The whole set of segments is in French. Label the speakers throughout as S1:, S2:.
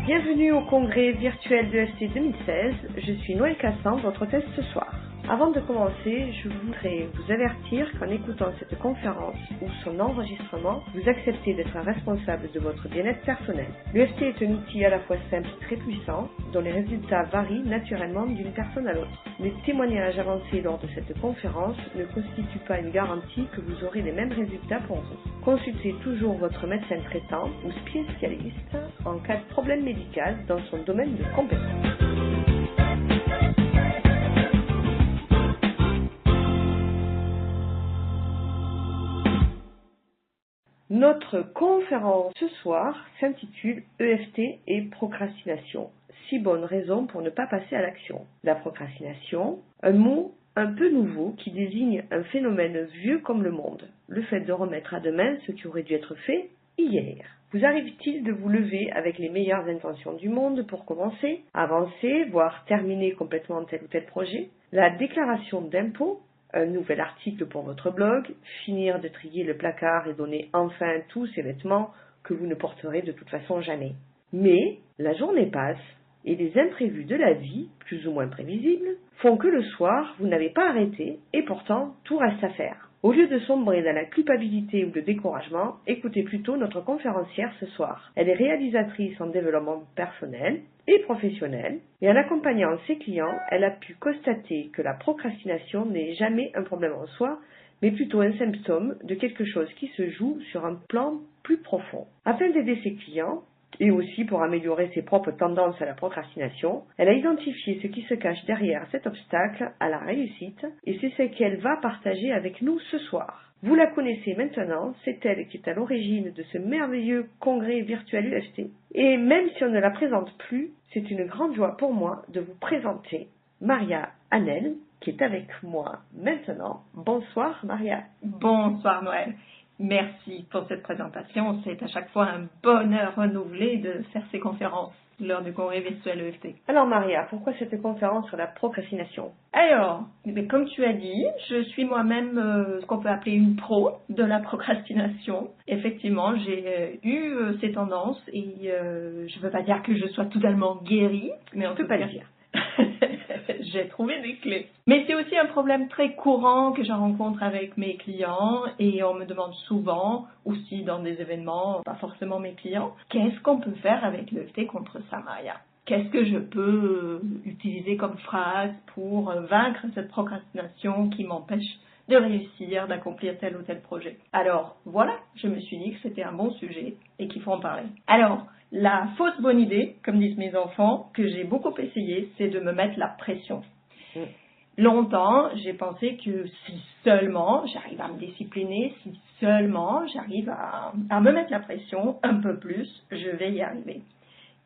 S1: Bienvenue au congrès virtuel de FT 2016, je suis Noël Cassan, votre hôtesse ce soir. Avant de commencer, je voudrais vous avertir qu'en écoutant cette conférence ou son enregistrement, vous acceptez d'être responsable de votre bien-être personnel. L'EFT est un outil à la fois simple et très puissant, dont les résultats varient naturellement d'une personne à l'autre. Les témoignages avancés lors de cette conférence ne constituent pas une garantie que vous aurez les mêmes résultats pour vous. Consultez toujours votre médecin traitant ou spécialiste en cas de problème médical dans son domaine de compétence. Notre conférence ce soir s'intitule EFT et procrastination. 6 bonnes raisons pour ne pas passer à l'action. La procrastination, un mot un peu nouveau qui désigne un phénomène vieux comme le monde. Le fait de remettre à demain ce qui aurait dû être fait hier. Vous arrive-t-il de vous lever avec les meilleures intentions du monde pour commencer, avancer, voire terminer complètement tel ou tel projet? La déclaration d'impôt, un nouvel article pour votre blog, finir de trier le placard et donner enfin tous ces vêtements que vous ne porterez de toute façon jamais. Mais la journée passe et les imprévus de la vie, plus ou moins prévisibles, font que le soir, vous n'avez pas arrêté et pourtant tout reste à faire. Au lieu de sombrer dans la culpabilité ou le découragement, écoutez plutôt notre conférencière ce soir. Elle est réalisatrice en développement personnel et professionnel et en accompagnant ses clients, elle a pu constater que la procrastination n'est jamais un problème en soi, mais plutôt un symptôme de quelque chose qui se joue sur un plan plus profond. Afin d'aider ses clients, et aussi pour améliorer ses propres tendances à la procrastination, elle a identifié ce qui se cache derrière cet obstacle à la réussite et c'est ce qu'elle va partager avec nous ce soir. Vous la connaissez maintenant, c'est elle qui est à l'origine de ce merveilleux congrès virtuel UFT. Et même si on ne la présente plus, c'est une grande joie pour moi de vous présenter Maria Hanel, qui est avec moi maintenant. Bonsoir Maria.
S2: Bonsoir Noël. Merci pour cette présentation. C'est à chaque fois un bonheur renouvelé de faire ces conférences lors du congrès virtuel EFT.
S1: Alors Maria, pourquoi cette conférence sur la procrastination?
S2: Alors, comme tu as dit, je suis moi-même ce qu'on peut appeler une pro de la procrastination. Effectivement, j'ai eu ces tendances et je ne veux pas dire que je sois totalement guérie, mais on peut pas le dire. J'ai trouvé des clés. Mais c'est aussi un problème très courant que je rencontre avec mes clients et on me demande souvent, aussi dans des événements, pas forcément mes clients, qu'est-ce qu'on peut faire avec l'EFT contre ça, Maria? Qu'est-ce que je peux utiliser comme phrase pour vaincre cette procrastination qui m'empêche de réussir, d'accomplir tel ou tel projet? Alors, voilà, je me suis dit que c'était un bon sujet et qu'il faut en parler. Alors, la fausse bonne idée, comme disent mes enfants, que j'ai beaucoup essayé, c'est de me mettre la pression. Longtemps, j'ai pensé que si seulement j'arrive à me discipliner, si seulement j'arrive à me mettre la pression un peu plus, je vais y arriver.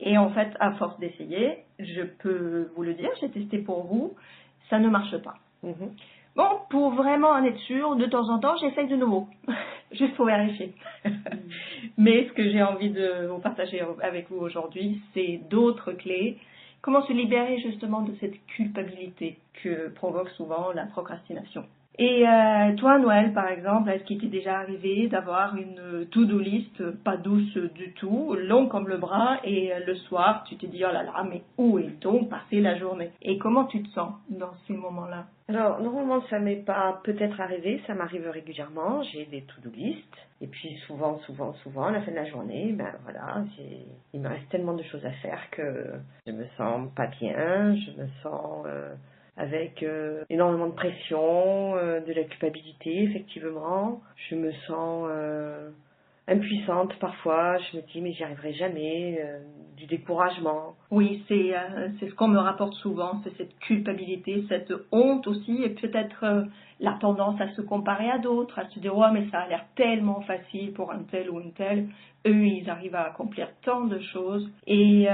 S2: Et en fait, à force d'essayer, je peux vous le dire, j'ai testé pour vous, ça ne marche pas. Bon, pour vraiment en être sûr, de temps en temps, j'essaye de nouveau, juste pour vérifier. Mais ce que j'ai envie de vous partager avec vous aujourd'hui, c'est d'autres clés. Comment se libérer justement de cette culpabilité que provoque souvent la procrastination. Et toi, Noël, par exemple, est-ce qu'il t'est déjà arrivé d'avoir une to-do list pas douce du tout, longue comme le bras, et le soir, tu te dis, oh là là, mais où est-on passé la journée? Et comment tu te sens dans ces moments-là?
S1: Alors, normalement, ça m'est pas peut-être arrivé, ça m'arrive régulièrement, j'ai des to-do list, et puis souvent, à la fin de la journée, ben voilà, il me reste tellement de choses à faire que je me sens pas bien, je me sens avec énormément de pression, de la culpabilité, effectivement, je me sens impuissante parfois, je me dis mais j'y arriverai jamais, du découragement.
S2: Oui, c'est ce qu'on me rapporte souvent, c'est cette culpabilité, cette honte aussi, et peut-être la tendance à se comparer à d'autres, à se dire ouais mais ça a l'air tellement facile pour un tel ou une telle, eux ils arrivent à accomplir tant de choses, et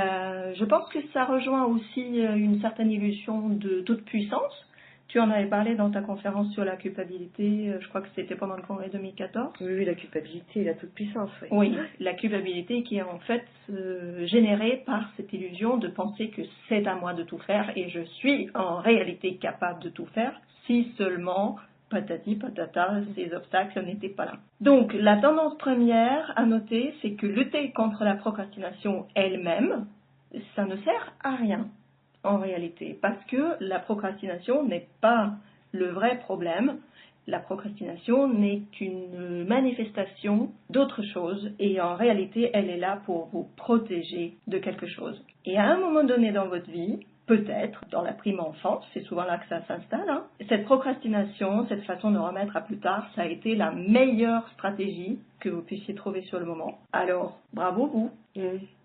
S2: je pense que ça rejoint aussi une certaine illusion de toute puissance. Tu en avais parlé dans ta conférence sur la culpabilité, je crois que c'était pendant le congrès 2014.
S1: Oui, la culpabilité et la toute-puissance, oui.
S2: Oui, la culpabilité qui est en fait générée par cette illusion de penser que c'est à moi de tout faire et je suis en réalité capable de tout faire si seulement patati patata, ces obstacles n'étaient pas là. Donc, la tendance première à noter, c'est que lutter contre la procrastination elle-même, ça ne sert à rien en réalité, parce que la procrastination n'est pas le vrai problème. La procrastination n'est qu'une manifestation d'autre chose et en réalité, elle est là pour vous protéger de quelque chose. Et à un moment donné dans votre vie, peut-être dans la prime enfance, c'est souvent là que ça s'installe, hein, cette procrastination, cette façon de remettre à plus tard, ça a été la meilleure stratégie que vous puissiez trouver sur le moment. Alors, bravo vous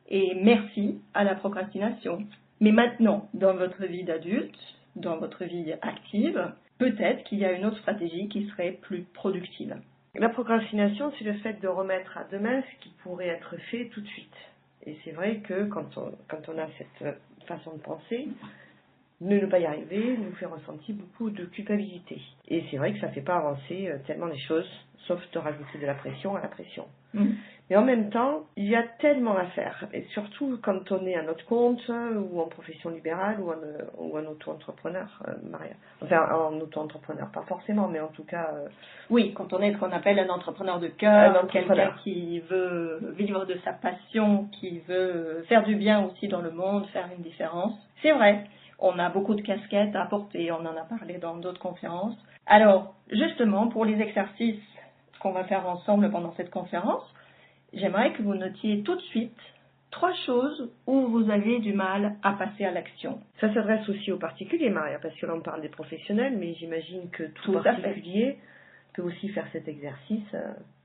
S2: et merci à la procrastination. Mais maintenant, dans votre vie d'adulte, dans votre vie active, peut-être qu'il y a une autre stratégie qui serait plus productive.
S1: La procrastination, c'est le fait de remettre à demain ce qui pourrait être fait tout de suite. Et c'est vrai que quand on a cette façon de penser, ne pas y arriver nous fait ressentir beaucoup de culpabilité. Et c'est vrai que ça ne fait pas avancer tellement les choses, sauf de rajouter de la pression à la pression. Mais en même temps, il y a tellement à faire, et surtout quand on est à notre compte, ou en profession libérale, ou en auto-entrepreneur, Maria. Enfin, en auto-entrepreneur, pas forcément, mais en tout cas...
S2: Oui, quand on est ce qu'on appelle un entrepreneur de cœur, quelqu'un qui veut vivre de sa passion, qui veut faire du bien aussi dans le monde, faire une différence. C'est vrai, on a beaucoup de casquettes à porter, on en a parlé dans d'autres conférences. Alors, justement, pour les exercices qu'on va faire ensemble pendant cette conférence, j'aimerais que vous notiez tout de suite 3 choses où vous avez du mal à passer à l'action.
S1: Ça s'adresse aussi aux particuliers, Maria, parce que là on parle des professionnels, mais j'imagine que tout particulier peut aussi faire cet exercice.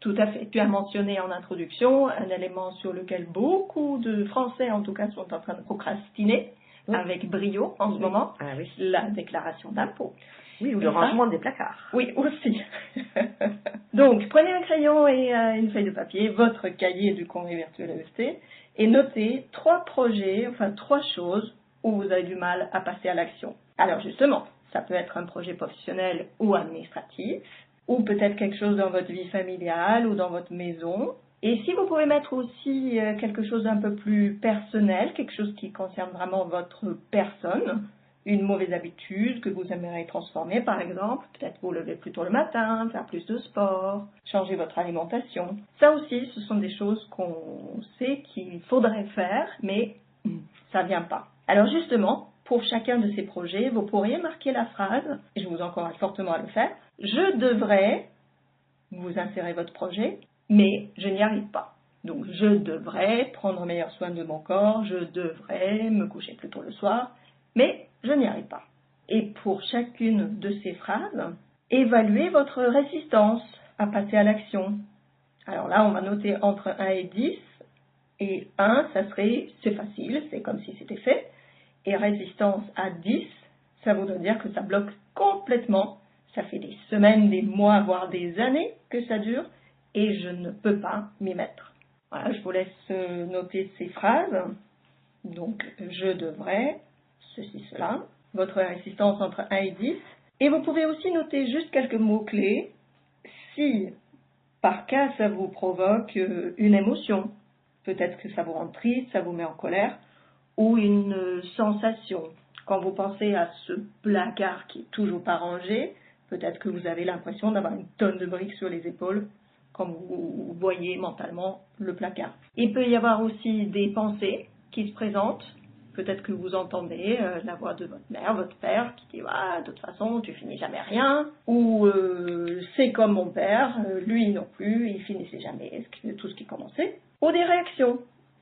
S2: Tout à fait. Tu as mentionné en introduction un élément sur lequel beaucoup de Français, en tout cas, sont en train de procrastiner avec brio en ce moment, la déclaration d'impôt.
S1: Oui, ou le rangement des placards.
S2: Oui, aussi. Donc, prenez un crayon et une feuille de papier, votre cahier du congrès virtuel EFT, et notez 3 projets, enfin 3 choses où vous avez du mal à passer à l'action. Alors justement, ça peut être un projet professionnel ou administratif, ou peut-être quelque chose dans votre vie familiale ou dans votre maison. Et si vous pouvez mettre aussi quelque chose d'un peu plus personnel, quelque chose qui concerne vraiment votre personne, une mauvaise habitude que vous aimeriez transformer, par exemple, peut-être vous lever plus tôt le matin, faire plus de sport, changer votre alimentation. Ça aussi, ce sont des choses qu'on sait qu'il faudrait faire, mais ça ne vient pas. Alors justement, pour chacun de ces projets, vous pourriez marquer la phrase, et je vous encourage fortement à le faire, « Je devrais », vous insérez votre projet, mais je n'y arrive pas. Donc, je devrais prendre meilleur soin de mon corps, je devrais me coucher plus tôt le soir, mais je n'y arrive pas. Et pour chacune de ces phrases, évaluez votre résistance à passer à l'action. Alors là, on va noter entre 1 et 10, et 1, ça serait « c'est facile », c'est comme si c'était fait, et résistance à 10, ça voudrait dire que ça bloque complètement, ça fait des semaines, des mois, voire des années que ça dure, et je ne peux pas m'y mettre. Voilà, je vous laisse noter ces phrases. Donc, je devrais, ceci, cela, votre résistance entre 1 et 10. Et vous pouvez aussi noter juste quelques mots-clés si, par cas, ça vous provoque une émotion. Peut-être que ça vous rend triste, ça vous met en colère, ou une sensation. Quand vous pensez à ce placard qui est toujours pas rangé, peut-être que vous avez l'impression d'avoir une tonne de briques sur les épaules quand vous voyez mentalement le placard. Il peut y avoir aussi des pensées qui se présentent. Peut-être que vous entendez la voix de votre mère, votre père, qui dit « Ah, de toute façon, tu finis jamais rien » ou « C'est comme mon père, lui non plus, il finissait jamais tout ce qu'il commençait » ou des réactions.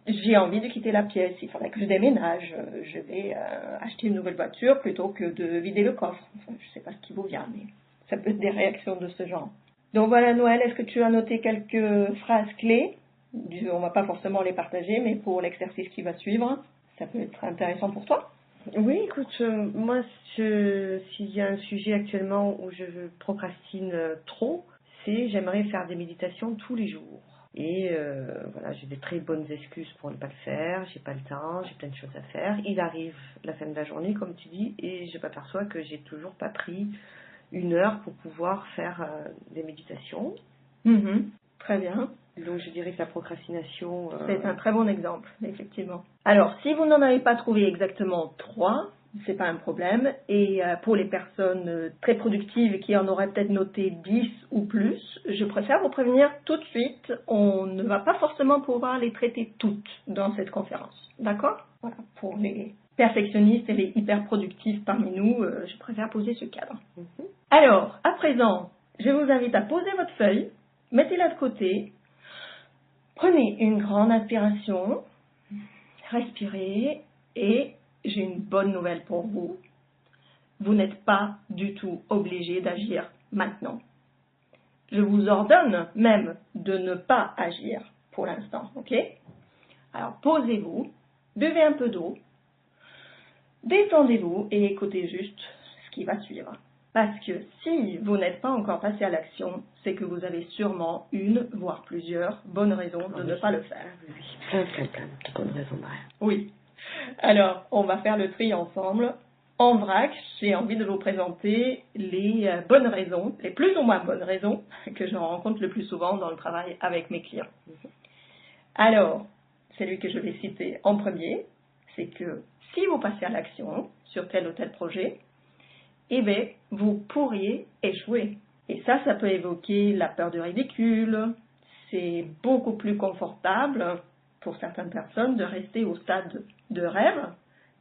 S2: J'ai envie de quitter la pièce, il faudrait que je déménage, je vais acheter une nouvelle voiture plutôt que de vider le coffre. Enfin, je ne sais pas ce qui vous vient, mais ça peut être des réactions de ce genre. Donc voilà, Noël, est-ce que tu as noté quelques phrases clés? On ne va pas forcément les partager, mais pour l'exercice qui va suivre, ça peut être intéressant pour toi.
S1: Oui, écoute, moi, s'il y a un sujet actuellement où je procrastine trop, c'est j'aimerais faire des méditations tous les jours. Et voilà, j'ai des très bonnes excuses pour ne pas le faire, j'ai pas le temps, j'ai plein de choses à faire. Il arrive la fin de la journée, comme tu dis, et je m'aperçois que j'ai toujours pas pris 1 heure pour pouvoir faire des méditations.
S2: Très bien.
S1: Donc je dirais que la procrastination...
S2: C'est un très bon exemple, effectivement. Alors, si vous n'en avez pas trouvé exactement 3, c'est pas un problème. Et pour les personnes très productives qui en auraient peut-être noté 10 ou plus, je préfère vous prévenir tout de suite, on ne va pas forcément pouvoir les traiter toutes dans cette conférence. D'accord? Voilà, pour les perfectionnistes et les hyper productifs parmi nous, je préfère poser ce cadre. Alors, à présent, je vous invite à poser votre feuille, mettez-la de côté, prenez une grande inspiration, respirez et j'ai une bonne nouvelle pour vous. Vous n'êtes pas du tout obligé d'agir maintenant. Je vous ordonne même de ne pas agir pour l'instant, ok? Alors posez-vous, buvez un peu d'eau, détendez-vous et écoutez juste ce qui va suivre. Parce que si vous n'êtes pas encore passé à l'action, c'est que vous avez sûrement une, voire plusieurs, bonnes raisons de ne pas le faire.
S1: Oui, plein de bonnes raisons, Maria.
S2: Oui. Alors, on va faire le tri ensemble. En vrac, j'ai envie de vous présenter les bonnes raisons, les plus ou moins bonnes raisons que je rencontre le plus souvent dans le travail avec mes clients. Alors, celui que je vais citer en premier, c'est que si vous passez à l'action sur tel ou tel projet, eh bien, vous pourriez échouer. Et ça peut évoquer la peur du ridicule. C'est beaucoup plus confortable pour certaines personnes de rester au stade de rêve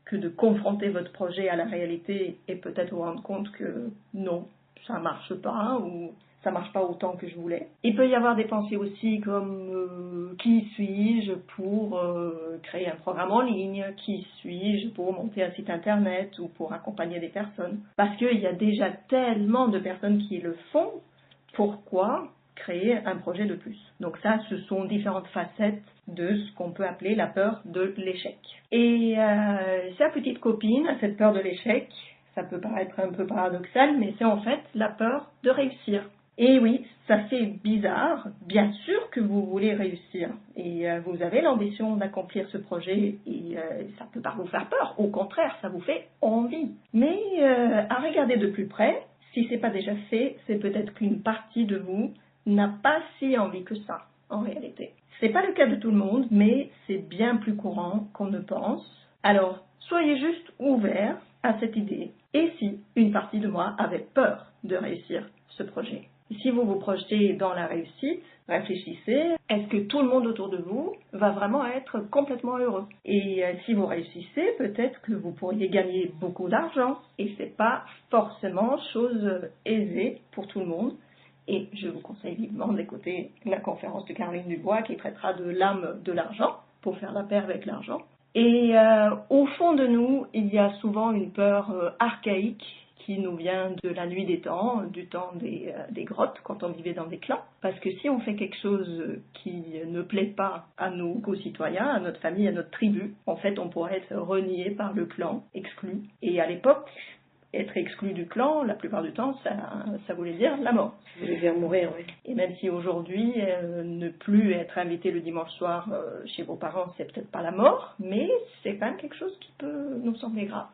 S2: que de confronter votre projet à la réalité et peut-être vous rendre compte que non, ça marche pas ou ça marche pas autant que je voulais. Il peut y avoir des pensées aussi comme qui suis-je pour créer un programme en ligne, qui suis-je pour monter un site internet ou pour accompagner des personnes. Parce qu'il y a déjà tellement de personnes qui le font, pourquoi créer un projet de plus? Donc ça, ce sont différentes facettes de ce qu'on peut appeler la peur de l'échec. Et sa petite copine, cette peur de l'échec, ça peut paraître un peu paradoxal, mais c'est en fait la peur de réussir. Et oui, ça fait bizarre. Bien sûr que vous voulez réussir et vous avez l'ambition d'accomplir ce projet et ça ne peut pas vous faire peur. Au contraire, ça vous fait envie. Mais à regarder de plus près, si ce n'est pas déjà fait, c'est peut-être qu'une partie de vous n'a pas si envie que ça, en réalité. Ce n'est pas le cas de tout le monde, mais c'est bien plus courant qu'on ne pense. Alors, soyez juste ouverts à cette idée. Et si une partie de moi avait peur de réussir ce projet? Si vous vous projetez dans la réussite, réfléchissez, est-ce que tout le monde autour de vous va vraiment être complètement heureux? Et si vous réussissez, peut-être que vous pourriez gagner beaucoup d'argent. Et ce n'est pas forcément chose aisée pour tout le monde. Et je vous conseille vivement d'écouter la conférence de Caroline Dubois qui traitera de l'âme de l'argent, pour faire la paix avec l'argent. Et au fond de nous, il y a souvent une peur archaïque qui nous vient de la nuit des temps, du temps des grottes, quand on vivait dans des clans. Parce que si on fait quelque chose qui ne plaît pas à nos concitoyens, à notre famille, à notre tribu, en fait, on pourrait être renié par le clan, exclu. Et à l'époque, être exclu du clan, la plupart du temps, ça voulait dire la mort.
S1: Ça voulait dire mourir, oui.
S2: Et même si aujourd'hui, ne plus être invité le dimanche soir chez vos parents, c'est peut-être pas la mort, mais c'est quand même quelque chose qui peut nous sembler grave.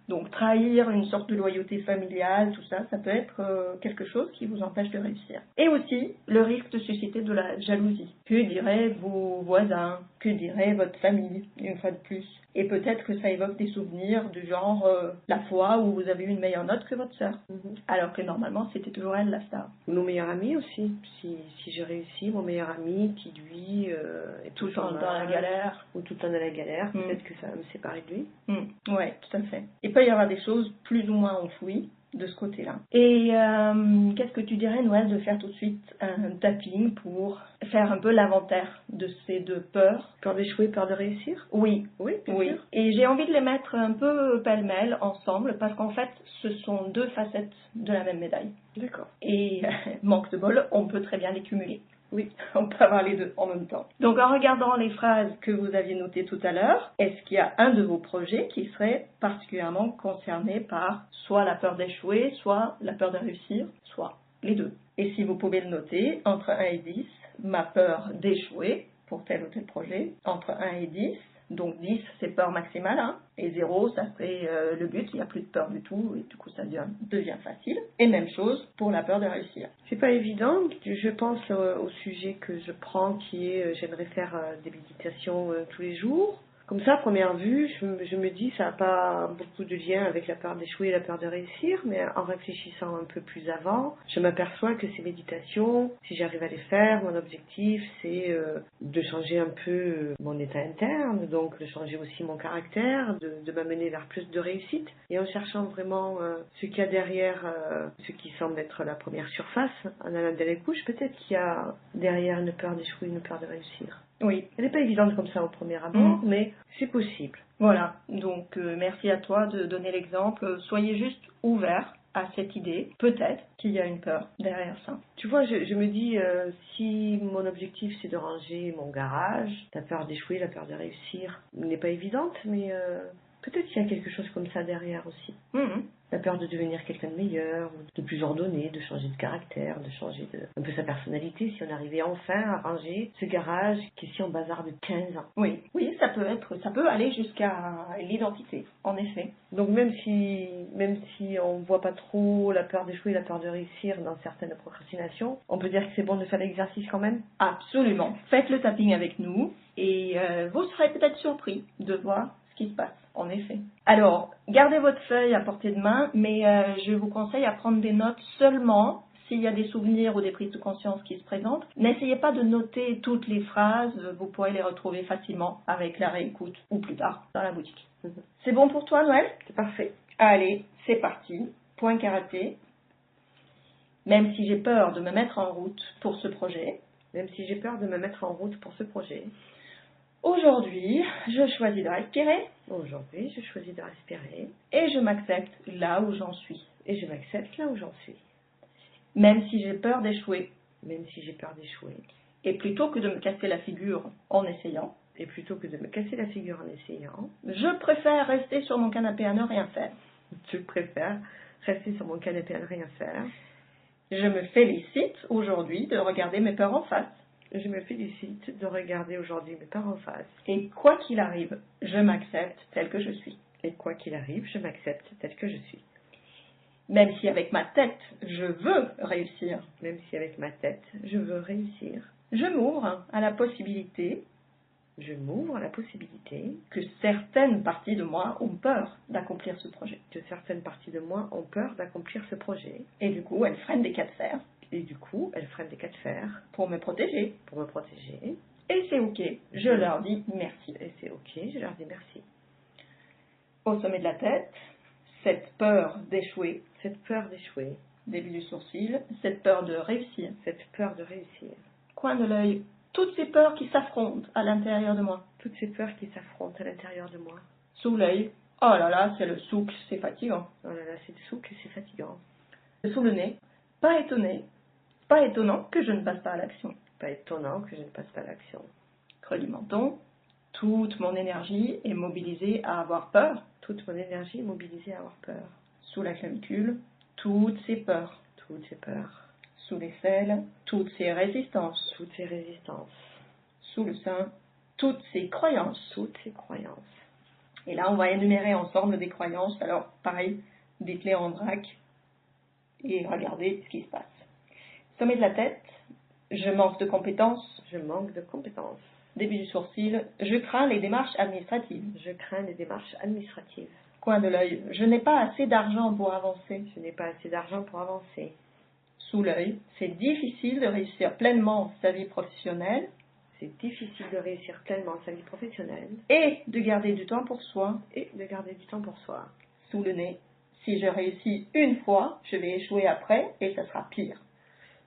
S2: Donc trahir une sorte de loyauté familiale, tout ça, ça peut être quelque chose qui vous empêche de réussir. Et aussi, le risque de susciter de la jalousie. Que diraient vos voisins? Que dirait votre famille, une fois de plus? Et peut-être que ça évoque des souvenirs du genre la fois où vous avez eu une meilleure note que votre sœur. Alors que normalement, c'était toujours elle la star.
S1: Nos meilleurs amis aussi. Si j'ai réussi, mon meilleur ami qui lui est
S2: tout le temps dans la galère.
S1: Ou tout le temps dans la galère, peut-être que ça va me séparer de lui.
S2: Oui, tout à fait. Il peut y avoir des choses plus ou moins enfouies de ce côté-là. Et qu'est-ce que tu dirais, Noël, de faire tout de suite un tapping pour faire un peu l'inventaire de ces deux peurs?
S1: Peur d'échouer, peur de réussir?
S2: Oui,
S1: bien sûr.
S2: Et j'ai envie de les mettre un peu pêle-mêle ensemble parce qu'en fait, ce sont deux facettes de la même médaille.
S1: D'accord.
S2: Et manque de bol, on peut très bien les cumuler.
S1: Oui,
S2: on peut avoir les deux en même temps. Donc en regardant les phrases que vous aviez notées tout à l'heure, est-ce qu'il y a un de vos projets qui serait particulièrement concerné par soit la peur d'échouer, soit la peur de réussir, soit les deux? Et si vous pouvez le noter, entre 1 et 10, ma peur d'échouer pour tel ou tel projet, entre 1 et 10, donc 10 c'est peur maximale, hein, et 0 ça serait le but, il n'y a plus de peur du tout, et du coup ça devient facile. Et même chose pour la peur de réussir.
S1: C'est pas évident, je pense au sujet que je prends qui est j'aimerais faire des méditations tous les jours, Comme ça, à première vue, je me dis ça n'a pas beaucoup de lien avec la peur d'échouer et la peur de réussir, mais en réfléchissant un peu plus avant, je m'aperçois que ces méditations, si j'arrive à les faire, mon objectif c'est de changer un peu mon état interne, donc de changer aussi mon caractère, de m'amener vers plus de réussite, et en cherchant vraiment ce qu'il y a derrière ce qui semble être la première surface, en allant dans les couches, peut-être qu'il y a derrière une peur d'échouer, une peur de réussir.
S2: Oui.
S1: Elle n'est pas évidente comme ça au premier abord, mais c'est possible.
S2: Voilà, donc merci à toi de donner l'exemple. Soyez juste ouverts à cette idée. Peut-être qu'il y a une peur derrière ça.
S1: Tu vois, je me dis, si mon objectif c'est de ranger mon garage, la peur d'échouer, la peur de réussir n'est pas évidente, mais peut-être qu'il y a quelque chose comme ça derrière aussi. La peur de devenir quelqu'un de meilleur, ou de plus ordonné, de changer de caractère, de changer un peu sa personnalité, si on arrivait enfin à ranger ce garage qui est si en bazar de 15 ans.
S2: Oui, ça peut aller jusqu'à l'identité, en effet.
S1: Donc même si on voit pas trop la peur d'échouer, la peur de réussir dans certaines procrastinations, on peut dire que c'est bon de faire l'exercice quand même.
S2: Absolument. Faites le tapping avec nous et vous serez peut-être surpris de voir ce qui se passe, en effet. Alors, gardez votre feuille à portée de main, mais je vous conseille à prendre des notes seulement s'il y a des souvenirs ou des prises de conscience qui se présentent. N'essayez pas de noter toutes les phrases, vous pourrez les retrouver facilement avec la réécoute ou plus tard dans la boutique. C'est bon pour toi, Noël?
S1: C'est parfait.
S2: Allez, c'est parti. Point karaté. Même si j'ai peur de me mettre en route pour ce projet.
S1: Même si j'ai peur de me mettre en route pour ce projet.
S2: Aujourd'hui, je choisis de respirer.
S1: Aujourd'hui, je choisis de respirer.
S2: Et je m'accepte là où j'en suis.
S1: Et je m'accepte là où j'en suis.
S2: Même si j'ai peur d'échouer.
S1: Même si j'ai peur d'échouer.
S2: Et plutôt que de me casser la figure en essayant.
S1: Et plutôt que de me casser la figure en essayant.
S2: Je préfère rester sur mon canapé à ne rien faire.
S1: Je préfère rester sur mon canapé à ne rien faire.
S2: Je me félicite aujourd'hui de regarder mes peurs en face.
S1: Je me félicite de regarder aujourd'hui mes peurs en face.
S2: Et quoi qu'il arrive, je m'accepte tel que je suis.
S1: Et quoi qu'il arrive, je m'accepte tel que je suis.
S2: Même si avec ma tête, je veux réussir.
S1: Même si avec ma tête, je veux réussir.
S2: Je m'ouvre à la possibilité.
S1: Je m'ouvre à la possibilité
S2: que certaines parties de moi ont peur d'accomplir ce projet.
S1: Que certaines parties de moi ont peur d'accomplir ce projet.
S2: Et du coup, elles freinent des cas de fer.
S1: Et du coup, elles freinent des cas de fer.
S2: Pour me protéger.
S1: Pour me protéger.
S2: Et c'est ok. Je leur dis merci.
S1: Et c'est ok, je leur dis merci.
S2: Au sommet de la tête, cette peur d'échouer.
S1: Cette peur d'échouer.
S2: Début du sourcil, cette peur de réussir.
S1: Cette peur de réussir.
S2: Coin de l'œil. Toutes ces peurs qui s'affrontent à l'intérieur de moi.
S1: Toutes ces peurs qui s'affrontent à l'intérieur de moi.
S2: Sous l'œil. Oh là là, c'est le souk, c'est fatigant.
S1: Oh là là, c'est le souk, c'est fatigant.
S2: Sous le nez. Pas étonnant que je ne passe pas à l'action.
S1: Pas étonnant que je ne passe pas à l'action.
S2: Creux du menton. Toute mon énergie est mobilisée à avoir peur.
S1: Toute mon énergie est mobilisée à avoir peur.
S2: Sous la clavicule. Toutes ces peurs.
S1: Toutes ces peurs.
S2: Sous l'aisselle, toutes ces résistances.
S1: Toutes ces résistances.
S2: Sous le sein, toutes ces croyances.
S1: Toutes ces croyances.
S2: Et là, on va énumérer ensemble des croyances. Alors, pareil, dites-les en vrac et regardez ce qui se passe. Sommet de la tête, je manque de compétences.
S1: Je manque de compétences.
S2: Début du sourcil, je crains les démarches administratives.
S1: Je crains les démarches administratives.
S2: Coin de l'œil, je n'ai pas assez d'argent pour avancer.
S1: Je n'ai pas assez d'argent pour avancer.
S2: Sous l'œil, c'est difficile de réussir pleinement sa vie professionnelle.
S1: C'est difficile de réussir pleinement sa vie professionnelle.
S2: Et de garder du temps pour soi.
S1: Et de garder du temps pour soi.
S2: Sous le nez, si je réussis une fois, je vais échouer après et ça sera pire.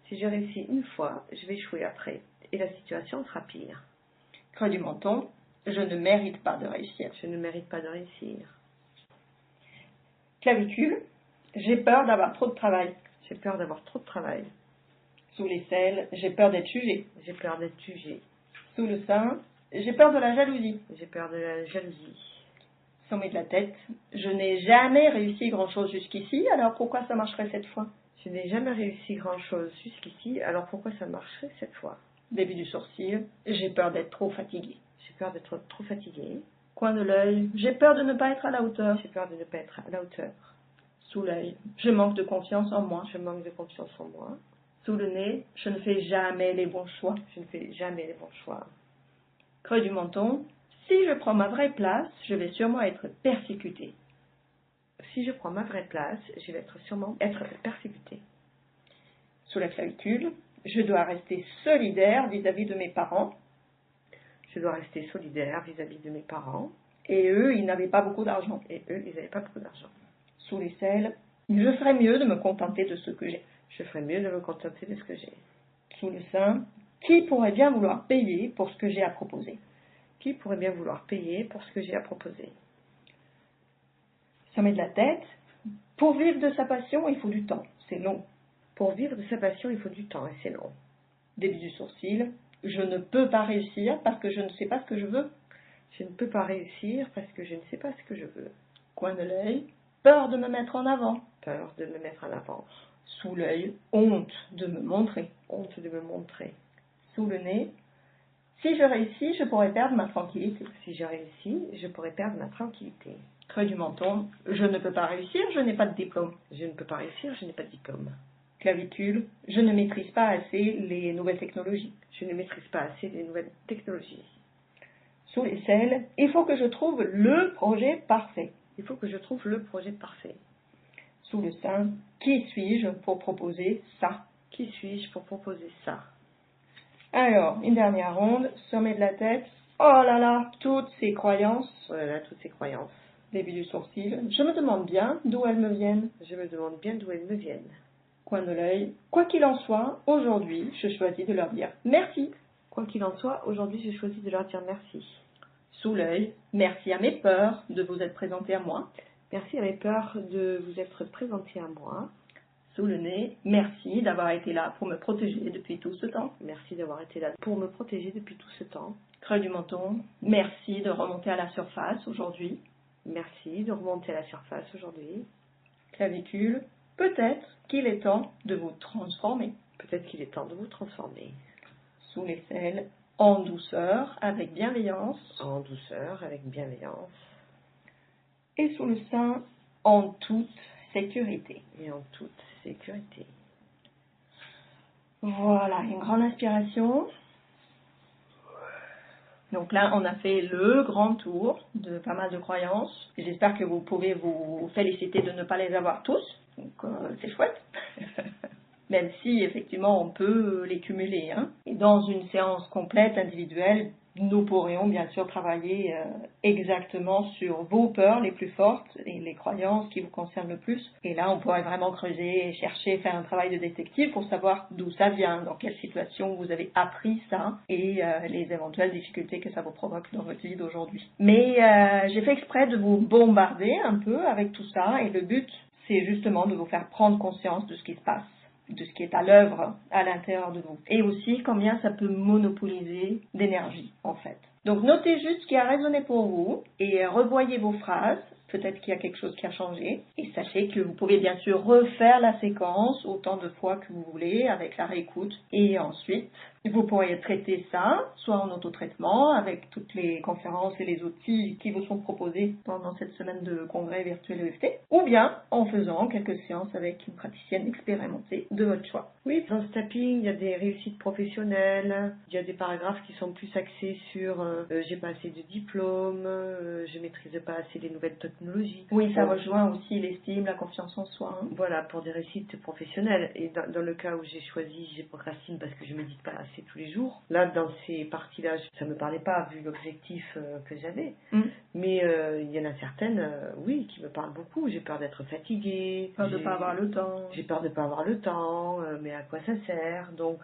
S1: Si je réussis une fois, je vais échouer après et la situation sera pire.
S2: Creux du menton, je ne mérite pas de réussir.
S1: Je ne mérite pas de réussir.
S2: Clavicule, j'ai peur d'avoir trop de travail.
S1: J'ai peur d'avoir trop de travail.
S2: Sous l'aisselle, j'ai peur d'être jugé.
S1: J'ai peur d'être jugé.
S2: Sous le sein, j'ai peur de la jalousie.
S1: J'ai peur de la jalousie.
S2: Sommet de la tête, je n'ai jamais réussi grand-chose jusqu'ici, alors pourquoi ça marcherait cette fois?
S1: Je n'ai jamais réussi grand-chose jusqu'ici, alors pourquoi ça marcherait cette fois?
S2: Début du sourcil, j'ai peur d'être trop fatigué.
S1: J'ai peur d'être trop fatigué.
S2: Coin de l'œil, j'ai peur de ne pas être à la hauteur.
S1: J'ai peur de ne pas être à la hauteur.
S2: Sous l'œil, je manque de confiance en moi.
S1: Je manque de confiance en moi.
S2: Sous le nez, je ne fais jamais les bons choix.
S1: Je ne fais jamais les bons choix.
S2: Creux du menton, Si je prends ma vraie place, je vais sûrement être persécutée.
S1: Si je prends ma vraie place, je vais sûrement être persécutée.
S2: Sous la clavicule, je dois rester solidaire vis-à-vis de mes parents.
S1: Je dois rester solidaire vis-à-vis de mes parents.
S2: Et eux, ils n'avaient pas beaucoup d'argent.
S1: Et eux, ils n'avaient pas beaucoup d'argent.
S2: Sous l'aisselle, je ferais mieux de me contenter de ce que j'ai.
S1: Je ferais mieux de me contenter de ce que j'ai.
S2: Sous le sein, qui pourrait bien vouloir payer pour ce que j'ai à proposer?
S1: Qui pourrait bien vouloir payer pour ce que j'ai à proposer?
S2: Sommet de la tête, pour vivre de sa passion, il faut du temps, c'est long.
S1: Pour vivre de sa passion, il faut du temps et c'est long.
S2: Début du sourcil, je ne peux pas réussir parce que je ne sais pas ce que je veux.
S1: Je ne peux pas réussir parce que je ne sais pas ce que je veux.
S2: Coin de l'œil, peur de me mettre en avant.
S1: Peur de me mettre en avant.
S2: Sous l'œil, honte de me montrer.
S1: Honte de me montrer.
S2: Sous le nez, si je réussis, je pourrais perdre ma tranquillité.
S1: Si je réussis, je pourrais perdre ma tranquillité.
S2: Creux du menton, je ne peux pas réussir, je n'ai pas de diplôme.
S1: Je ne peux pas réussir, je n'ai pas de diplôme.
S2: Clavicule, je ne maîtrise pas assez les nouvelles technologies.
S1: Je ne maîtrise pas assez les nouvelles technologies.
S2: Sous l'aisselle, il faut que je trouve le projet parfait.
S1: Il faut que je trouve le projet parfait.
S2: Sous le sein, qui suis-je pour proposer ça?
S1: Qui suis-je pour proposer ça?
S2: Alors, une dernière ronde, sommet de la tête. Oh là là, toutes ces croyances.
S1: Oh là là, toutes ces croyances.
S2: Début du sourcil, je me demande bien d'où elles me viennent.
S1: Je me demande bien d'où elles me viennent.
S2: Coin de l'œil, quoi qu'il en soit, aujourd'hui, je choisis de leur dire merci.
S1: Quoi qu'il en soit, aujourd'hui, je choisis de leur dire merci.
S2: Sous l'œil, merci à mes peurs de vous être présenté à moi.
S1: Merci à mes peurs de vous être présenté à moi.
S2: Sous le nez, merci d'avoir été là pour me protéger depuis tout ce temps.
S1: Merci d'avoir été là pour me protéger depuis tout ce temps.
S2: Creux du menton, merci de remonter à la surface aujourd'hui.
S1: Merci de remonter à la surface aujourd'hui.
S2: Clavicule, peut-être qu'il est temps de vous transformer.
S1: Peut-être qu'il est temps de vous transformer.
S2: Sous l'aisselle, en douceur, avec bienveillance.
S1: En douceur, avec bienveillance.
S2: Et sous le sein, en toute sécurité.
S1: Et en toute sécurité.
S2: Voilà, une grande inspiration. Donc là, on a fait le grand tour de pas mal de croyances. J'espère que vous pouvez vous féliciter de ne pas les avoir tous. Donc c'est chouette. Même si effectivement on peut les cumuler. Et dans une séance complète, individuelle, nous pourrions bien sûr travailler exactement sur vos peurs les plus fortes et les croyances qui vous concernent le plus. Et là, on pourrait vraiment creuser, chercher, faire un travail de détective pour savoir d'où ça vient, dans quelle situation vous avez appris ça et les éventuelles difficultés que ça vous provoque dans votre vie d'aujourd'hui. Mais j'ai fait exprès de vous bombarder un peu avec tout ça et le but, c'est justement de vous faire prendre conscience de ce qui se passe, de ce qui est à l'œuvre à l'intérieur de vous. Et aussi combien ça peut monopoliser d'énergie, en fait. Donc notez juste ce qui a résonné pour vous et revoyez vos phrases. Peut-être qu'il y a quelque chose qui a changé. Et sachez que vous pouvez bien sûr refaire la séquence autant de fois que vous voulez avec la réécoute. Et ensuite, vous pourrez traiter ça, soit en autotraitement avec toutes les conférences et les outils qui vous sont proposés pendant cette semaine de congrès virtuel EFT, ou bien en faisant quelques séances avec une praticienne expérimentée de votre choix.
S1: Oui, dans ce tapping, il y a des réussites professionnelles, il y a des paragraphes qui sont plus axés sur j'ai pas assez de diplôme, je maîtrise pas assez les nouvelles technologies.
S2: Oui, ça rejoint aussi l'estime, la confiance en soi.
S1: Voilà, pour des réussites professionnelles. Et dans le cas où j'ai choisi, j'ai procrastine parce que je médite pas assez tous les jours. Là, dans ces parties-là, ça me parlait pas vu l'objectif que j'avais. Mais il y en a certaines, oui, qui me parlent beaucoup. J'ai peur d'être fatiguée.
S2: Peur de pas avoir le temps.
S1: J'ai peur de pas avoir le temps, mais à quoi ça sert? Donc,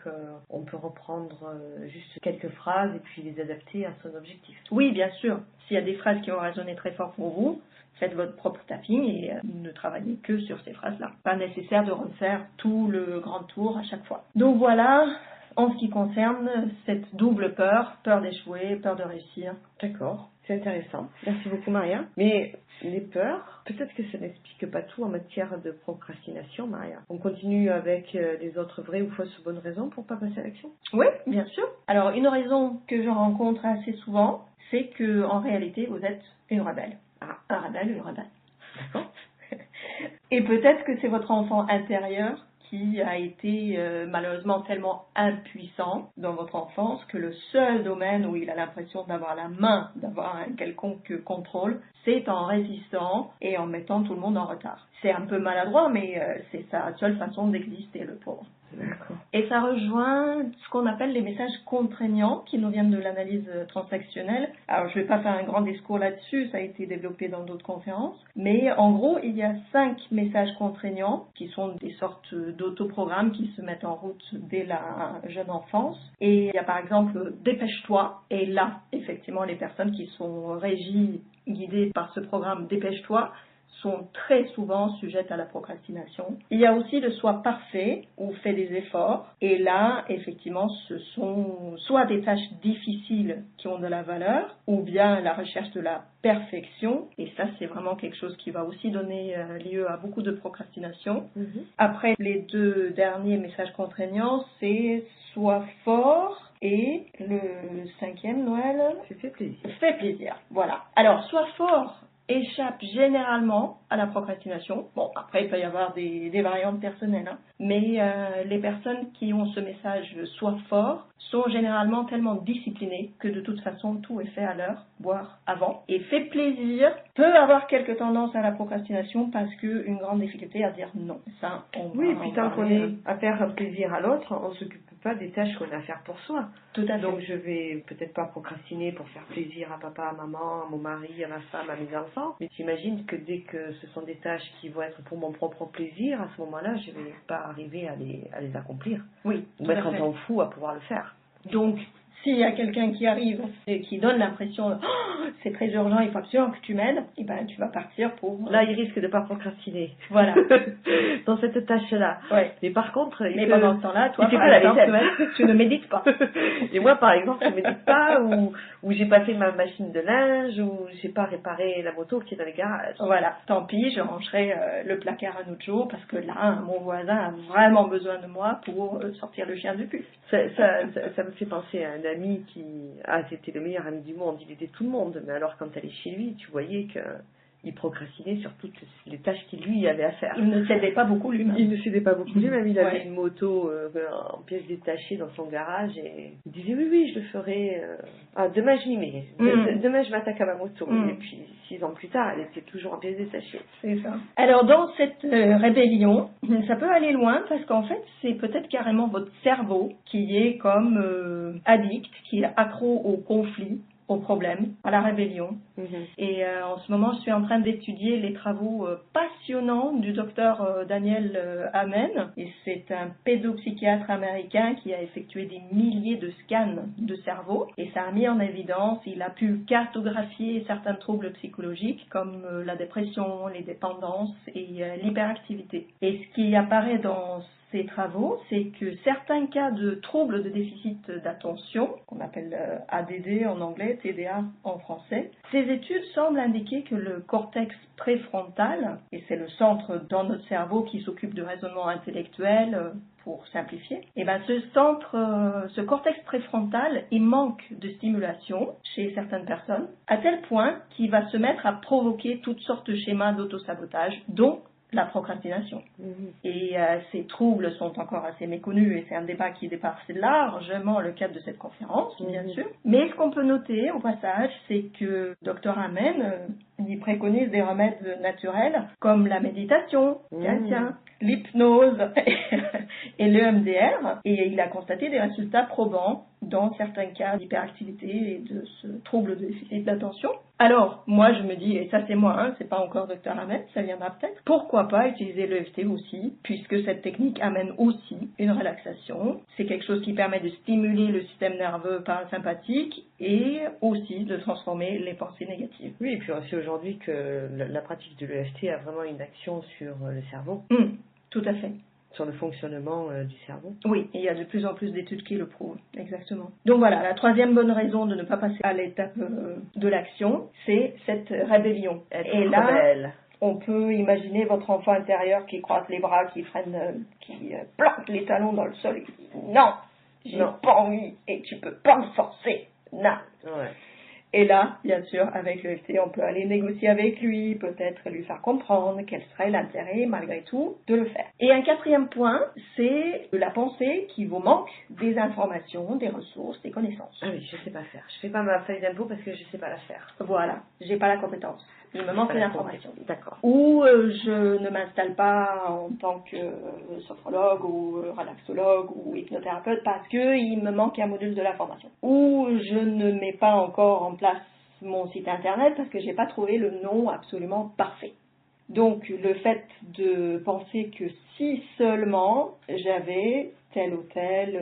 S1: on peut reprendre juste quelques phrases et puis les adapter à son objectif.
S2: Oui, bien sûr. S'il y a des phrases qui ont résonné très fort pour vous, faites votre propre tapping et ne travaillez que sur ces phrases-là. Pas nécessaire de refaire tout le grand tour à chaque fois. Donc voilà, en ce qui concerne cette double peur, peur d'échouer, peur de réussir.
S1: D'accord, c'est intéressant. Merci beaucoup Maria. Mais les peurs, peut-être que ça n'explique pas tout en matière de procrastination, Maria. On continue avec les autres vraies ou fausses bonnes raisons pour pas passer à l'action?
S2: Oui, bien sûr. Alors une raison que je rencontre assez souvent, c'est que en réalité vous êtes une rebelle. Ah, un rebelle, une rebelle.
S1: D'accord.
S2: Et peut-être que c'est votre enfant intérieur qui a été malheureusement tellement impuissant dans votre enfance que le seul domaine où il a l'impression d'avoir la main, d'avoir un quelconque contrôle, c'est en résistant et en mettant tout le monde en retard. C'est un peu maladroit, mais c'est sa seule façon d'exister, le pauvre.
S1: D'accord.
S2: Et ça rejoint ce qu'on appelle les messages contraignants qui nous viennent de l'analyse transactionnelle. Alors, je ne vais pas faire un grand discours là-dessus, ça a été développé dans d'autres conférences. Mais en gros, il y a 5 messages contraignants qui sont des sortes d'autoprogrammes qui se mettent en route dès la jeune enfance. Et il y a par exemple « dépêche-toi ». Et là, effectivement, les personnes qui sont régies, guidées par ce programme « dépêche-toi », sont très souvent sujettes à la procrastination. Il y a aussi le soi parfait ou fait des efforts. Et là, effectivement, ce sont soit des tâches difficiles qui ont de la valeur ou bien la recherche de la perfection. Et ça, c'est vraiment quelque chose qui va aussi donner lieu à beaucoup de procrastination. Après, les 2 derniers messages contraignants, c'est sois fort et le 5e, Noël,
S1: Fais plaisir.
S2: Fais plaisir. Voilà. Alors, sois fort échappe généralement à la procrastination. Bon, après, il peut y avoir des variantes personnelles, hein. Mais les personnes qui ont ce message « sois fort » sont généralement tellement disciplinées que de toute façon, tout est fait à l'heure, voire avant. Et fait plaisir peut avoir quelques tendances à la procrastination parce qu'une grande difficulté à dire non. Ça,
S1: Oui, et puis tant qu'on est à faire plaisir à l'autre, on ne s'occupe pas des tâches qu'on a à faire pour soi.
S2: Tout à fait.
S1: Donc je vais peut-être pas procrastiner pour faire plaisir à papa, à maman, à mon mari, à ma femme, à mes enfants. Mais j'imagine que dès que ce sont des tâches qui vont être pour mon propre plaisir, à ce moment-là, je ne vais pas arriver à les accomplir.
S2: Oui,
S1: Ou mettre un temps fou à pouvoir le faire.
S2: Donc, s'il y a quelqu'un qui arrive et qui donne l'impression oh, c'est très urgent, il faut absolument que tu m'aides, et ben tu vas partir pour...
S1: Là, il risque de ne pas procrastiner.
S2: Voilà.
S1: Dans cette tâche-là.
S2: Ouais.
S1: Mais par contre...
S2: Mais pendant ce temps-là, toi,
S1: par
S2: par
S1: exemple,
S2: exemple, tu ne médites pas.
S1: Et moi, par exemple, je ne médite pas, ou j'ai pas fait ma machine de linge, ou j'ai pas réparé la moto qui est dans le garage.
S2: Voilà. Tant pis, je rangerai le placard un autre jour, parce que là, mon voisin a vraiment besoin de moi pour sortir le chien du puits.
S1: Ça me fait penser à un ami qui... Ah, c'était le meilleur ami du monde, il aidait tout le monde, mais alors quand elle est chez lui, tu voyais qu'il procrastinait sur toutes les tâches qu'il lui avait à faire.
S2: Il ne cédait pas beaucoup lui-même.
S1: Il ne cédait pas beaucoup lui-même, il avait
S2: Ouais.
S1: une moto en pièces détachées dans son garage et il disait oui, je le ferai. Ah, demain je m'y mets, demain je m'attaque à ma moto. Et puis 6 ans plus tard, elle était toujours en pièces détachées.
S2: C'est ça. Alors dans cette rébellion, ça peut aller loin parce qu'en fait c'est peut-être carrément votre cerveau qui est comme addict, qui est accro au conflit, au problème, à la rébellion. Et en ce moment, je suis en train d'étudier les travaux passionnants du docteur Daniel Amen. Et c'est un pédopsychiatre américain qui a effectué des milliers de scans de cerveau. Et ça a mis en évidence, il a pu cartographier certains troubles psychologiques comme la dépression, les dépendances et l'hyperactivité. Et ce qui apparaît dans ces travaux, c'est que certains cas de troubles de déficit d'attention, qu'on appelle ADD en anglais, TDA en français, ces études semblent indiquer que le cortex préfrontal, et c'est le centre dans notre cerveau qui s'occupe du raisonnement intellectuel, pour simplifier, et ben ce cortex préfrontal, il manque de stimulation chez certaines personnes, à tel point qu'il va se mettre à provoquer toutes sortes de schémas d'autosabotage, dont la procrastination. Et ces troubles sont encore assez méconnus et c'est un débat qui dépasse largement le cadre de cette conférence, bien sûr. Mais ce qu'on peut noter au passage, c'est que Dr Amen, il préconise des remèdes naturels comme la méditation, l'hypnose et le MDR, et il a constaté des résultats probants dans certains cas d'hyperactivité et de ce trouble de déficit d'attention. Alors, moi je me dis, et ça c'est moi, c'est pas encore Dr Amen, ça viendra peut-être, pourquoi pas utiliser l'EFT aussi, puisque cette technique amène aussi une relaxation. C'est quelque chose qui permet de stimuler le système nerveux parasympathique et aussi de transformer les pensées négatives.
S1: Oui, et puis aussi aujourd'hui que la pratique de l'EFT a vraiment une action sur le cerveau.
S2: Tout à fait.
S1: Sur le fonctionnement du cerveau.
S2: Oui, et il y a de plus en plus d'études qui le prouvent, exactement. Donc voilà, la troisième bonne raison de ne pas passer à l'étape de l'action, c'est cette rébellion. Et là, on peut imaginer votre enfant intérieur qui croise les bras, qui freine, qui plante les talons dans le sol et qui dit « Non, j'ai pas envie et tu peux pas me forcer. » Non.
S1: Ouais.
S2: Et là, bien sûr, avec l'EFT, on peut aller négocier avec lui, peut-être lui faire comprendre quel serait l'intérêt, malgré tout, de le faire. Et un quatrième point, c'est la pensée qui vous manque des informations, des ressources, des connaissances.
S1: Ah oui, je sais pas faire. Je fais pas ma feuille d'impôt parce que je sais pas la faire.
S2: Voilà, j'ai pas la compétence. Il me manque des informations.
S1: D'accord.
S2: Ou je ne m'installe pas en tant que sophrologue ou relaxologue ou hypnothérapeute parce qu'il me manque un module de la formation. Ou je ne mets pas encore en place mon site internet parce que j'ai pas trouvé le nom absolument parfait. Donc le fait de penser que si seulement j'avais telle ou telle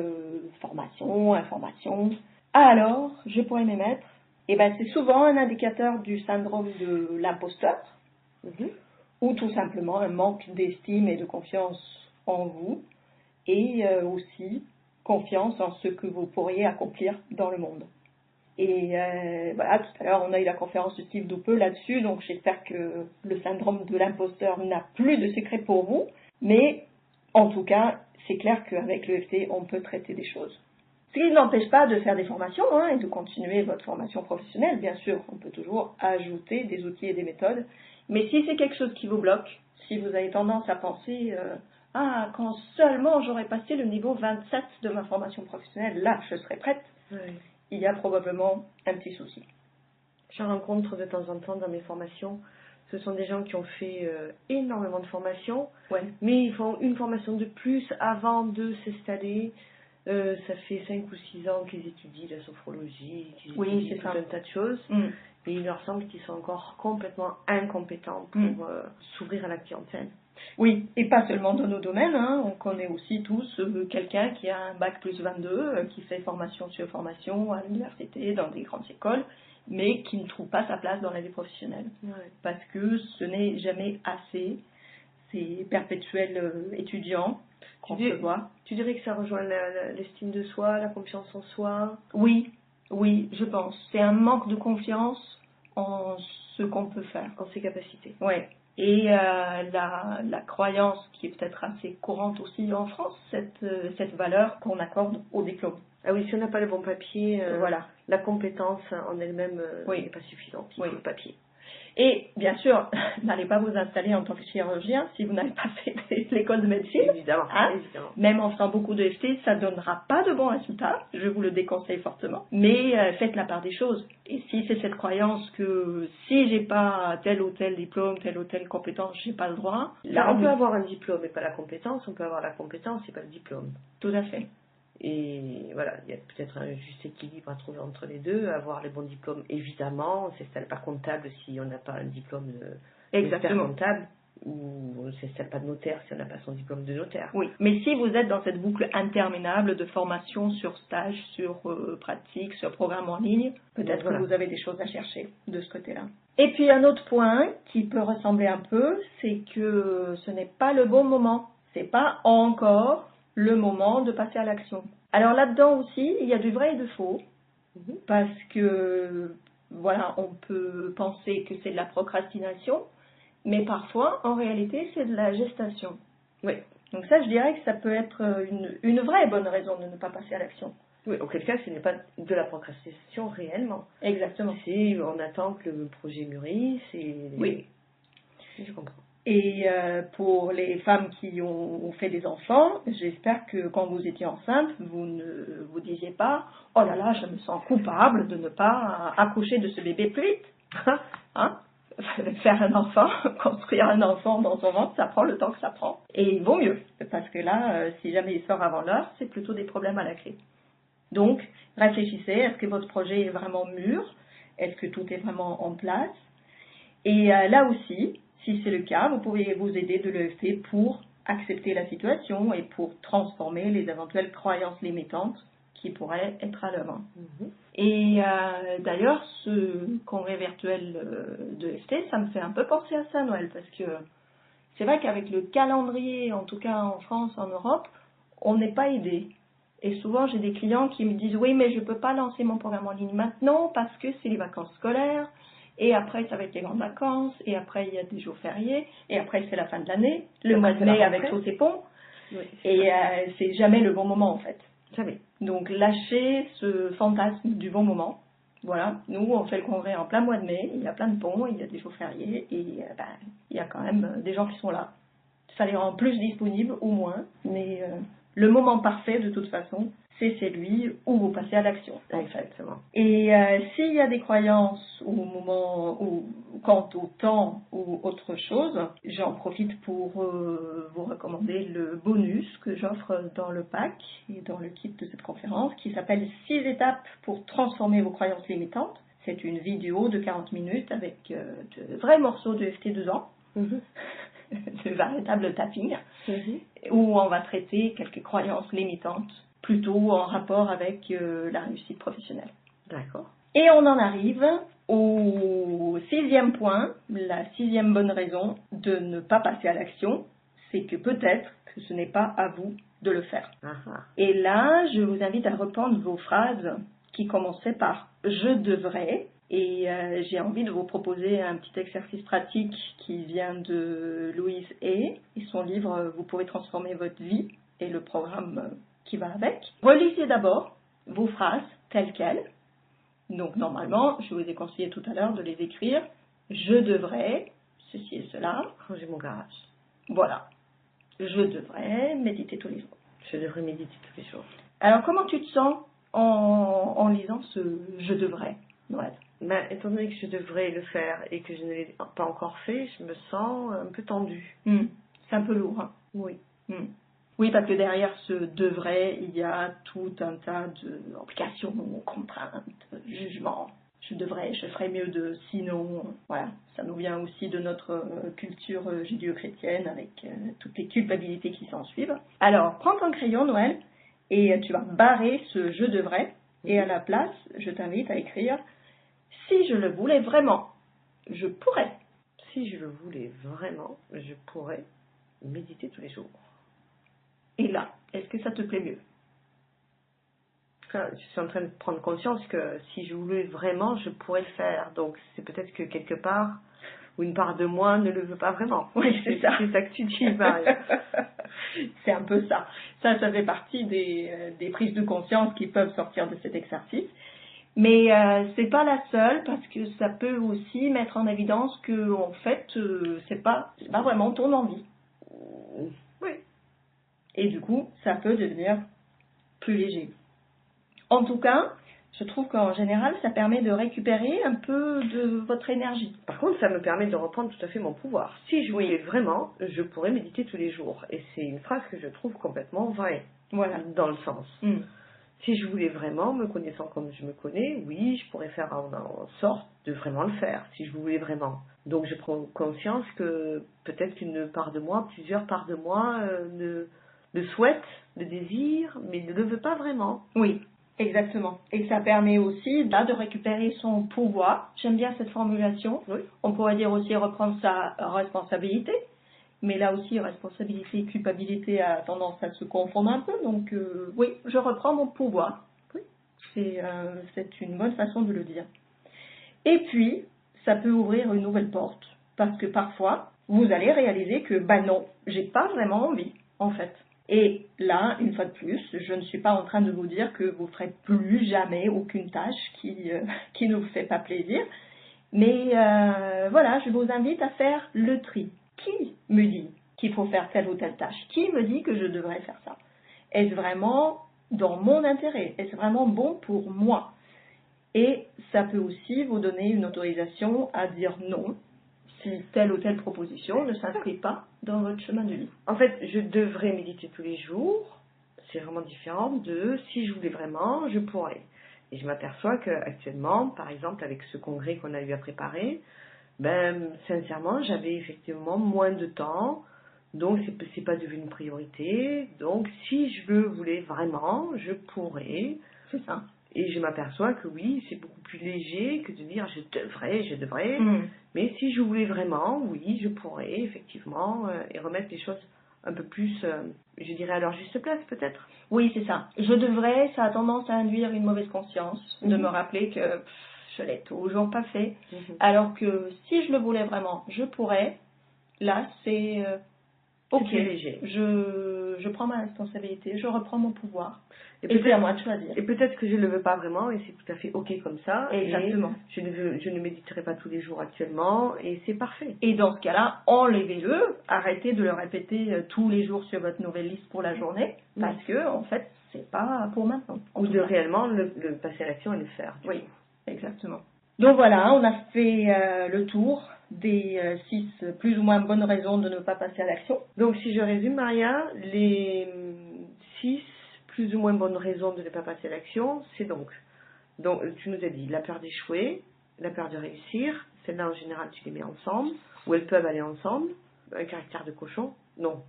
S2: information, alors je pourrais m'y mettre. Et ben c'est souvent un indicateur du syndrome de l'imposteur, ou tout simplement un manque d'estime et de confiance en vous, et aussi confiance en ce que vous pourriez accomplir dans le monde. Et voilà, tout à l'heure on a eu la conférence de Steve Doupeux là-dessus, donc j'espère que le syndrome de l'imposteur n'a plus de secret pour vous, mais en tout cas c'est clair qu'avec l'EFT on peut traiter des choses. Ce qui n'empêche pas de faire des formations et de continuer votre formation professionnelle. Bien sûr, on peut toujours ajouter des outils et des méthodes. Mais si c'est quelque chose qui vous bloque, si vous avez tendance à penser « Ah, quand seulement j'aurais passé le niveau 27 de ma formation professionnelle, là, je serais prête
S1: Oui. »,
S2: il y a probablement un petit souci.
S1: Je rencontre de temps en temps dans mes formations, ce sont des gens qui ont fait énormément de formations, mais ils font une formation de plus avant de s'installer. Ça fait 5 ou 6 ans qu'ils étudient la sophrologie, qu'ils étudient tout un tas de choses, et il leur semble qu'ils sont encore complètement incompétents pour s'ouvrir à la clientèle.
S2: Oui, et pas seulement dans nos domaines, on connaît aussi tous quelqu'un qui a un bac plus 22, qui fait formation sur formation à l'université, dans des grandes écoles, mais qui ne trouve pas sa place dans la vie professionnelle. Parce que ce n'est jamais assez, c'est perpétuel étudiant.
S1: Tu dirais que ça rejoint l'estime de soi, la confiance en soi?
S2: Oui, je pense. C'est un manque de confiance en ce qu'on peut faire.
S1: En ses capacités.
S2: Oui. Et la croyance qui est peut-être assez courante aussi en France, cette valeur qu'on accorde au diplôme.
S1: Ah oui, si on n'a pas le bon papier,
S2: voilà.
S1: La compétence en elle-même n'est pas suffisante. Il faut le papier.
S2: Et bien sûr, n'allez pas vous installer en tant que chirurgien si vous n'avez pas fait l'école de médecine.
S1: Évidemment, évidemment.
S2: Même en faisant beaucoup de FT, ça ne donnera pas de bons résultats. Je vous le déconseille fortement. Mais faites la part des choses. Et si c'est cette croyance que si j'ai pas tel ou tel diplôme, telle ou telle compétence, j'ai pas le droit.
S1: Là, on peut avoir un diplôme et pas la compétence. On peut avoir la compétence et pas le diplôme.
S2: Tout à fait.
S1: Et voilà, il y a peut-être un juste équilibre à trouver entre les deux. Avoir les bons diplômes, évidemment. On ne s'installe pas comptable si on n'a pas un diplôme d'expert comptable. Ou on ne s'installe pas de notaire si on n'a pas son diplôme de notaire.
S2: Oui, mais si vous êtes dans cette boucle interminable de formation sur stage, sur pratique, sur programme en ligne, peut-être que vous avez des choses à chercher de ce côté-là. Et puis un autre point qui peut ressembler un peu, c'est que ce n'est pas le bon moment. C'est pas encore le moment de passer à l'action. Alors là-dedans aussi, il y a du vrai et du faux, parce que voilà, on peut penser que c'est de la procrastination, mais parfois, en réalité, c'est de la gestation.
S1: Oui.
S2: Donc ça, je dirais que ça peut être une vraie bonne raison de ne pas passer à l'action.
S1: Oui, auquel cas, ce n'est pas de la procrastination réellement.
S2: Exactement.
S1: C'est on attend que le projet mûrisse et...
S2: Oui.
S1: Je comprends.
S2: Et pour les femmes qui ont fait des enfants, j'espère que quand vous étiez enceinte, vous ne vous disiez pas « Oh là là, je me sens coupable de ne pas accoucher de ce bébé plus vite. » Faire un enfant, construire un enfant dans son ventre, ça prend le temps que ça prend. Et il vaut mieux, parce que là, si jamais il sort avant l'heure, c'est plutôt des problèmes à la clé. Donc, réfléchissez, est-ce que votre projet est vraiment mûr? Est-ce que tout est vraiment en place? Et là aussi, si c'est le cas, vous pouvez vous aider de l'EFT pour accepter la situation et pour transformer les éventuelles croyances limitantes qui pourraient être à l'œuvre. Et d'ailleurs, ce congrès virtuel de FT, ça me fait un peu penser à ça, Noël, parce que c'est vrai qu'avec le calendrier, en tout cas en France, en Europe, on n'est pas aidé. Et souvent, j'ai des clients qui me disent « Oui, mais je ne peux pas lancer mon programme en ligne maintenant parce que c'est les vacances scolaires, et après, ça va être les grandes vacances, et après, il y a des jours fériés, et après, c'est la fin de l'année, le mois de mai avec tous ces ponts. Oui, » et c'est jamais le bon moment, en fait.
S1: Jamais.
S2: Donc, lâchez ce fantasme du bon moment. Voilà, nous on fait le congrès en plein mois de mai, il y a plein de ponts, il y a des jours fériés et il y a quand même des gens qui sont là. Ça les rend plus disponibles ou moins, mais le moment parfait de toute façon, c'est celui où vous passez à l'action en fait.
S1: Exactement.
S2: Et s'il y a des croyances au moment ou quant au temps ou autre chose, j'en profite pour vous recommander le bonus que j'offre dans le pack et dans le kit de cette conférence qui s'appelle 6 étapes pour transformer vos croyances limitantes. C'est une vidéo de 40 minutes avec de vrais morceaux de FT2 ans, de véritable tapping, où on va traiter quelques croyances limitantes plutôt en rapport avec la réussite professionnelle.
S1: D'accord.
S2: Et on en arrive au 6e point, la 6e bonne raison de ne pas passer à l'action, c'est que peut-être que ce n'est pas à vous de le faire. Et là, je vous invite à reprendre vos phrases qui commençaient par « je devrais ». Et j'ai envie de vous proposer un petit exercice pratique qui vient de Louise Hay et son livre « Vous pouvez transformer votre vie » et le programme qui va avec. Relisez d'abord vos phrases telles quelles. Donc normalement, je vous ai conseillé tout à l'heure de les écrire. Je devrais, ceci et cela.
S1: Ranger mon garage.
S2: Voilà. Je devrais méditer tous les jours.
S1: Je devrais méditer tous les jours.
S2: Alors comment tu te sens en lisant ce je devrais, Noël?
S1: Étant donné que je devrais le faire et que je ne l'ai pas encore fait, je me sens un peu tendue.
S2: C'est un peu lourd. Hein?
S1: Oui.
S2: Oui, parce que derrière ce devrait, il y a tout un tas d'obligations, contraintes, jugements. Je devrais, je ferais mieux de sinon. Voilà, ça nous vient aussi de notre culture judéo-chrétienne avec toutes les culpabilités qui s'en suivent. Alors, prends ton crayon, Noël, et tu vas barrer ce je devrais. Et à la place, je t'invite à écrire si je le voulais vraiment, je pourrais.
S1: Si je le voulais vraiment, je pourrais méditer tous les jours.
S2: Et là, est-ce que ça te plaît mieux?
S1: Je suis en train de prendre conscience que si je voulais vraiment, je pourrais le faire. Donc c'est peut-être que quelque part, ou une part de moi ne le veut pas vraiment.
S2: Oui, c'est ça.
S1: C'est ça que tu dis, Marie.
S2: C'est un peu ça. Ça fait partie des prises de conscience qui peuvent sortir de cet exercice. Mais c'est pas la seule parce que ça peut aussi mettre en évidence que en fait c'est pas vraiment ton envie.
S1: Oui.
S2: Et du coup, ça peut devenir plus léger. En tout cas, je trouve qu'en général, ça permet de récupérer un peu de votre énergie.
S1: Par contre, ça me permet de reprendre tout à fait mon pouvoir. Si je voulais vraiment, je pourrais méditer tous les jours. Et c'est une phrase que je trouve complètement vraie.
S2: Voilà.
S1: Dans le sens. Si je voulais vraiment, me connaissant comme je me connais, oui, je pourrais faire en sorte de vraiment le faire, si je voulais vraiment. Donc je prends conscience que peut-être qu'une part de moi, plusieurs parts de moi le souhaitent, le désirent, mais ne le veut pas vraiment.
S2: Oui, exactement. Et ça permet aussi là de récupérer son pouvoir. J'aime bien cette formulation.
S1: Oui.
S2: On pourrait dire aussi reprendre sa responsabilité. Mais là aussi, responsabilité et culpabilité a tendance à se confondre un peu. Donc oui, je reprends mon pouvoir.
S1: Oui.
S2: C'est une bonne façon de le dire. Et puis, ça peut ouvrir une nouvelle porte. Parce que parfois, vous allez réaliser que, non, j'ai pas vraiment envie, en fait. Et là, une fois de plus, je ne suis pas en train de vous dire que vous ne ferez plus jamais aucune tâche qui ne vous fait pas plaisir. Mais voilà, je vous invite à faire le tri. Qui me dit qu'il faut faire telle ou telle tâche? Qui me dit que je devrais faire ça? Est-ce vraiment dans mon intérêt? Est-ce vraiment bon pour moi? Et ça peut aussi vous donner une autorisation à dire non si telle ou telle proposition ne s'inscrit pas dans votre chemin de vie.
S1: En fait, je devrais méditer tous les jours. C'est vraiment différent de si je voulais vraiment, je pourrais. Et je m'aperçois qu'actuellement, par exemple, avec ce congrès qu'on a eu à préparer, sincèrement, j'avais effectivement moins de temps, donc c'est pas devenu une priorité. Donc, si je le voulais vraiment, je pourrais.
S2: C'est ça.
S1: Et je m'aperçois que oui, c'est beaucoup plus léger que de dire je devrais. Mais si je voulais vraiment, oui, je pourrais effectivement et remettre les choses un peu plus, je dirais à leur juste place peut-être.
S2: Oui, c'est ça. Je devrais, ça a tendance à induire une mauvaise conscience, de me rappeler que je l'ai toujours pas fait. Alors que si je le voulais vraiment, je pourrais. Là, c'est ok,
S1: plus léger.
S2: je prends ma responsabilité, je reprends mon pouvoir. Et
S1: peut-être
S2: c'est à moi de choisir.
S1: et peut-être que je ne le veux pas vraiment et c'est tout à fait ok comme ça.
S2: Exactement.
S1: Et je ne méditerai pas tous les jours actuellement et c'est parfait.
S2: Et dans ce cas-là, enlevez-le, arrêtez de le répéter tous les jours sur votre nouvelle liste pour la journée, parce que en fait, c'est pas pour maintenant.
S1: Ou de réellement le passer à l'action et le faire.
S2: Oui, exactement. Donc voilà, on a fait le tour des 6 plus ou moins bonnes raisons de ne pas passer à l'action.
S1: Donc si je résume, Maria, les 6 plus ou moins bonnes raisons de ne pas passer à l'action, c'est donc tu nous as dit la peur d'échouer, la peur de réussir, celles-là en général tu les mets ensemble, ou elles peuvent aller ensemble, un caractère de cochon, non,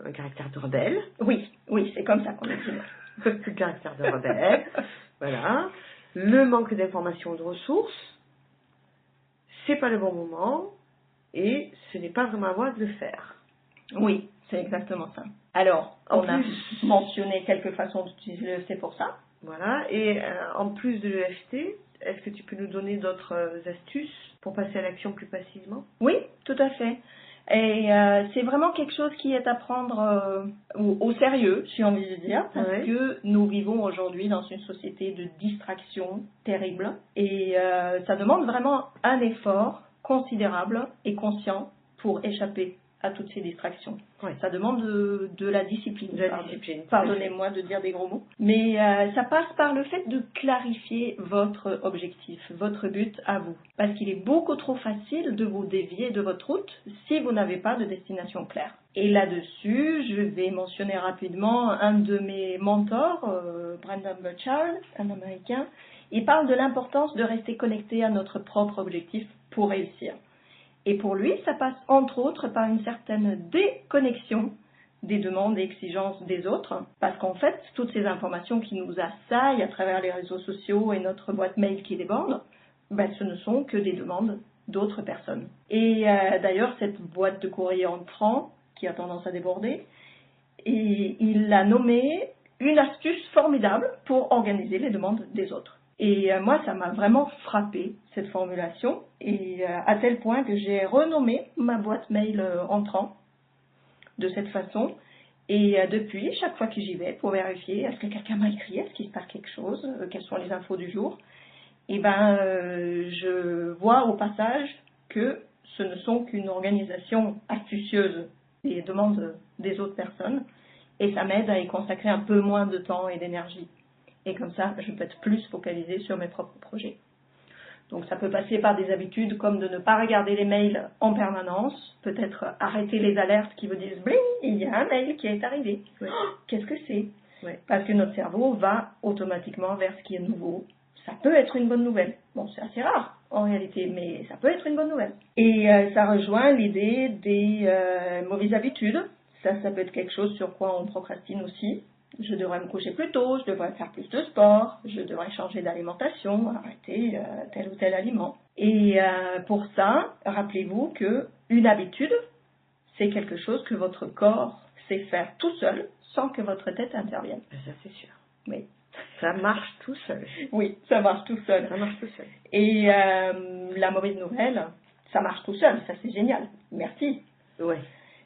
S1: un caractère de rebelle.
S2: Oui, c'est comme ça qu'on le dit.
S1: Le caractère de rebelle, voilà. Le manque d'informations ou de ressources, c'est pas le bon moment et ce n'est pas vraiment à moi de le faire.
S2: Oui, c'est exactement ça. Alors, on a mentionné quelques façons d'utiliser l'EFT pour ça.
S1: Voilà, et en plus de l'EFT, est-ce que tu peux nous donner d'autres astuces pour passer à l'action plus facilement?
S2: Oui, tout à fait. Et c'est vraiment quelque chose qui est à prendre au sérieux, j'ai envie de dire, parce que nous vivons aujourd'hui dans une société de distraction terrible. Et ça demande vraiment un effort considérable et conscient pour échapper à toutes ces distractions. Ça demande de la discipline. Pardonnez-moi de dire des gros mots. Mais ça passe par le fait de clarifier votre objectif, votre but à vous. Parce qu'il est beaucoup trop facile de vous dévier de votre route si vous n'avez pas de destination claire. Et là-dessus, je vais mentionner rapidement un de mes mentors, Brandon Burchard, un Américain. Il parle de l'importance de rester connecté à notre propre objectif pour réussir. Et pour lui, ça passe entre autres par une certaine déconnexion des demandes et exigences des autres, parce qu'en fait, toutes ces informations qui nous assaillent à travers les réseaux sociaux et notre boîte mail qui déborde, ce ne sont que des demandes d'autres personnes. Et d'ailleurs, cette boîte de courrier entrant, qui a tendance à déborder, et il l'a nommée une astuce formidable pour organiser les demandes des autres. Et moi, ça m'a vraiment frappé, cette formulation, et à tel point que j'ai renommé ma boîte mail entrant de cette façon. Et depuis, chaque fois que j'y vais pour vérifier, est-ce que quelqu'un m'a écrit, est-ce qu'il se passe quelque chose, quelles sont les infos du jour, et je vois au passage que ce ne sont qu'une organisation astucieuse des demandes des autres personnes, et ça m'aide à y consacrer un peu moins de temps et d'énergie. Et comme ça, je peux être plus focalisée sur mes propres projets. Donc ça peut passer par des habitudes comme de ne pas regarder les mails en permanence, peut-être arrêter les alertes qui vous disent « Bling, il y a un mail qui est arrivé. Oh, qu'est-ce que c'est ?» Parce que notre cerveau va automatiquement vers ce qui est nouveau. Ça peut être une bonne nouvelle. Bon, c'est assez rare en réalité, mais ça peut être une bonne nouvelle. Et ça rejoint l'idée des mauvaises habitudes. Ça peut être quelque chose sur quoi on procrastine aussi. Je devrais me coucher plus tôt, je devrais faire plus de sport, je devrais changer d'alimentation, arrêter tel ou tel aliment. Et pour ça, rappelez-vous qu'une habitude, c'est quelque chose que votre corps sait faire tout seul, sans que votre tête intervienne.
S1: Ça, c'est sûr.
S2: Oui.
S1: Ça marche tout seul.
S2: Oui, ça marche tout seul.
S1: Ça marche tout seul.
S2: Et la mauvaise nouvelle, ça marche tout seul, ça c'est génial. Merci.
S1: Oui.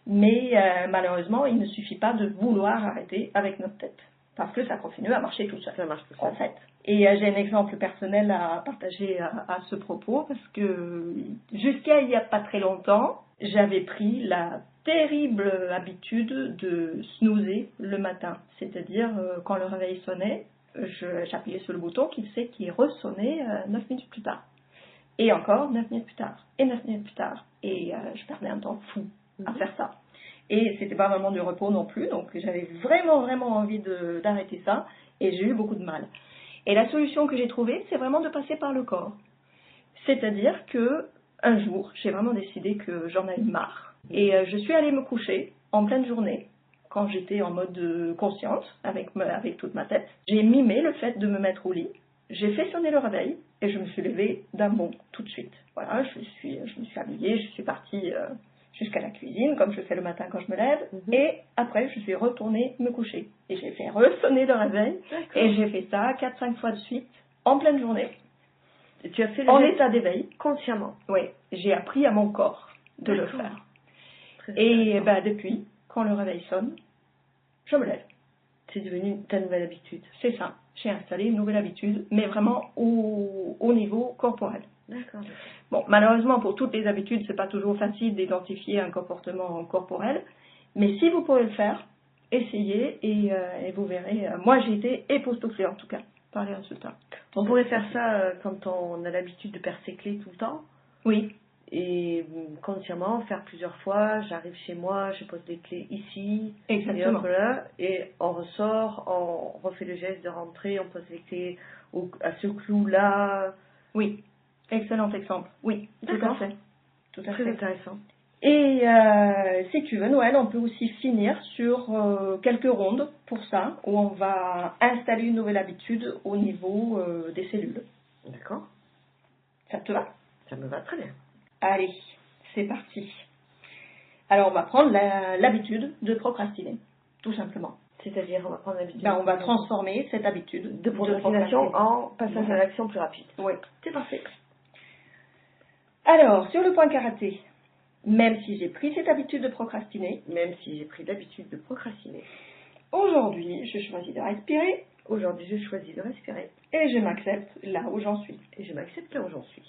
S2: Mais malheureusement, il ne suffit pas de vouloir arrêter avec notre tête, parce que ça continue à marcher tout seul.
S1: Ça marche tout seul.
S2: En fait. Et j'ai un exemple personnel à partager à ce propos, parce que jusqu'à il n'y a pas très longtemps, j'avais pris la terrible habitude de snoozer le matin. C'est-à-dire, quand le réveil sonnait, j'appuyais sur le bouton qui ressonnait 9 minutes plus tard. Et encore 9 minutes plus tard. Et 9 minutes plus tard. Et je perdais un temps fou à faire ça. Et c'était pas vraiment du repos non plus, donc j'avais vraiment envie d'arrêter ça, et j'ai eu beaucoup de mal. Et la solution que j'ai trouvée, c'est vraiment de passer par le corps. C'est-à-dire que un jour, j'ai vraiment décidé que j'en avais marre. Et je suis allée me coucher en pleine journée, quand j'étais en mode consciente, avec toute ma tête. J'ai mimé le fait de me mettre au lit, j'ai fait sonner le réveil, et je me suis levée d'un bond, tout de suite. Voilà, je me suis habillée, je suis partie jusqu'à la cuisine, comme je fais le matin quand je me lève, et après, je suis retournée me coucher. Et j'ai fait ressonner le réveil, et j'ai fait ça 4-5 fois de suite, en pleine journée.
S1: Et tu as fait
S2: en état d'éveil.
S1: Consciemment.
S2: Oui, j'ai appris à mon corps de le faire.
S1: Très
S2: Et
S1: intéressant.
S2: depuis, quand le réveil sonne, je me lève.
S1: C'est devenu ta nouvelle habitude.
S2: C'est ça. J'ai installé une nouvelle habitude, mais vraiment au niveau corporel.
S1: D'accord.
S2: Bon, malheureusement, pour toutes les habitudes, c'est pas toujours facile d'identifier un comportement corporel. Mais si vous pouvez le faire, essayez et vous verrez. Moi, j'ai été époustouflée, en tout cas, par les résultats.
S1: On pourrait faire ça quand on a l'habitude de perdre ses clés tout le temps.
S2: Oui,
S1: Et consciemment, faire plusieurs fois. J'arrive chez moi, je pose les clés ici.
S2: exactement.
S1: Et hop là. Et on ressort, on refait le geste de rentrer, on pose les clés à ce clou-là.
S2: Oui, excellent exemple. Oui, tout à
S1: D'accord.
S2: fait. Tout à
S1: Très
S2: fait.
S1: intéressant.
S2: Et si tu veux, Noël, on peut aussi finir sur quelques rondes pour ça, où on va installer une nouvelle habitude au niveau des cellules.
S1: D'accord.
S2: Ça te va?
S1: Ça me va très bien.
S2: Allez, c'est parti. Alors, on va prendre l'habitude de procrastiner, tout simplement.
S1: C'est-à-dire, on va prendre l'habitude.
S2: Ben, on va transformer cette habitude
S1: de procrastination en passage
S2: Voilà.
S1: à l'action plus rapide.
S2: Oui.
S1: C'est parfait.
S2: Alors, sur le point karaté, même si j'ai pris cette habitude de procrastiner,
S1: Même si j'ai pris l'habitude de procrastiner,
S2: aujourd'hui, je choisis de respirer
S1: aujourd'hui je choisis de respirer
S2: et je m'accepte là où j'en suis.
S1: et je m'accepte là où j'en suis.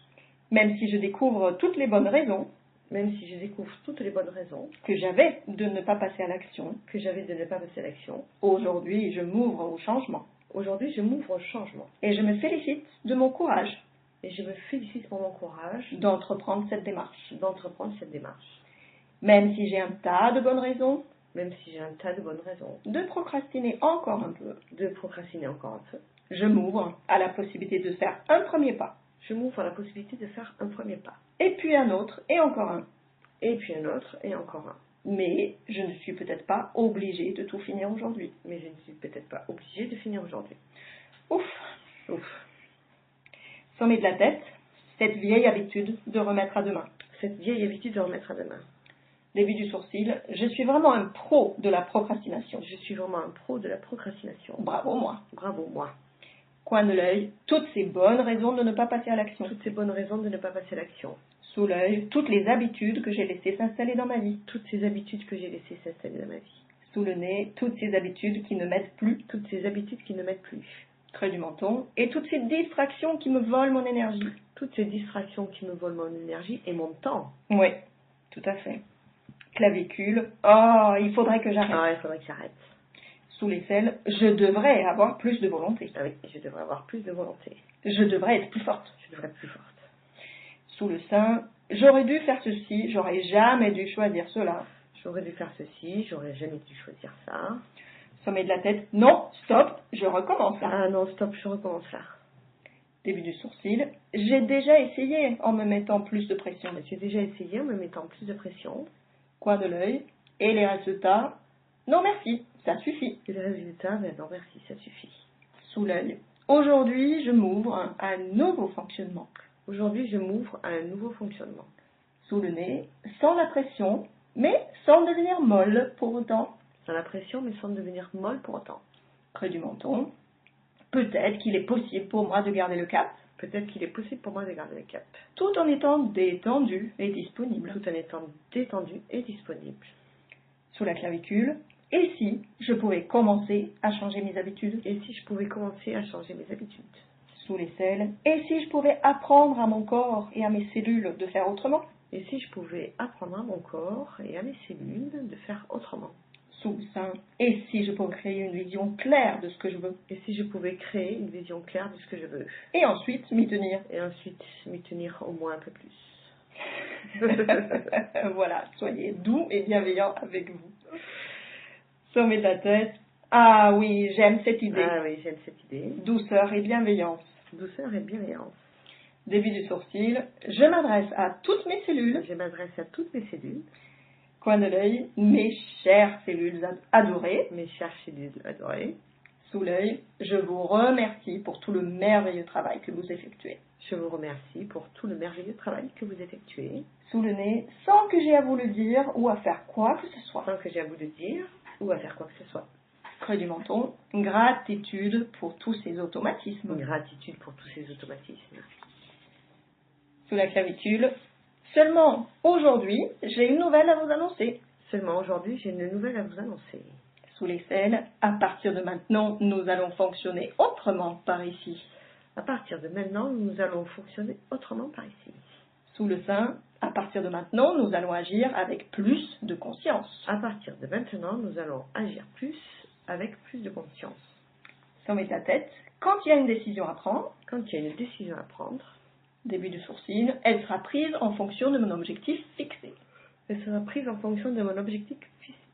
S2: Même si je découvre toutes les bonnes raisons
S1: Même si je découvre toutes les bonnes raisons
S2: que j'avais de ne pas passer à l'action,
S1: que j'avais de ne pas passer à l'action,
S2: aujourd'hui, je m'ouvre au changement.
S1: aujourd'hui je m'ouvre au changement.
S2: Et je me félicite de mon courage
S1: Et je me félicite pour mon courage
S2: d'entreprendre cette démarche.
S1: d'entreprendre cette démarche.
S2: Même si j'ai un tas de bonnes raisons
S1: Même si j'ai un tas de bonnes raisons
S2: de procrastiner encore un peu,
S1: de procrastiner encore un peu,
S2: je m'ouvre à la possibilité de faire un premier pas,
S1: je m'ouvre à la possibilité de faire un premier pas.
S2: et puis un autre, et encore un.
S1: Et puis un autre et encore un.
S2: Mais je ne suis peut-être pas obligée de tout finir aujourd'hui.
S1: Mais je ne suis peut-être pas obligée de finir aujourd'hui.
S2: Ouf!
S1: Ouf.
S2: Sommet de la tête, cette vieille habitude de remettre à demain.
S1: Cette vieille habitude de remettre à demain.
S2: Début du sourcil, je suis vraiment un pro de la procrastination.
S1: Je suis vraiment un pro de la procrastination.
S2: Bravo moi.
S1: Bravo moi.
S2: Coin de l'œil, toutes ces bonnes raisons de ne pas passer à l'action.
S1: Toutes ces bonnes raisons de ne pas passer à l'action.
S2: Sous l'œil, toutes les habitudes que j'ai laissées s'installer dans ma vie.
S1: Toutes ces habitudes que j'ai laissées s'installer dans ma vie.
S2: Sous le nez, toutes ces habitudes qui ne m'aident plus.
S1: Toutes ces habitudes qui ne m'aident plus.
S2: Creux du menton, et toutes ces distractions qui me volent mon énergie.
S1: Toutes ces distractions qui me volent mon énergie et mon temps.
S2: Oui, tout à fait. Clavicule, oh, il faudrait que j'arrête.
S1: Ah, il faudrait que j'arrête.
S2: Sous l'aisselle, je devrais avoir plus de volonté.
S1: Ah oui, je devrais avoir plus de volonté.
S2: Je devrais être plus forte.
S1: Je devrais être plus forte.
S2: Sous le sein, j'aurais dû faire ceci, j'aurais jamais dû choisir cela.
S1: J'aurais dû faire ceci, j'aurais jamais dû choisir ça.
S2: Sommet de la tête, non, stop, je recommence là.
S1: Ah non, stop, je recommence là.
S2: Début du sourcil, j'ai déjà essayé en me mettant plus de pression.
S1: J'ai déjà essayé en me mettant plus de pression.
S2: Coin de l'œil, et les résultats, non merci, ça suffit.
S1: Et le résultat, ben non merci, ça suffit.
S2: Sous l'œil, aujourd'hui je m'ouvre à un nouveau fonctionnement.
S1: Aujourd'hui, je m'ouvre à un nouveau fonctionnement.
S2: Sous le nez, sans la pression, mais sans devenir molle pour autant.
S1: Sans la pression, mais sans devenir molle pour autant.
S2: Creux du menton, peut-être qu'il est possible pour moi de garder le cap,
S1: Peut-être qu'il est possible pour moi de garder le cap.
S2: tout en étant détendu et disponible.
S1: Tout en étant détendu et disponible.
S2: Sous la clavicule, et si je pouvais commencer à changer mes habitudes.
S1: Et si je pouvais commencer à changer mes habitudes?
S2: Sous l'aisselle, et si je pouvais apprendre à mon corps et à mes cellules de faire autrement.
S1: Et si je pouvais apprendre à mon corps et à mes cellules de faire autrement?
S2: Sous le sein, et si je pouvais créer une vision claire de ce que je veux.
S1: Et si je pouvais créer une vision claire de ce que je veux?
S2: Et ensuite m'y tenir.
S1: Et ensuite m'y tenir au moins un peu plus.
S2: Voilà, soyez doux et bienveillants avec vous. Sommet de la tête, ah oui, j'aime cette idée.
S1: Ah oui, j'aime cette idée.
S2: Douceur et bienveillance.
S1: Douceur et bienveillance.
S2: Début du sourcil, je m'adresse à toutes mes cellules.
S1: Je m'adresse à toutes mes cellules,
S2: Coin de l'œil, mes chères cellules adorées.
S1: mes chères cellules adorées.
S2: Sous l'œil, je vous remercie pour tout le merveilleux travail que vous effectuez.
S1: Je vous remercie pour tout le merveilleux travail que vous effectuez,
S2: Sous le nez, sans que j'ai à vous le dire ou à faire quoi que ce soit.
S1: sans que j'ai à vous le dire ou à faire quoi que ce soit.
S2: Creux du menton, gratitude pour tous ces automatismes.
S1: Gratitude pour tous ces automatismes.
S2: Sous la clavicule, seulement aujourd'hui, j'ai une nouvelle à vous annoncer.
S1: Seulement aujourd'hui, j'ai une nouvelle à vous annoncer.
S2: Sous l'aisselle, à partir de maintenant, nous allons fonctionner autrement par ici.
S1: À partir de maintenant, nous allons fonctionner autrement par ici.
S2: Sous le sein, à partir de maintenant, nous allons agir avec plus de conscience.
S1: À partir de maintenant, nous allons agir avec plus de conscience.
S2: Sommet de la tête, quand il y a une décision à prendre,
S1: quand il y a une décision à prendre,
S2: début du sourcil, elle sera prise en fonction de mon objectif fixé.
S1: Elle sera prise en fonction de mon objectif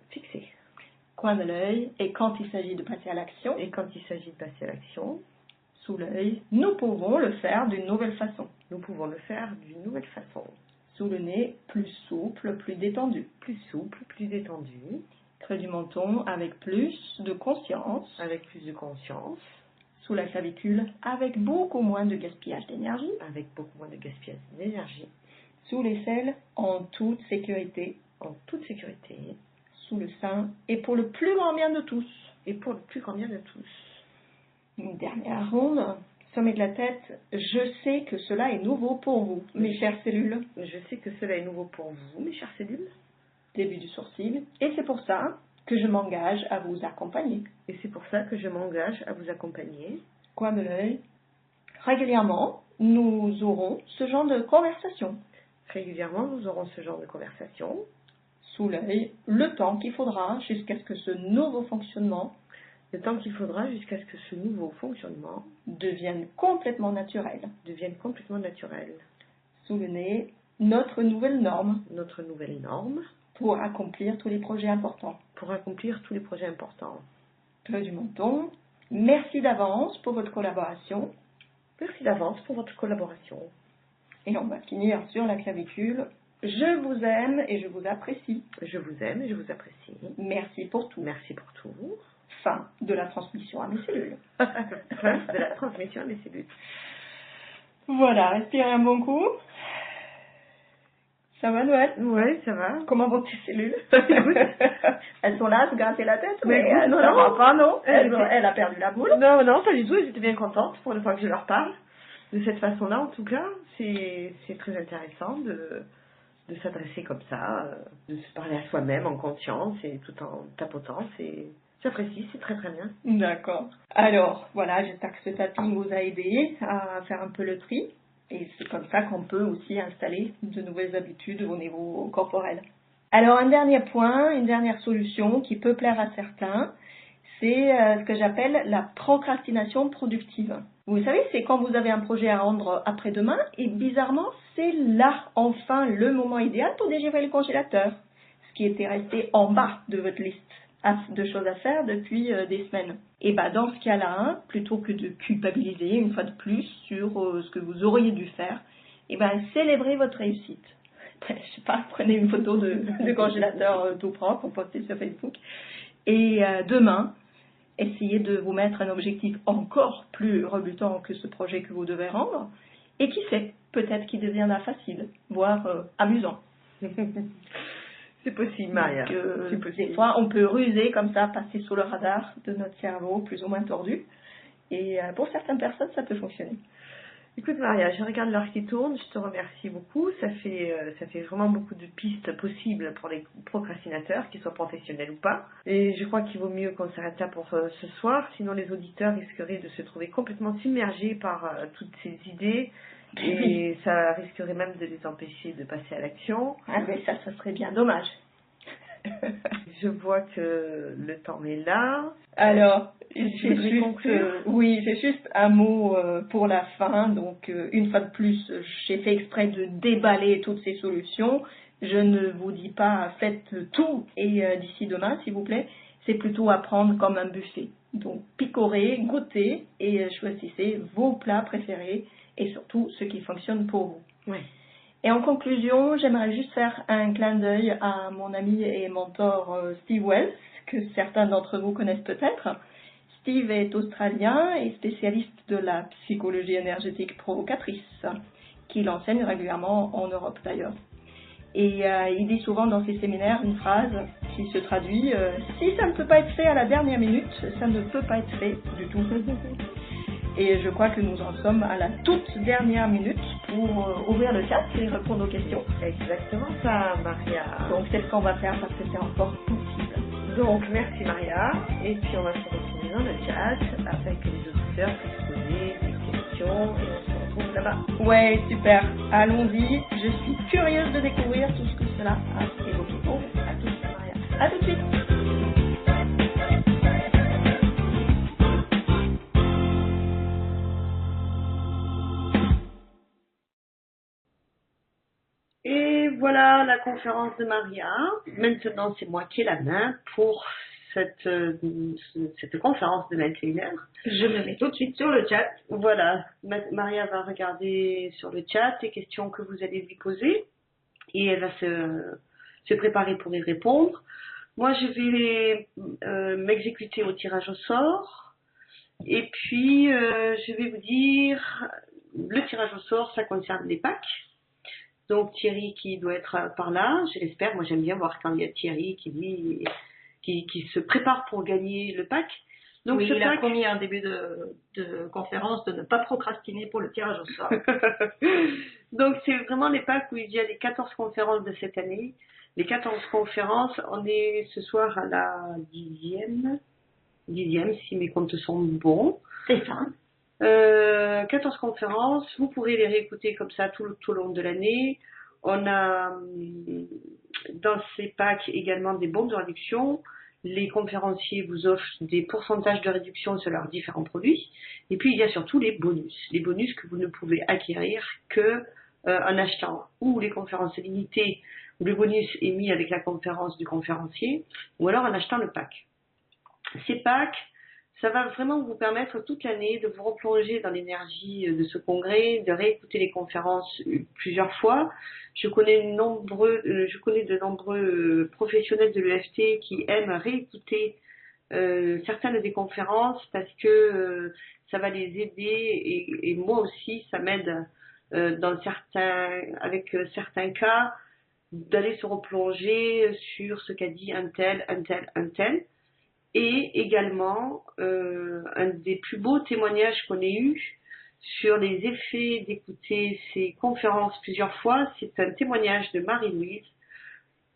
S1: fixé.
S2: Coin de l'œil, et quand il s'agit de passer à l'action,
S1: et quand il s'agit de passer à l'action,
S2: sous l'œil, nous pouvons le faire d'une nouvelle façon.
S1: Nous pouvons le faire d'une nouvelle façon.
S2: Sous le nez, plus souple, plus détendu.
S1: Plus souple, plus détendu.
S2: Creux du menton, avec plus de conscience.
S1: Avec plus de conscience.
S2: Sous la clavicule, avec beaucoup moins de gaspillage d'énergie.
S1: Avec beaucoup moins de gaspillage d'énergie.
S2: Sous l'aisselle, en toute sécurité.
S1: En toute sécurité.
S2: Sous le sein, et pour le plus grand bien de tous.
S1: Et pour le plus grand bien de tous.
S2: Une dernière ronde. Sommet de la tête, je sais que cela est nouveau pour vous, mes chères cellules.
S1: Je sais que cela est nouveau pour vous, mes chères cellules.
S2: Début du sourcil. Et c'est pour ça que je m'engage à vous accompagner.
S1: Et c'est pour ça que je m'engage à vous accompagner.
S2: Coin de l'œil. Régulièrement, nous aurons ce genre de conversation.
S1: Régulièrement, nous aurons ce genre de conversation.
S2: Sous l'œil, le temps qu'il faudra jusqu'à ce que ce nouveau fonctionnement devienne complètement naturel. Sous le nez, notre nouvelle norme. Pour accomplir tous les projets importants. Creux du menton. Merci d'avance pour votre collaboration. Et on va finir sur la clavicule. Je vous aime et je vous apprécie. Merci pour tout. Fin de la transmission à mes cellules. Voilà, respirez un bon coup. Ça va, Noël?
S1: Oui, ça va.
S2: Comment vont tes cellules? Elles sont là à se gratter la tête?
S1: Mais
S2: écoute,
S1: non,
S2: ça
S1: non.
S2: va pas, non?
S1: Elle
S2: Elle a perdu la boule?
S1: Non, pas du tout. Elles étaient bien contentes pour une fois que je leur parle. De cette façon-là, en tout cas, c'est très intéressant de s'adresser comme ça, de se parler à soi-même en conscience et tout en tapotant. J'apprécie, c'est très très bien.
S2: D'accord. Alors, voilà, j'espère que ce tapping vous a aidé à faire un peu le tri. Et c'est comme ça qu'on peut aussi installer de nouvelles habitudes au niveau corporel. Alors, un dernier point, une dernière solution qui peut plaire à certains, c'est ce que j'appelle la procrastination productive. Vous savez, c'est quand vous avez un projet à rendre après-demain et bizarrement, c'est là, enfin, le moment idéal pour dégivrer le congélateur, ce qui était resté en bas de votre liste de choses à faire depuis des semaines. Et dans ce cas-là, plutôt que de culpabiliser une fois de plus sur ce que vous auriez dû faire, célébrez votre réussite. Je sais pas, prenez une photo de congélateur tout propre, postez sur Facebook. Et demain, essayez de vous mettre un objectif encore plus rebutant que ce projet que vous devez rendre. Et qui sait, peut-être qu'il deviendra facile, voire amusant.
S1: C'est possible, Maria.
S2: C'est possible. Des fois, on peut ruser comme ça, passer sous le radar de notre cerveau, plus ou moins tordu. Et pour certaines personnes, ça peut fonctionner.
S1: Écoute, Maria, je regarde l'heure qui tourne. Je te remercie beaucoup. Ça fait vraiment beaucoup de pistes possibles pour les procrastinateurs, qu'ils soient professionnels ou pas. Et je crois qu'il vaut mieux qu'on s'arrête là pour ce soir. Sinon, les auditeurs risqueraient de se trouver complètement submergés par toutes ces idées. Et ça risquerait même de les empêcher de passer à l'action.
S2: Ah, mais ça serait bien dommage.
S1: Je vois que le temps est là.
S2: Alors, j'ai juste un mot pour la fin. Donc, une fois de plus, j'ai fait exprès de déballer toutes ces solutions. Je ne vous dis pas faites tout et d'ici demain, s'il vous plaît. C'est plutôt à prendre comme un buffet. Donc, picorez, goûtez et choisissez vos plats préférés et surtout ceux qui fonctionnent pour vous.
S1: Oui.
S2: Et en conclusion, j'aimerais juste faire un clin d'œil à mon ami et mentor Steve Wells, que certains d'entre vous connaissent peut-être. Steve est australien et spécialiste de la psychologie énergétique provocatrice, qu'il enseigne régulièrement en Europe d'ailleurs. Et il dit souvent dans ses séminaires une phrase qui se traduit « Si ça ne peut pas être fait à la dernière minute, ça ne peut pas être fait du tout ». Et je crois que nous en sommes à la toute dernière minute pour ouvrir le chat et répondre aux questions.
S1: C'est exactement ça, Maria.
S2: Donc c'est ce qu'on va faire parce que c'est encore possible.
S1: Donc merci Maria, et puis on va se retrouver dans le chat afin que les auditeurs puissent poser des questions et on se retrouve là-bas.
S2: Ouais, super. Allons-y. Je suis curieuse de découvrir tout ce que cela a évoqué. Bon, à tout de suite, Maria. À tout de suite.
S1: Et voilà la conférence de Maria. Maintenant, c'est moi qui ai la main pour cette conférence de 21h.
S2: Je me mets tout de suite sur le chat.
S1: Voilà, Maria va regarder sur le chat les questions que vous allez lui poser et elle va se préparer pour y répondre. Moi, je vais m'exécuter au tirage au sort et puis je vais vous dire, le tirage au sort, ça concerne les packs. Donc Thierry qui doit être par là, je l'espère. Moi j'aime bien voir quand il y a Thierry qui se prépare pour gagner le pack.
S2: Donc oui, il a promis en début de conférence de ne pas procrastiner pour le tirage au sort.
S1: Donc c'est vraiment les packs où il y a les 14 conférences de cette année. Les 14 conférences, on est ce soir à la 10e si mes comptes sont bons.
S2: C'est ça.
S1: 14 conférences, vous pourrez les réécouter comme ça tout au long de l'année. On a dans ces packs également des bons de réduction. Les conférenciers vous offrent des pourcentages de réduction sur leurs différents produits. Et puis il y a surtout les bonus. Les bonus que vous ne pouvez acquérir que en achetant ou les conférences limitées où le bonus est mis avec la conférence du conférencier ou alors en achetant le pack. Ces packs, ça va vraiment vous permettre toute l'année de vous replonger dans l'énergie de ce congrès, de réécouter les conférences plusieurs fois. Je connais de nombreux professionnels de l'EFT qui aiment réécouter certaines des conférences parce que ça va les aider et moi aussi ça m'aide avec certains cas d'aller se replonger sur ce qu'a dit un tel. Et également, un des plus beaux témoignages qu'on ait eu sur les effets d'écouter ces conférences plusieurs fois, c'est un témoignage de Marie-Louise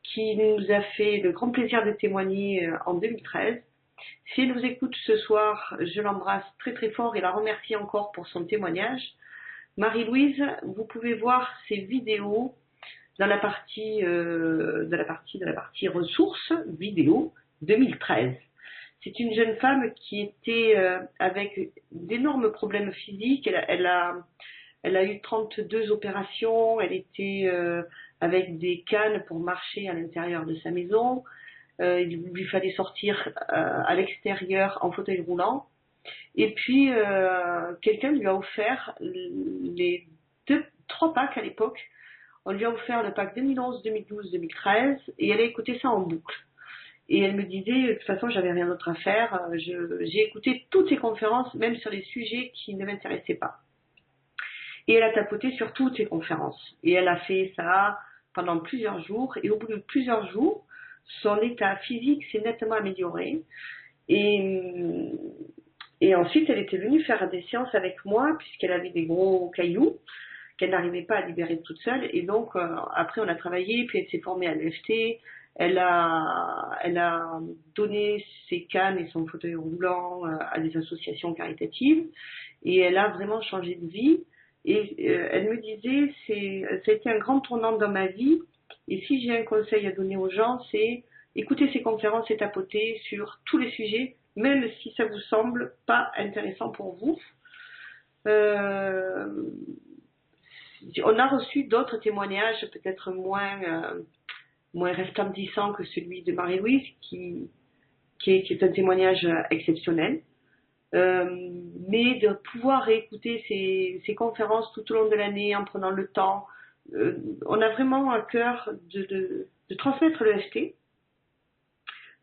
S1: qui nous a fait le grand plaisir de témoigner en 2013. Si elle nous écoute ce soir, je l'embrasse très très fort et la remercie encore pour son témoignage. Marie-Louise, vous pouvez voir ses vidéos dans la partie ressources vidéo 2013. C'est une jeune femme qui était avec d'énormes problèmes physiques. Elle a eu 32 opérations. Elle était avec des cannes pour marcher à l'intérieur de sa maison. Il lui fallait sortir à l'extérieur en fauteuil roulant. Et puis, quelqu'un lui a offert les 3 packs à l'époque. On lui a offert le pack 2011, 2012, 2013 et elle a écouté ça en boucle. Et elle me disait, de toute façon, j'avais rien d'autre à faire. J'ai écouté toutes ces conférences, même sur les sujets qui ne m'intéressaient pas. Et elle a tapoté sur toutes ces conférences. Et elle a fait ça pendant plusieurs jours. Et au bout de plusieurs jours, son état physique s'est nettement amélioré. Et ensuite, elle était venue faire des séances avec moi, puisqu'elle avait des gros cailloux qu'elle n'arrivait pas à libérer toute seule. Et donc, après, on a travaillé, puis elle s'est formée à l'EFT. Elle a donné ses cannes et son fauteuil roulant à des associations caritatives et elle a vraiment changé de vie. Et elle me disait, ça a été un grand tournant dans ma vie. Et si j'ai un conseil à donner aux gens, c'est écouter ces conférences et tapoter sur tous les sujets, même si ça vous semble pas intéressant pour vous. On a reçu d'autres témoignages, peut-être moins resplendissant que celui de Marie-Louise, qui est un témoignage exceptionnel. Mais de pouvoir réécouter ces conférences tout au long de l'année en prenant le temps, on a vraiment à cœur de transmettre l'EFT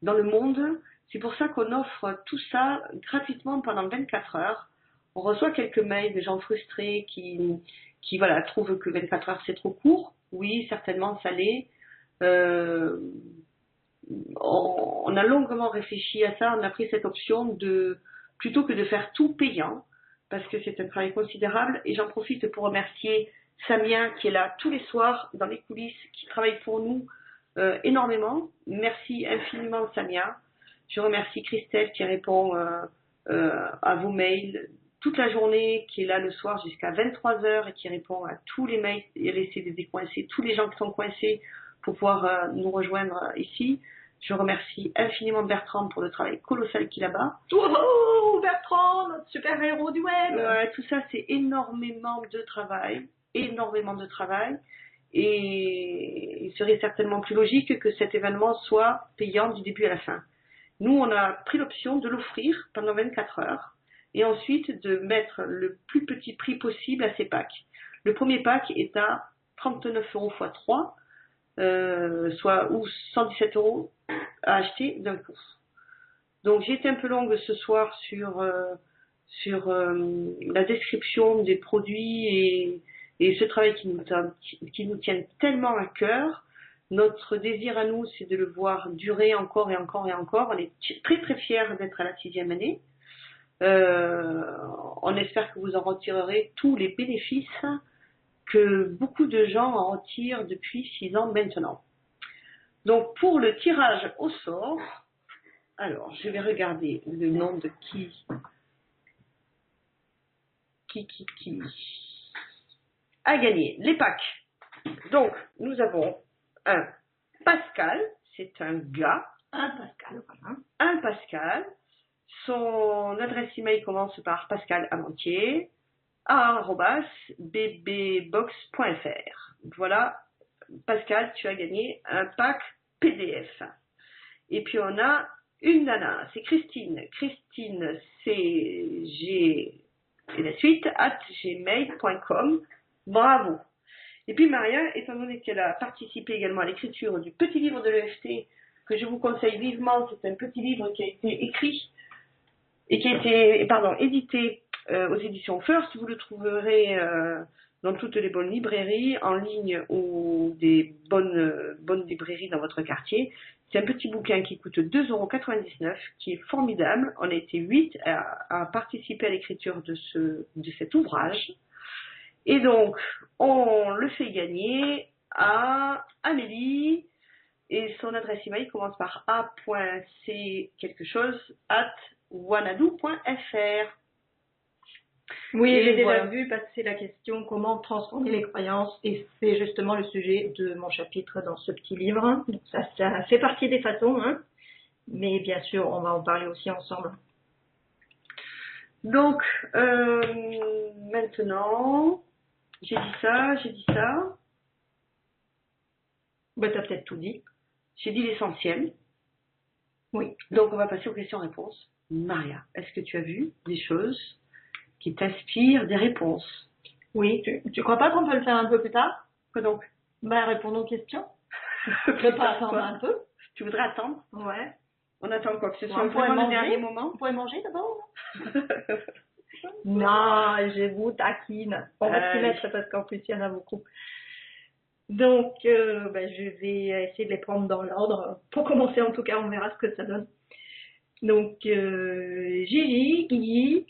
S1: dans le monde. C'est pour ça qu'on offre tout ça gratuitement pendant 24 heures. On reçoit quelques mails de gens frustrés qui voilà, trouvent que 24 heures c'est trop court. Oui, certainement ça l'est. On a longuement réfléchi à ça, on a pris cette option plutôt que de faire tout payant, parce que c'est un travail considérable. Et j'en profite pour remercier Samia qui est là tous les soirs dans les coulisses, qui travaille pour nous énormément. Merci infiniment Samia. Je remercie Christelle qui répond à vos mails toute la journée, qui est là le soir jusqu'à 23h et qui répond à tous les mails et essaie de décoincer tous les gens qui sont coincés pour pouvoir nous rejoindre ici. Je remercie infiniment Bertrand pour le travail colossal qu'il a là-bas.
S2: Oh, Bertrand, notre super héros du web.
S1: Ouais, tout ça, c'est énormément de travail. Énormément de travail. Et il serait certainement plus logique que cet événement soit payant du début à la fin. Nous, on a pris l'option de l'offrir pendant 24 heures et ensuite de mettre le plus petit prix possible à ces packs. Le premier pack est à 39 € x 3, soit ou 117 € à acheter d'un coup. Donc j'ai été un peu longue ce soir sur la description des produits et ce travail qui nous tient tellement à cœur. Notre désir à nous, c'est de le voir durer encore et encore et encore. On est très très fiers d'être à la 6e année. On espère que vous en retirerez tous les bénéfices que beaucoup de gens en retirent depuis 6 ans maintenant. Donc pour le tirage au sort, alors je vais regarder le nom de qui a gagné les packs. Donc nous avons un Pascal, c'est un gars.
S2: Un Pascal, voilà.
S1: Un Pascal. Son adresse email commence par pascal@bbbox.fr. Voilà, Pascal, tu as gagné un pack PDF. Et puis on a une nana, c'est Christine. Christine, et la suite, @gmail.com. Bravo. Et puis Maria, étant donné qu'elle a participé également à l'écriture du petit livre de l'EFT, que je vous conseille vivement, c'est un petit livre qui a été écrit et qui a été édité aux éditions First. Vous le trouverez dans toutes les bonnes librairies, en ligne ou des bonnes librairies dans votre quartier. C'est un petit bouquin qui coûte 2,99 €, qui est formidable. On a été 8 à participer à l'écriture de cet ouvrage. Et donc, on le fait gagner à Amélie. Et son adresse email commence par a.c quelque chose @wanadoo.fr.
S2: Oui,
S1: et
S2: j'ai
S1: voilà.
S2: déjà vu passer la question comment transformer les croyances, et c'est justement le sujet de mon chapitre dans ce petit livre. Donc ça fait partie des façons, hein, mais bien sûr, on va en parler aussi ensemble.
S1: Donc, maintenant, j'ai dit ça.
S2: Bah, t'as peut-être tout dit.
S1: J'ai dit l'essentiel.
S2: Oui.
S1: Donc, on va passer aux questions-réponses. Maria, est-ce que tu as vu des choses qui t'inspirent des réponses?
S2: Oui, tu crois pas qu'on peut le faire un peu plus tard?
S1: Quoi donc?
S2: Bah, répondons aux questions. Je peux pas attendre un peu?
S1: Tu voudrais attendre?
S2: Ouais.
S1: On attend quoi? Que ce soit
S2: On pourrait
S1: vraiment le
S2: manger?
S1: dernier moment?
S2: On pourrait manger d'abord? Non, je vous taquine. On va s'y mettre parce qu'en plus, il y en a beaucoup. Donc, je vais essayer de les prendre dans l'ordre. Pour commencer, en tout cas, on verra ce que ça donne. Donc, Gigi, Guigui,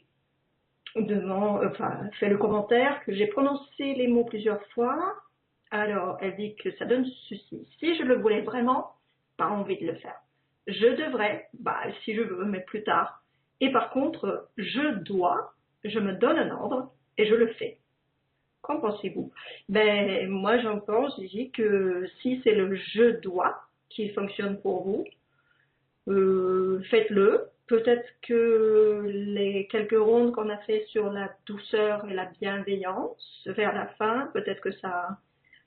S2: fait le commentaire que j'ai prononcé les mots plusieurs fois. Alors, elle dit que ça donne ceci. Si je le voulais vraiment, pas envie de le faire. Je devrais, si je veux, mais plus tard. Et par contre, je me donne un ordre et je le fais. Qu'en pensez-vous? Moi, j'en pense, Gigi, que si c'est le je dois qui fonctionne pour vous, faites-le. Peut-être que les quelques rondes qu'on a fait sur la douceur et la bienveillance vers la fin, peut-être que ça a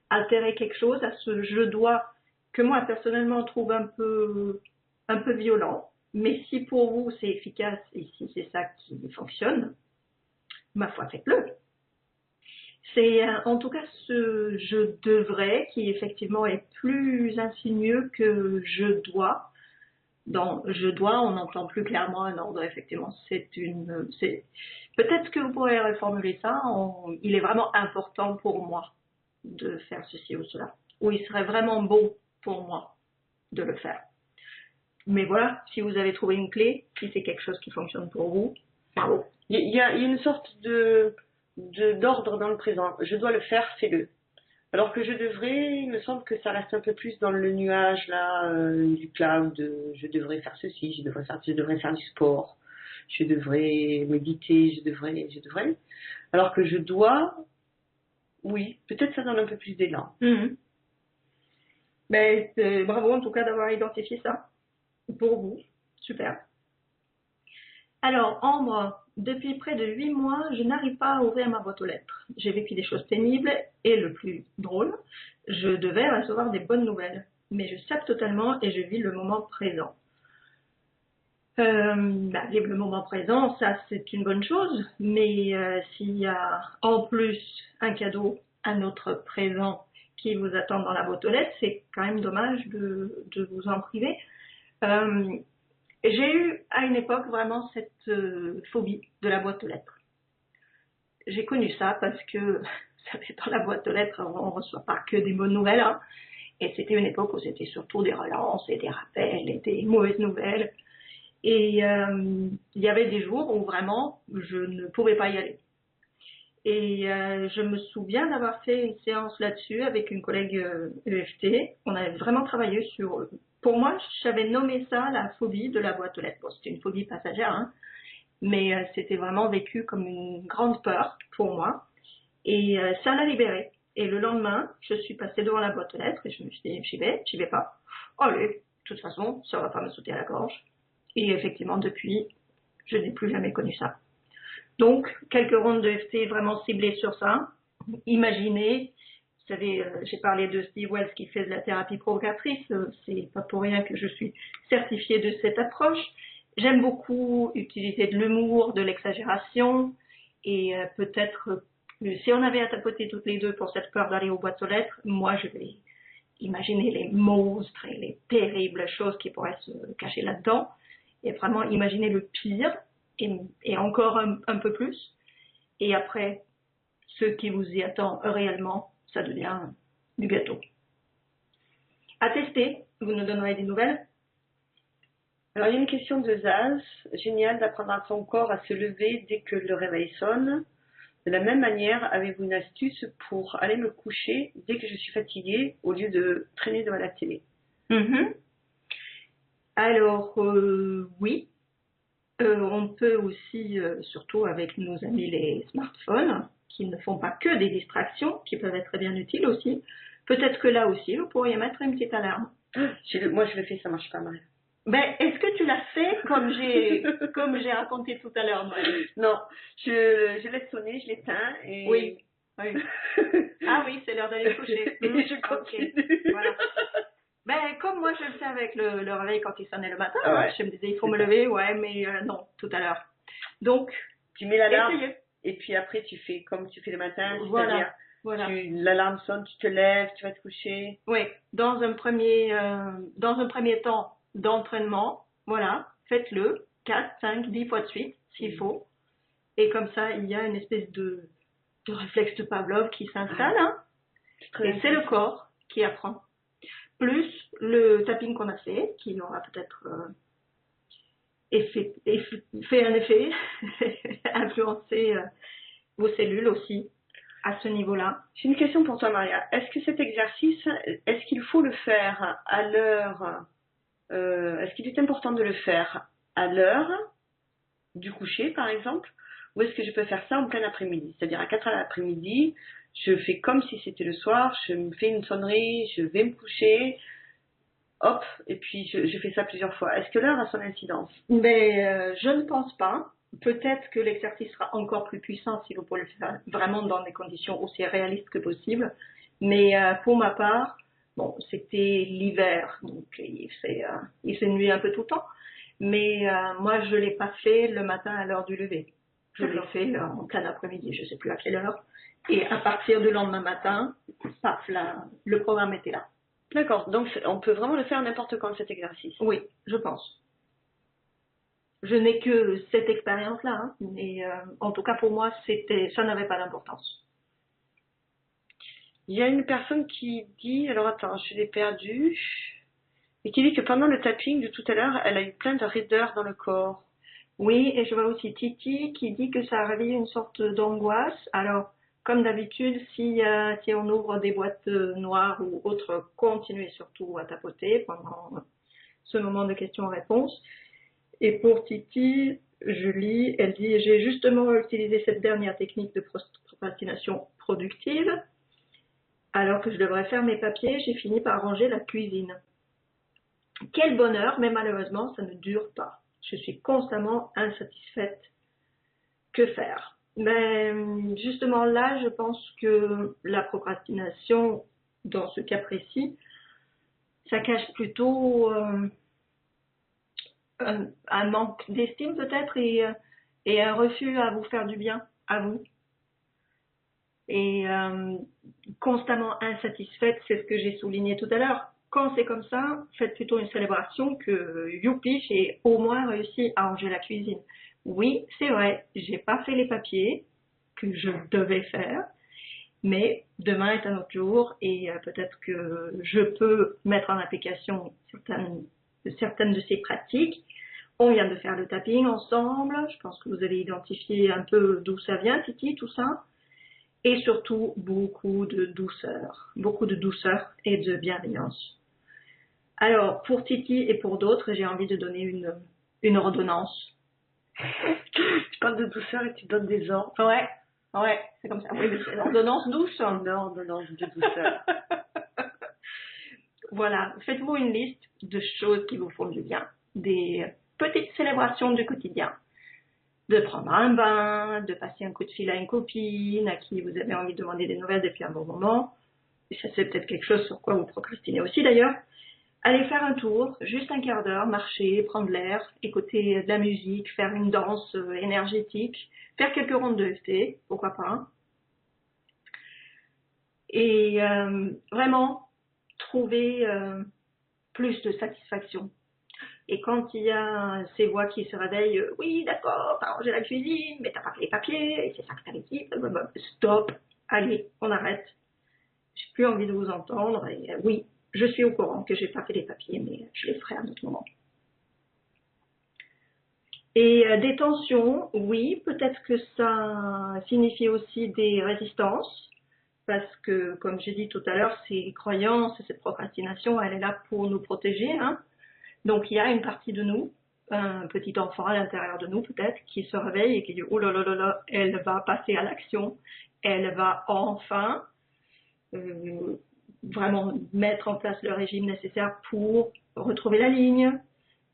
S2: altéré quelque chose à ce je dois que moi personnellement trouve un peu violent. Mais si pour vous c'est efficace et si c'est ça qui fonctionne, ma foi, faites-le. C'est en tout cas ce je devrais qui effectivement est plus insinueux que je dois. Dans je dois, on entend plus clairement un ordre, effectivement. Peut-être que vous pourrez reformuler ça. Il est vraiment important pour moi de faire ceci ou cela. Ou il serait vraiment beau pour moi de le faire. Mais voilà, si vous avez trouvé une clé, si c'est quelque chose qui fonctionne pour vous, bravo.
S1: Il y a une sorte d'ordre dans le présent. Je dois le faire, fais-le. Alors que je devrais, il me semble que ça reste un peu plus dans le nuage là, du cloud. Je devrais faire ceci, je devrais faire du sport, je devrais méditer, je devrais. Alors que je dois, oui, peut-être ça donne un peu plus d'élan.
S2: Ben, bravo en tout cas d'avoir identifié ça pour vous. Super. Alors, Ambre, depuis près de 8 mois, je n'arrive pas à ouvrir ma boîte aux lettres. J'ai vécu des choses pénibles et le plus drôle, je devais recevoir des bonnes nouvelles. Mais je sape totalement et je vis le moment présent. Vivre le moment présent, ça c'est une bonne chose, mais s'il y a en plus un cadeau à notre présent qui vous attend dans la boîte aux lettres, c'est quand même dommage de vous en priver. J'ai eu à une époque vraiment cette phobie de la boîte aux lettres. J'ai connu ça parce que, vous savez, dans la boîte aux lettres, on ne reçoit pas que des bonnes nouvelles, hein, et c'était une époque où c'était surtout des relances et des rappels et des mauvaises nouvelles. Et il y avait des jours où vraiment je ne pouvais pas y aller. Et je me souviens d'avoir fait une séance là-dessus avec une collègue EFT. On avait vraiment travaillé sur... Pour moi, j'avais nommé ça la phobie de la boîte aux lettres. Bon, c'était une phobie passagère, hein, mais c'était vraiment vécu comme une grande peur pour moi. Et ça l'a libéré. Et le lendemain, je suis passée devant la boîte aux lettres et je me suis dit, j'y vais pas. Allez, de toute façon, ça va pas me sauter à la gorge. Et effectivement, depuis, je n'ai plus jamais connu ça. Donc, quelques rondes de FT vraiment ciblées sur ça. Imaginez, vous savez, j'ai parlé de Steve Wells qui fait de la thérapie provocatrice. C'est pas pour rien que je suis certifiée de cette approche. J'aime beaucoup utiliser de l'humour, de l'exagération. Et peut-être, si on avait à tapoter toutes les deux pour cette peur d'aller aux boîtes aux lettres, moi, je vais imaginer les monstres et les terribles choses qui pourraient se cacher là-dedans. Et vraiment imaginer le pire et encore un peu plus. Et après, ce qui vous y attend réellement, ça devient du gâteau. À tester, vous nous donnerez des nouvelles.
S1: Alors, il y a une question de Zaz. Génial d'apprendre à son corps à se lever dès que le réveil sonne. De la même manière, avez-vous une astuce pour aller me coucher dès que je suis fatiguée au lieu de traîner devant la télé?
S2: Alors, oui. On peut aussi, surtout avec nos amis les smartphones, qui ne font pas que des distractions, qui peuvent être très bien utiles aussi. Peut-être que là aussi, vous pourriez mettre une petite alarme.
S1: Moi, je le fais, ça marche pas, Marie.
S2: Ben, est-ce que tu l'as fait comme j'ai raconté tout à l'heure, Marie?
S1: Non, je laisse sonner, je l'éteins et...
S2: Oui. Ah oui, c'est l'heure d'aller coucher.
S1: Et je continue.
S2: Okay. Voilà. Ben, comme moi, je le fais avec le réveil quand il sonnait le matin.
S1: Ah ouais.
S2: Je me disais, il faut me lever, ouais, mais non, tout à l'heure. Donc,
S1: tu mets l'alarme
S2: essayez.
S1: Et puis après, tu fais comme tu fais le matin.
S2: Voilà.
S1: L'alarme sonne, tu te lèves, tu vas te coucher.
S2: Oui, dans un premier temps d'entraînement, voilà, faites-le 4, 5, 10 fois de suite, s'il faut. Et comme ça, il y a une espèce de réflexe de Pavlov qui s'installe. Hein, et c'est le corps qui apprend. Plus le tapping qu'on a fait, qui aura peut-être fait un effet, influencé vos cellules aussi à ce niveau-là.
S1: J'ai une question pour toi, Maria. Est-ce que cet exercice, est-ce qu'il faut le faire à l'heure, est-ce qu'il est important de le faire à l'heure du coucher, par exemple, ou est-ce que je peux faire ça en plein après-midi? C'est-à-dire à 4 heures l'après-midi, je fais comme si c'était le soir, je me fais une sonnerie, je vais me coucher, hop, et puis je fais ça plusieurs fois. Est-ce que l'heure a son incidence?
S2: Mais je ne pense pas. Peut-être que l'exercice sera encore plus puissant si vous pouvez le faire vraiment dans des conditions aussi réalistes que possible. Mais pour ma part, bon, c'était l'hiver, donc il fait nuit un peu tout le temps. Mais moi, je l'ai pas fait le matin à l'heure du lever. Je l'ai fait en plein après-midi, je sais plus à quelle heure. Et à partir du lendemain matin, paf, là, le programme était là.
S1: D'accord, donc on peut vraiment le faire n'importe quand cet exercice?
S2: Oui, je pense. Je n'ai que cette expérience-là, hein, mais en tout cas pour moi, ça n'avait pas d'importance.
S1: Il y a une personne qui dit, alors attends, je l'ai perdu, et qui dit que pendant le tapping de tout à l'heure, elle a eu plein de raideurs dans le corps.
S2: Oui, et je vois aussi Titi qui dit que ça réveille une sorte d'angoisse. Alors, comme d'habitude, si on ouvre des boîtes noires ou autres, continuez surtout à tapoter pendant ce moment de questions-réponses. Et pour Titi, je lis, elle dit « J'ai justement utilisé cette dernière technique de procrastination productive. Alors que je devrais faire mes papiers, j'ai fini par ranger la cuisine. Quel bonheur, mais malheureusement, ça ne dure pas. Je suis constamment insatisfaite. Que faire ?» Mais justement là, je pense que la procrastination, dans ce cas précis, ça cache plutôt un manque d'estime peut-être et un refus à vous faire du bien, à vous. Et constamment insatisfaite, c'est ce que j'ai souligné tout à l'heure. Quand c'est comme ça, faites plutôt une célébration que youpi, j'ai au moins réussi à ranger la cuisine. Oui, c'est vrai, j'ai pas fait les papiers que je devais faire, mais demain est un autre jour et peut-être que je peux mettre en application certaines de ces pratiques. On vient de faire le tapping ensemble, je pense que vous avez identifié un peu d'où ça vient, Titi, tout ça. Et surtout, beaucoup de douceur et de bienveillance. Alors, pour Titi et pour d'autres, j'ai envie de donner une ordonnance.
S1: Tu parles de douceur et tu donnes des ordres.
S2: Ouais, c'est comme ça. Oui, mais c'est l'ordonnance douce.
S1: Non, ordonnance de douceur.
S2: Voilà, faites-vous une liste de choses qui vous font du bien, des petites célébrations du quotidien. De prendre un bain, de passer un coup de fil à une copine à qui vous avez envie de demander des nouvelles depuis un bon moment. Et ça, c'est peut-être quelque chose sur quoi vous procrastinez aussi d'ailleurs. Allez faire un tour, juste un quart d'heure, marcher, prendre l'air, écouter de la musique, faire une danse énergétique, faire quelques rondes de EFT, pourquoi pas. Et vraiment trouver plus de satisfaction. Et quand il y a ces voix qui se réveillent, oui, d'accord, t'as rangé la cuisine, mais t'as pas fait les papiers, et c'est ça que t'avais dit, stop, allez, on arrête. J'ai plus envie de vous entendre, et oui, je suis au courant que j'ai pas fait les papiers, mais je les ferai à un autre moment. Et des tensions, oui, peut-être que ça signifie aussi des résistances, parce que, comme j'ai dit tout à l'heure, ces croyances, cette procrastination, elle est là pour nous protéger, hein. Donc il y a une partie de nous, un petit enfant à l'intérieur de nous peut-être, qui se réveille et qui dit « Oh là là là là, elle va passer à l'action, elle va enfin vraiment mettre en place le régime nécessaire pour retrouver la ligne. »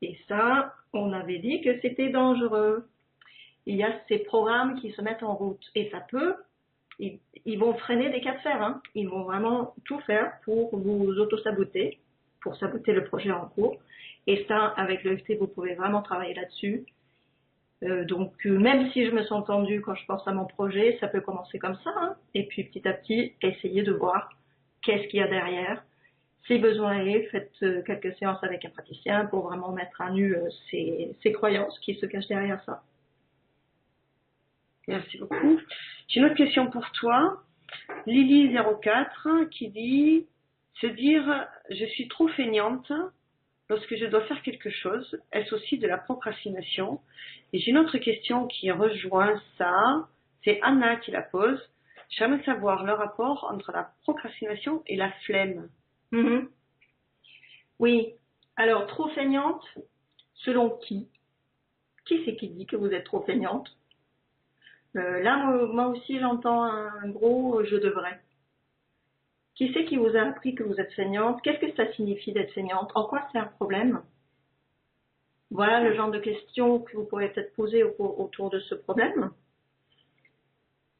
S2: Et ça, on avait dit que c'était dangereux. Il y a ces programmes qui se mettent en route et ça peut, ils vont freiner des cas de fer, hein. Ils vont vraiment tout faire pour vous auto-saboter, pour saboter le projet en cours. Et ça, avec le FT, vous pouvez vraiment travailler là-dessus. Donc, même si je me sens tendue quand je pense à mon projet, ça peut commencer comme ça, hein. Et puis, petit à petit, essayez de voir qu'est-ce qu'il y a derrière. Si besoin est, faites quelques séances avec un praticien pour vraiment mettre à nu ces croyances qui se cachent derrière ça.
S1: Merci beaucoup. J'ai une autre question pour toi. Lily04 qui dit se dire je suis trop feignante lorsque je dois faire quelque chose. Est-ce aussi de la procrastination? Et j'ai une autre question qui rejoint ça. C'est Anna qui la pose. J'aimerais savoir le rapport entre la procrastination et la flemme.
S2: Mm-hmm. Oui. Alors, trop feignante, selon qui? Qui c'est qui dit que vous êtes trop feignante? Là, moi aussi, j'entends un gros « je devrais ». Qui c'est qui vous a appris que vous êtes feignante? Qu'est-ce que ça signifie d'être feignante? En quoi c'est un problème? Voilà le genre de questions que vous pourrez peut-être poser autour de ce problème.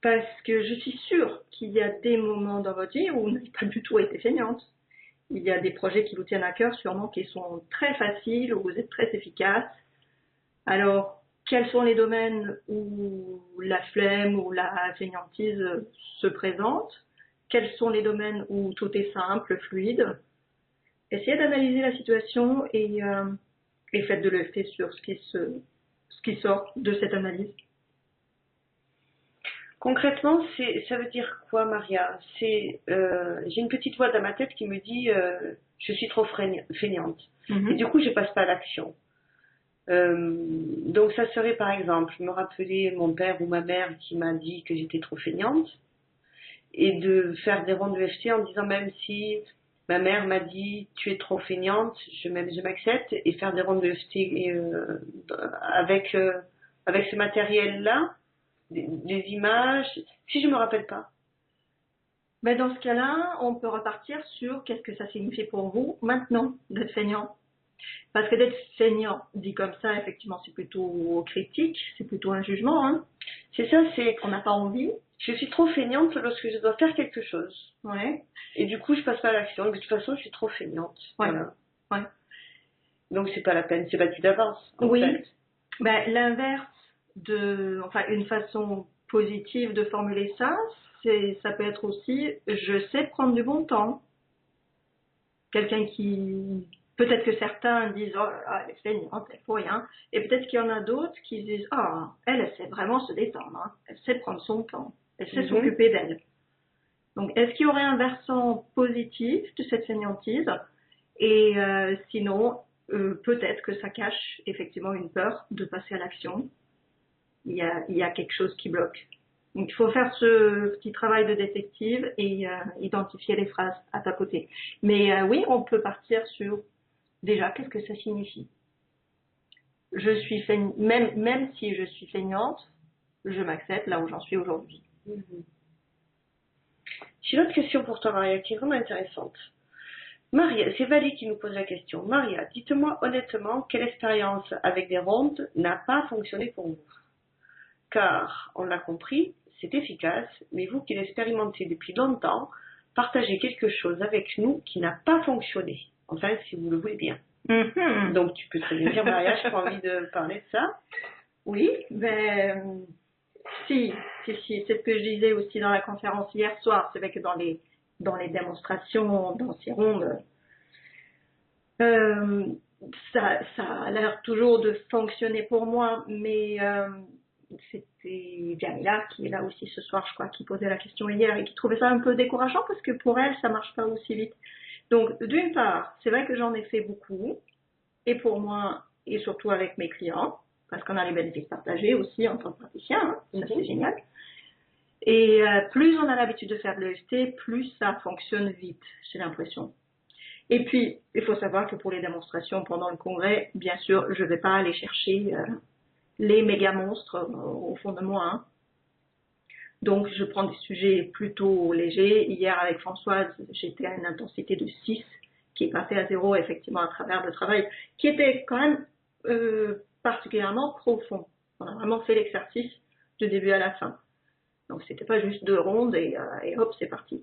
S2: Parce que je suis sûre qu'il y a des moments dans votre vie où vous n'avez pas du tout été feignante. Il y a des projets qui vous tiennent à cœur, sûrement, qui sont très faciles, où vous êtes très efficace. Alors, quels sont les domaines où la flemme ou la fainéantise se présente? Quels sont les domaines où tout est simple, fluide? Essayez d'analyser la situation et faites de l'EFT sur ce qui sort de cette analyse.
S1: Concrètement, ça veut dire quoi, Maria? J'ai une petite voix dans ma tête qui me dit je suis trop fainéante. Et du coup, je passe pas à l'action. Donc ça serait par exemple me rappeler mon père ou ma mère qui m'a dit que j'étais trop feignante et de faire des rondes EFT en disant même si ma mère m'a dit tu es trop feignante, je m'accepte et faire des rondes EFT avec avec ce matériel-là, des images, si je me rappelle pas.
S2: Mais dans ce cas-là, on peut repartir sur qu'est-ce que ça signifie pour vous maintenant d'être feignant. Parce que d'être feignant, dit comme ça, effectivement, c'est plutôt critique, c'est plutôt un jugement. Hein.
S1: C'est ça, c'est
S2: qu'on n'a pas envie.
S1: Je suis trop feignante lorsque je dois faire quelque chose.
S2: Ouais.
S1: Et du coup, je passe pas à l'action. De toute façon, je suis trop feignante.
S2: Ouais.
S1: Voilà.
S2: Ouais.
S1: Donc, c'est pas la peine, c'est battu d'avance.
S2: Oui.
S1: Fait.
S2: Ben, l'inverse enfin, une façon positive de formuler ça, ça peut être aussi, je sais prendre du bon temps. Quelqu'un qui, peut-être que certains disent, oh, elle est feignante, elle faut rien. Et peut-être qu'il y en a d'autres qui disent, ah, elle sait vraiment se détendre, hein. Elle sait prendre son temps, elle sait s'occuper d'elle. Donc, est-ce qu'il y aurait un versant positif de cette feignantise? Et sinon, peut-être que ça cache effectivement une peur de passer à l'action. Il y a quelque chose qui bloque. Donc, il faut faire ce petit travail de détective et identifier les phrases à tapoter. Mais oui, on peut partir sur déjà qu'est-ce que ça signifie. Je suis même si je suis feignante, je m'accepte là où j'en suis aujourd'hui.
S1: J'ai une autre question pour toi, Maria, qui est vraiment intéressante. Maria, c'est Valérie qui nous pose la question. Maria, dites-moi honnêtement quelle expérience avec des rondes n'a pas fonctionné pour vous. Car, on l'a compris, c'est efficace, mais vous qui l'expérimentez depuis longtemps, partagez quelque chose avec nous qui n'a pas fonctionné. Enfin, si vous le voulez bien. Donc, tu peux très bien dire, Maria, j'ai pas envie de parler de ça.
S2: Oui, ben, si, c'est ce que je disais aussi dans la conférence hier soir. C'est vrai que dans les démonstrations, dans ces rondes, ça a l'air toujours de fonctionner pour moi, mais c'était Jamila qui est là aussi ce soir, je crois, qui posait la question hier et qui trouvait ça un peu décourageant parce que pour elle, ça marche pas aussi vite. Donc, d'une part, c'est vrai que j'en ai fait beaucoup, et pour moi, et surtout avec mes clients, parce qu'on a les bénéfices partagés aussi en tant que praticien, hein, ça c'est génial. Et plus on a l'habitude de faire de l'EFT, plus ça fonctionne vite, j'ai l'impression. Et puis, il faut savoir que pour les démonstrations pendant le congrès, bien sûr, je ne vais pas aller chercher les méga monstres au fond de moi. Hein. Donc, je prends des sujets plutôt légers. Hier, avec Françoise, j'étais à une intensité de 6, qui est passée à 0, effectivement, à travers le travail, qui était quand même particulièrement profond. On a vraiment fait l'exercice du début à la fin. Donc, c'était pas juste 2 rondes et hop, c'est parti.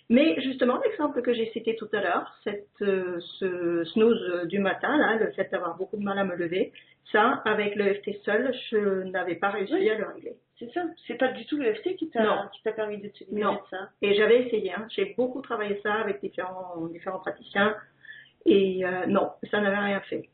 S2: Mais justement, l'exemple que j'ai cité tout à l'heure, ce snooze du matin, là, le fait d'avoir beaucoup de mal à me lever, ça, avec le FT seul, je n'avais pas réussi à le régler.
S1: C'est ça. C'est pas du tout le FT qui t'a permis de te libérer de ça.
S2: Et j'avais essayé. Hein. J'ai beaucoup travaillé ça avec différents praticiens. Et non, ça n'avait rien fait.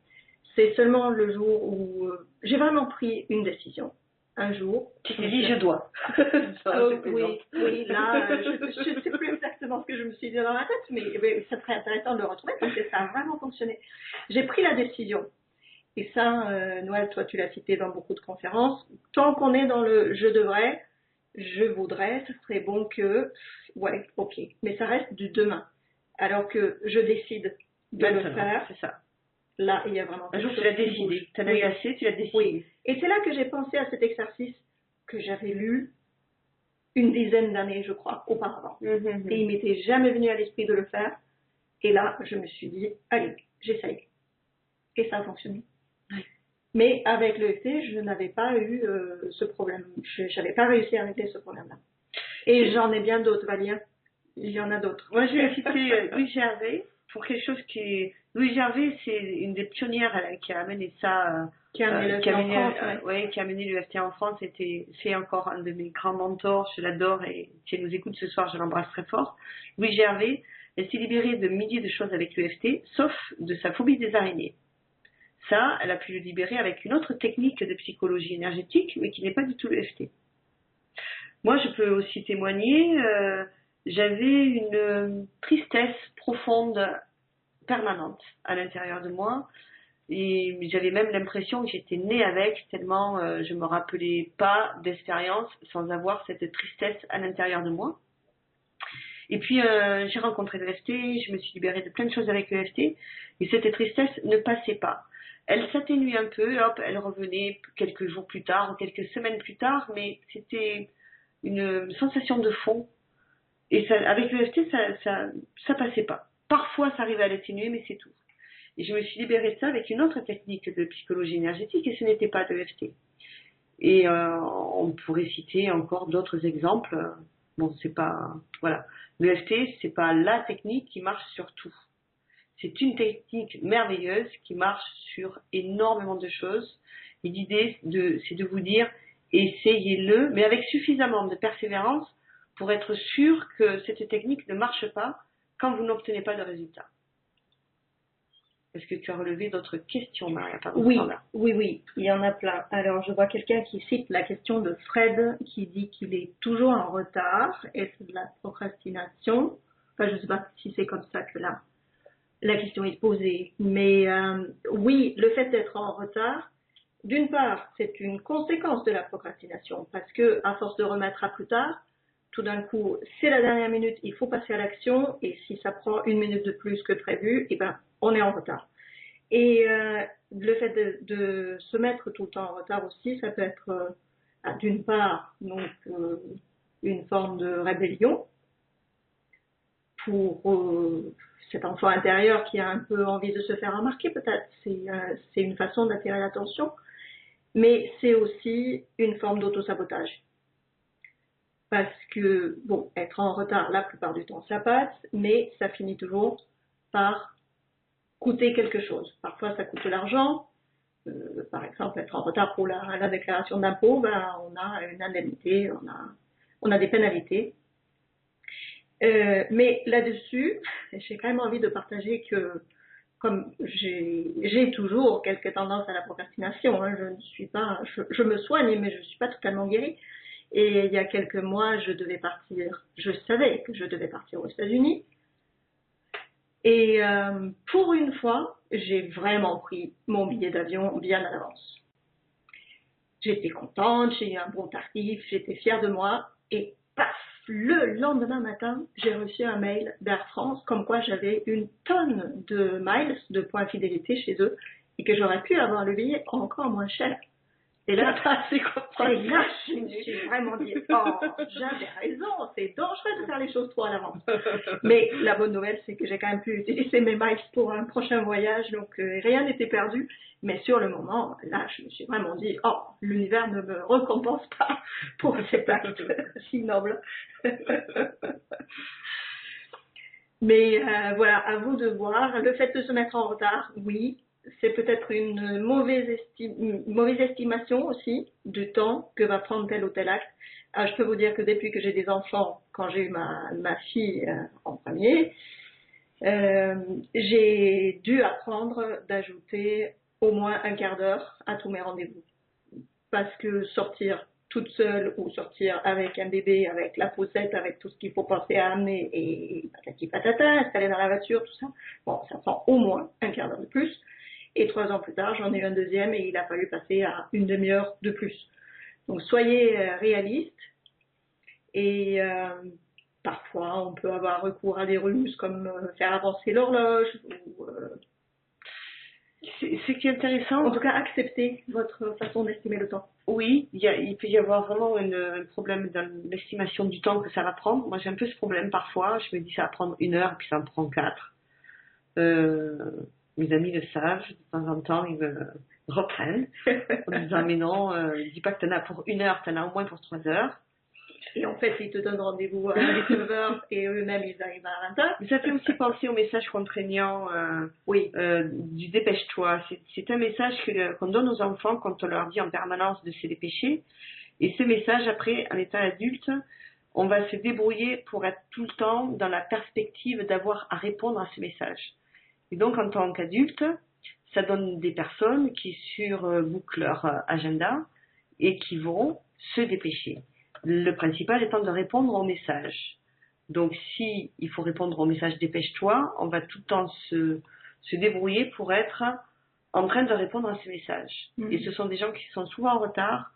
S2: C'est seulement le jour où j'ai vraiment pris une décision. Un jour.
S1: Tu t'es dit, je dois.
S2: Oui, là, je ne sais plus exactement ce que je me suis dit dans la tête, mais c'est très intéressant de le retrouver parce que ça a vraiment fonctionné. J'ai pris la décision. Et ça, Noël, toi, tu l'as cité dans beaucoup de conférences. Tant qu'on est dans le je devrais, je voudrais, ce serait bon que, ouais, ok. Mais ça reste du demain. Alors que je décide de le faire.
S1: C'est ça.
S2: Là, il y a vraiment
S1: un jour, tu l'as décidé. Tu en as eu assez, tu l'as décidé.
S2: Oui. Et c'est là que j'ai pensé à cet exercice que j'avais lu une dizaine d'années, je crois, auparavant. Et il m'était jamais venu à l'esprit de le faire. Et là, je me suis dit, allez, j'essaye. Et ça a fonctionné. Oui. Mais avec le FT, je n'avais pas eu ce problème. Je n'avais pas réussi à régler ce problème-là. Et j'en ai bien d'autres, Valia. Il y en a d'autres.
S1: Moi, je vais citer Louise Gervais pour quelque chose qui est... Louise Gervais, c'est une des pionnières qui a amené ça...
S2: qui a amené
S1: l'EFT en France. C'est encore un de mes grands mentors. Je l'adore et si elle nous écoute ce soir, je l'embrasse très fort. Louise Gervais, elle s'est libérée de milliers de choses avec l'EFT, sauf de sa phobie des araignées. Ça, elle a pu le libérer avec une autre technique de psychologie énergétique, mais qui n'est pas du tout l'EFT. Moi, je peux aussi témoigner, j'avais une tristesse profonde, permanente à l'intérieur de moi. Et j'avais même l'impression que j'étais née avec, tellement je me rappelais pas d'expérience sans avoir cette tristesse à l'intérieur de moi. Et puis j'ai rencontré l'EFT, je me suis libérée de plein de choses avec l'EFT, et cette tristesse ne passait pas. Elle s'atténuait un peu, hop, elle revenait quelques jours plus tard, ou quelques semaines plus tard, mais c'était une sensation de fond. Et ça, avec l'EFT, ça passait pas. Parfois, ça arrivait à l'atténuer, mais c'est tout. Et je me suis libérée de ça avec une autre technique de psychologie énergétique, et ce n'était pas de l'EFT. Et on pourrait citer encore d'autres exemples. Bon, c'est pas, voilà. L'EFT, c'est pas la technique qui marche sur tout. C'est une technique merveilleuse qui marche sur énormément de choses. Et l'idée, c'est de vous dire, essayez-le, mais avec suffisamment de persévérance pour être sûr que cette technique ne marche pas quand vous n'obtenez pas de résultat. Est-ce que tu as relevé d'autres questions, Maria?
S2: Oui, il y en a plein. Alors, je vois quelqu'un qui cite la question de Fred, qui dit qu'il est toujours en retard, et c'est de la procrastination. Enfin, je ne sais pas si c'est comme ça que la question est posée. Mais oui, le fait d'être en retard, d'une part, c'est une conséquence de la procrastination, parce que à force de remettre à plus tard, tout d'un coup, c'est la dernière minute, il faut passer à l'action, et si ça prend une minute de plus que prévu, eh ben, on est en retard. Et le fait de se mettre tout le temps en retard aussi, ça peut être d'une part donc une forme de rébellion pour cet enfant intérieur qui a un peu envie de se faire remarquer peut-être. C'est une façon d'attirer l'attention, mais c'est aussi une forme d'autosabotage. Parce que, bon, être en retard la plupart du temps, ça passe, mais ça finit toujours par coûter quelque chose. Parfois, ça coûte de l'argent. Par exemple, être en retard pour la déclaration d'impôt, ben, on a une indemnité, on a des pénalités. Mais là-dessus, j'ai quand même envie de partager que, comme j'ai toujours quelques tendances à la procrastination, hein, je me soigne, mais je ne suis pas totalement guérie. Et il y a quelques mois, je savais que je devais partir aux États-Unis. Et pour une fois, j'ai vraiment pris mon billet d'avion bien à l'avance. J'étais contente, j'ai eu un bon tarif, j'étais fière de moi. Et paf, le lendemain matin, j'ai reçu un mail d'Air France comme quoi j'avais une tonne de miles, de points fidélité chez eux, et que j'aurais pu avoir le billet encore moins cher. Et là, je me suis vraiment dit, oh, j'avais raison, c'est dangereux de faire les choses trop à l'avance. Mais la bonne nouvelle, c'est que j'ai quand même pu utiliser mes miles pour un prochain voyage, donc rien n'était perdu. Mais sur le moment, là, je me suis vraiment dit, oh, l'univers ne me récompense pas pour cet acte si noble. Mais voilà, à vous de voir. Le fait de se mettre en retard, oui. C'est peut-être une mauvaise estimation aussi du temps que va prendre tel ou tel acte. Alors, je peux vous dire que depuis que j'ai des enfants, quand j'ai eu ma fille en premier, j'ai dû apprendre d'ajouter au moins un quart d'heure à tous mes rendez-vous. Parce que sortir toute seule ou sortir avec un bébé, avec la poussette, avec tout ce qu'il faut penser à amener et patati patata, installer dans la voiture, tout ça, bon, ça prend au moins un quart d'heure de plus. Et 3 ans plus tard, j'en ai eu un deuxième et il a fallu passer à une demi-heure de plus. Donc soyez réalistes et parfois on peut avoir recours à des ruses comme faire avancer l'horloge ou
S1: ce qui est intéressant,
S2: en tout cas accepter votre façon d'estimer le temps.
S1: Oui, il peut y avoir vraiment un problème dans l'estimation du temps que ça va prendre. Moi j'ai un peu ce problème parfois, je me dis ça va prendre 1 heure puis ça me prend 4. Mes amis le savent, de temps en temps, ils me reprennent en disant mais non, dis pas que t'en as pour 1 heure, t'en as au moins pour 3 heures.
S2: Et en fait, ils te donnent rendez-vous à 19h et eux-mêmes, ils arrivent à 20h.
S1: Mais ça fait aussi penser au message contraignant du dépêche-toi. C'est un message qu'on donne aux enfants quand on leur dit en permanence de se dépêcher. Et ce message, après, en étant adulte, on va se débrouiller pour être tout le temps dans la perspective d'avoir à répondre à ce message. Et donc, en tant qu'adulte, ça donne des personnes qui surbouclent leur agenda et qui vont se dépêcher. Le principal étant de répondre au message. Donc, si il faut répondre au message dépêche-toi, on va tout le temps se débrouiller pour être en train de répondre à ces messages. Et ce sont des gens qui sont souvent en retard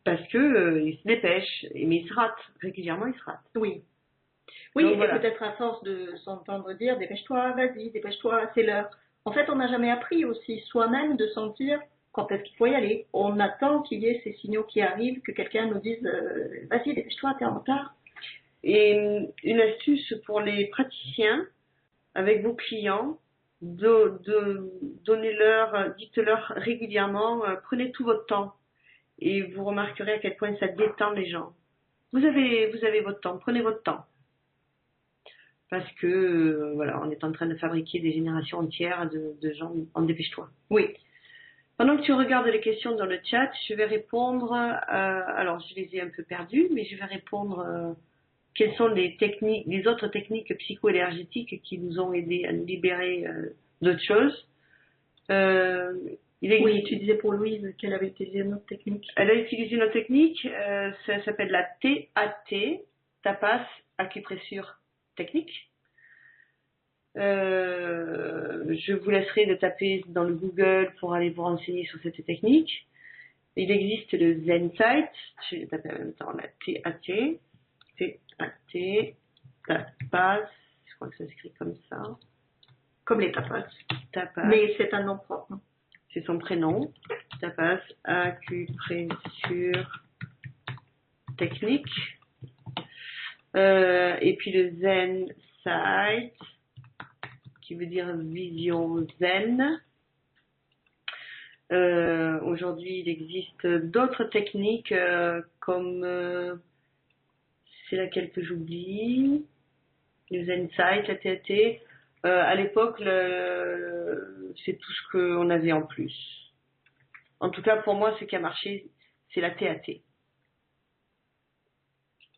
S1: parce que ils se dépêchent, mais ils se ratent. Régulièrement, ils se ratent.
S2: Oui. Oui,
S1: Donc,
S2: et
S1: voilà.
S2: peut-être à force de s'entendre dire dépêche-toi, vas-y, dépêche-toi, c'est l'heure. En fait, on n'a jamais appris aussi soi-même de sentir quand est-ce qu'il faut y aller. On attend qu'il y ait ces signaux qui arrivent, que quelqu'un nous dise vas-y, dépêche-toi, t'es en retard.
S1: Et une astuce pour les praticiens, avec vos clients, donnez-leur, dites-leur régulièrement, prenez tout votre temps. Et vous remarquerez à quel point ça détend les gens. Vous avez votre temps, prenez votre temps. Parce que, voilà, on est en train de fabriquer des générations entières de gens en dépêche-toi.
S2: Oui.
S1: Pendant que tu regardes les questions dans le chat, je vais répondre, alors je les ai un peu perdues, mais je vais répondre quelles sont les techniques, les autres techniques psycho-énergétiques qui nous ont aidés à nous libérer d'autres choses.
S2: Oui, tu disais pour Louise qu'elle avait utilisé une autre technique.
S1: Elle a utilisé une autre technique, ça s'appelle la TAT, tapas, acupressure technique. Je vous laisserai de taper dans le Google pour aller vous renseigner sur cette technique. Il existe le Zensight, je vais taper en même temps la TAT, tapas, je crois que ça s'écrit comme ça.
S2: Comme les tapas.
S1: Tapas.
S2: Mais c'est un nom propre.
S1: C'est son prénom. Tapas, acupressure technique. Et puis le Zen Sight, qui veut dire vision zen. Aujourd'hui, il existe d'autres techniques comme c'est laquelle que j'oublie, le Zen Sight, la TAT. À l'époque, c'est tout ce qu'on avait en plus. En tout cas, pour moi, ce qui a marché, c'est la TAT.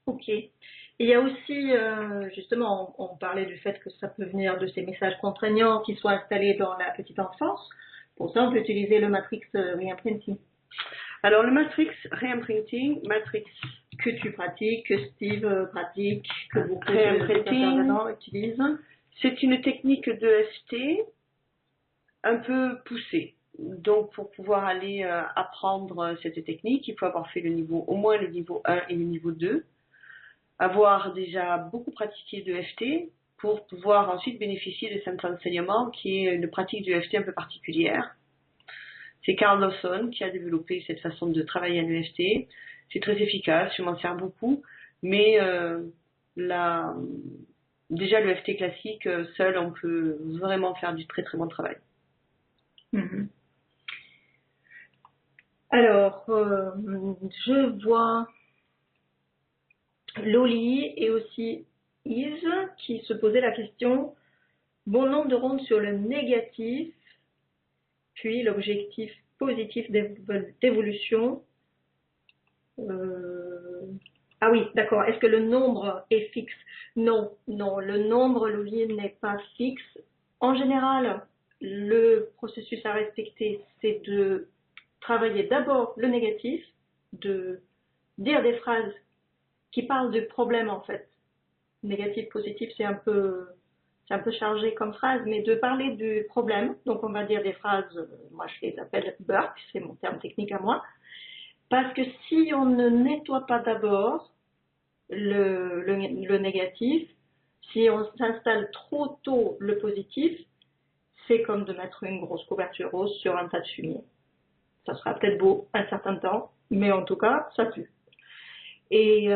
S2: Ok. Il y a aussi, justement, on parlait du fait que ça peut venir de ces messages contraignants qui sont installés dans la petite enfance. Pour ça, on peut utiliser le Matrix Reimprinting.
S1: Alors, le Matrix Reimprinting, Matrix
S2: que tu pratiques, que Steve pratique, que beaucoup
S1: d'intervenants
S2: utilisent.
S1: C'est une technique d'EFT un peu poussée. Donc, pour pouvoir aller apprendre cette technique, il faut avoir fait au moins le niveau 1 et le niveau 2. Avoir déjà beaucoup pratiqué d'EFT pour pouvoir ensuite bénéficier de cet enseignement qui est une pratique d'EFT un peu particulière. C'est Carl Lawson qui a développé cette façon de travailler en EFT. C'est très efficace, je m'en sers beaucoup, mais déjà l'EFT classique, seul, on peut vraiment faire du très très bon travail.
S2: Mm-hmm. Alors, je vois Loli et aussi Yves qui se posaient la question, bon nombre de rondes sur le négatif, puis l'objectif positif d'évolution. Ah oui, d'accord. Est-ce que le nombre est fixe? Non, le nombre, Loli, n'est pas fixe. En général, le processus à respecter, c'est de travailler d'abord le négatif, de dire des phrases qui parlent du problème en fait. Négatif, positif, c'est un peu chargé comme phrase, mais de parler du problème. Donc on va dire des phrases, moi je les appelle burk, c'est mon terme technique à moi. Parce que si on ne nettoie pas d'abord le négatif, si on s'installe trop tôt le positif, c'est comme de mettre une grosse couverture rose sur un tas de fumier. Ça sera peut-être beau un certain temps, mais en tout cas, ça pue. Et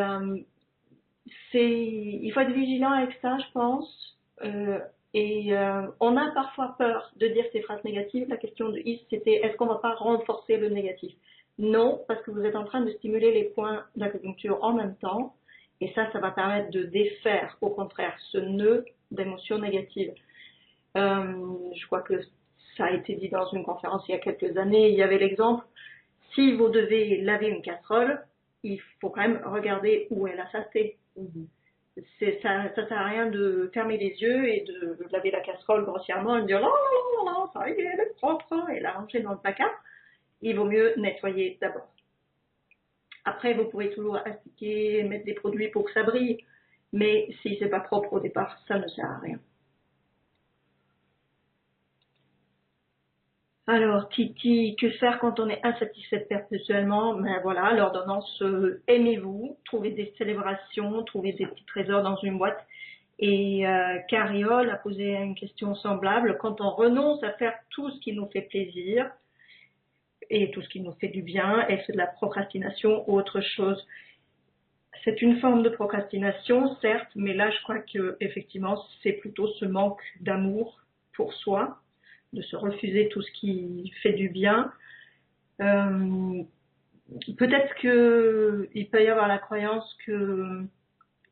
S2: il faut être vigilant avec ça, je pense. On a parfois peur de dire ces phrases négatives. La question de Yves, c'était est-ce qu'on ne va pas renforcer le négatif? Non, parce que vous êtes en train de stimuler les points d'acupuncture en même temps. Et ça va permettre de défaire, au contraire, ce nœud d'émotions négatives. Je crois que ça a été dit dans une conférence il y a quelques années. Il y avait l'exemple, si vous devez laver une casserole, il faut quand même regarder où est la saleté. Ça sert à rien de fermer les yeux et de laver la casserole grossièrement et de dire non, ça y est, elle est propre, et la ranger dans le placard. Il vaut mieux nettoyer d'abord. Après, vous pouvez toujours astiquer, mettre des produits pour que ça brille, mais si c'est pas propre au départ, ça ne sert à rien. Alors, Titi, que faire quand on est insatisfait perpétuellement? Ben voilà, l'ordonnance, aimez-vous, trouvez des célébrations, trouvez des petits trésors dans une boîte. Et Carriole a posé une question semblable. Quand on renonce à faire tout ce qui nous fait plaisir et tout ce qui nous fait du bien, est-ce de la procrastination ou autre chose? C'est une forme de procrastination, certes, mais là, je crois que effectivement, c'est plutôt ce manque d'amour pour soi, de se refuser tout ce qui fait du bien. Peut-être qu'il peut y avoir la croyance que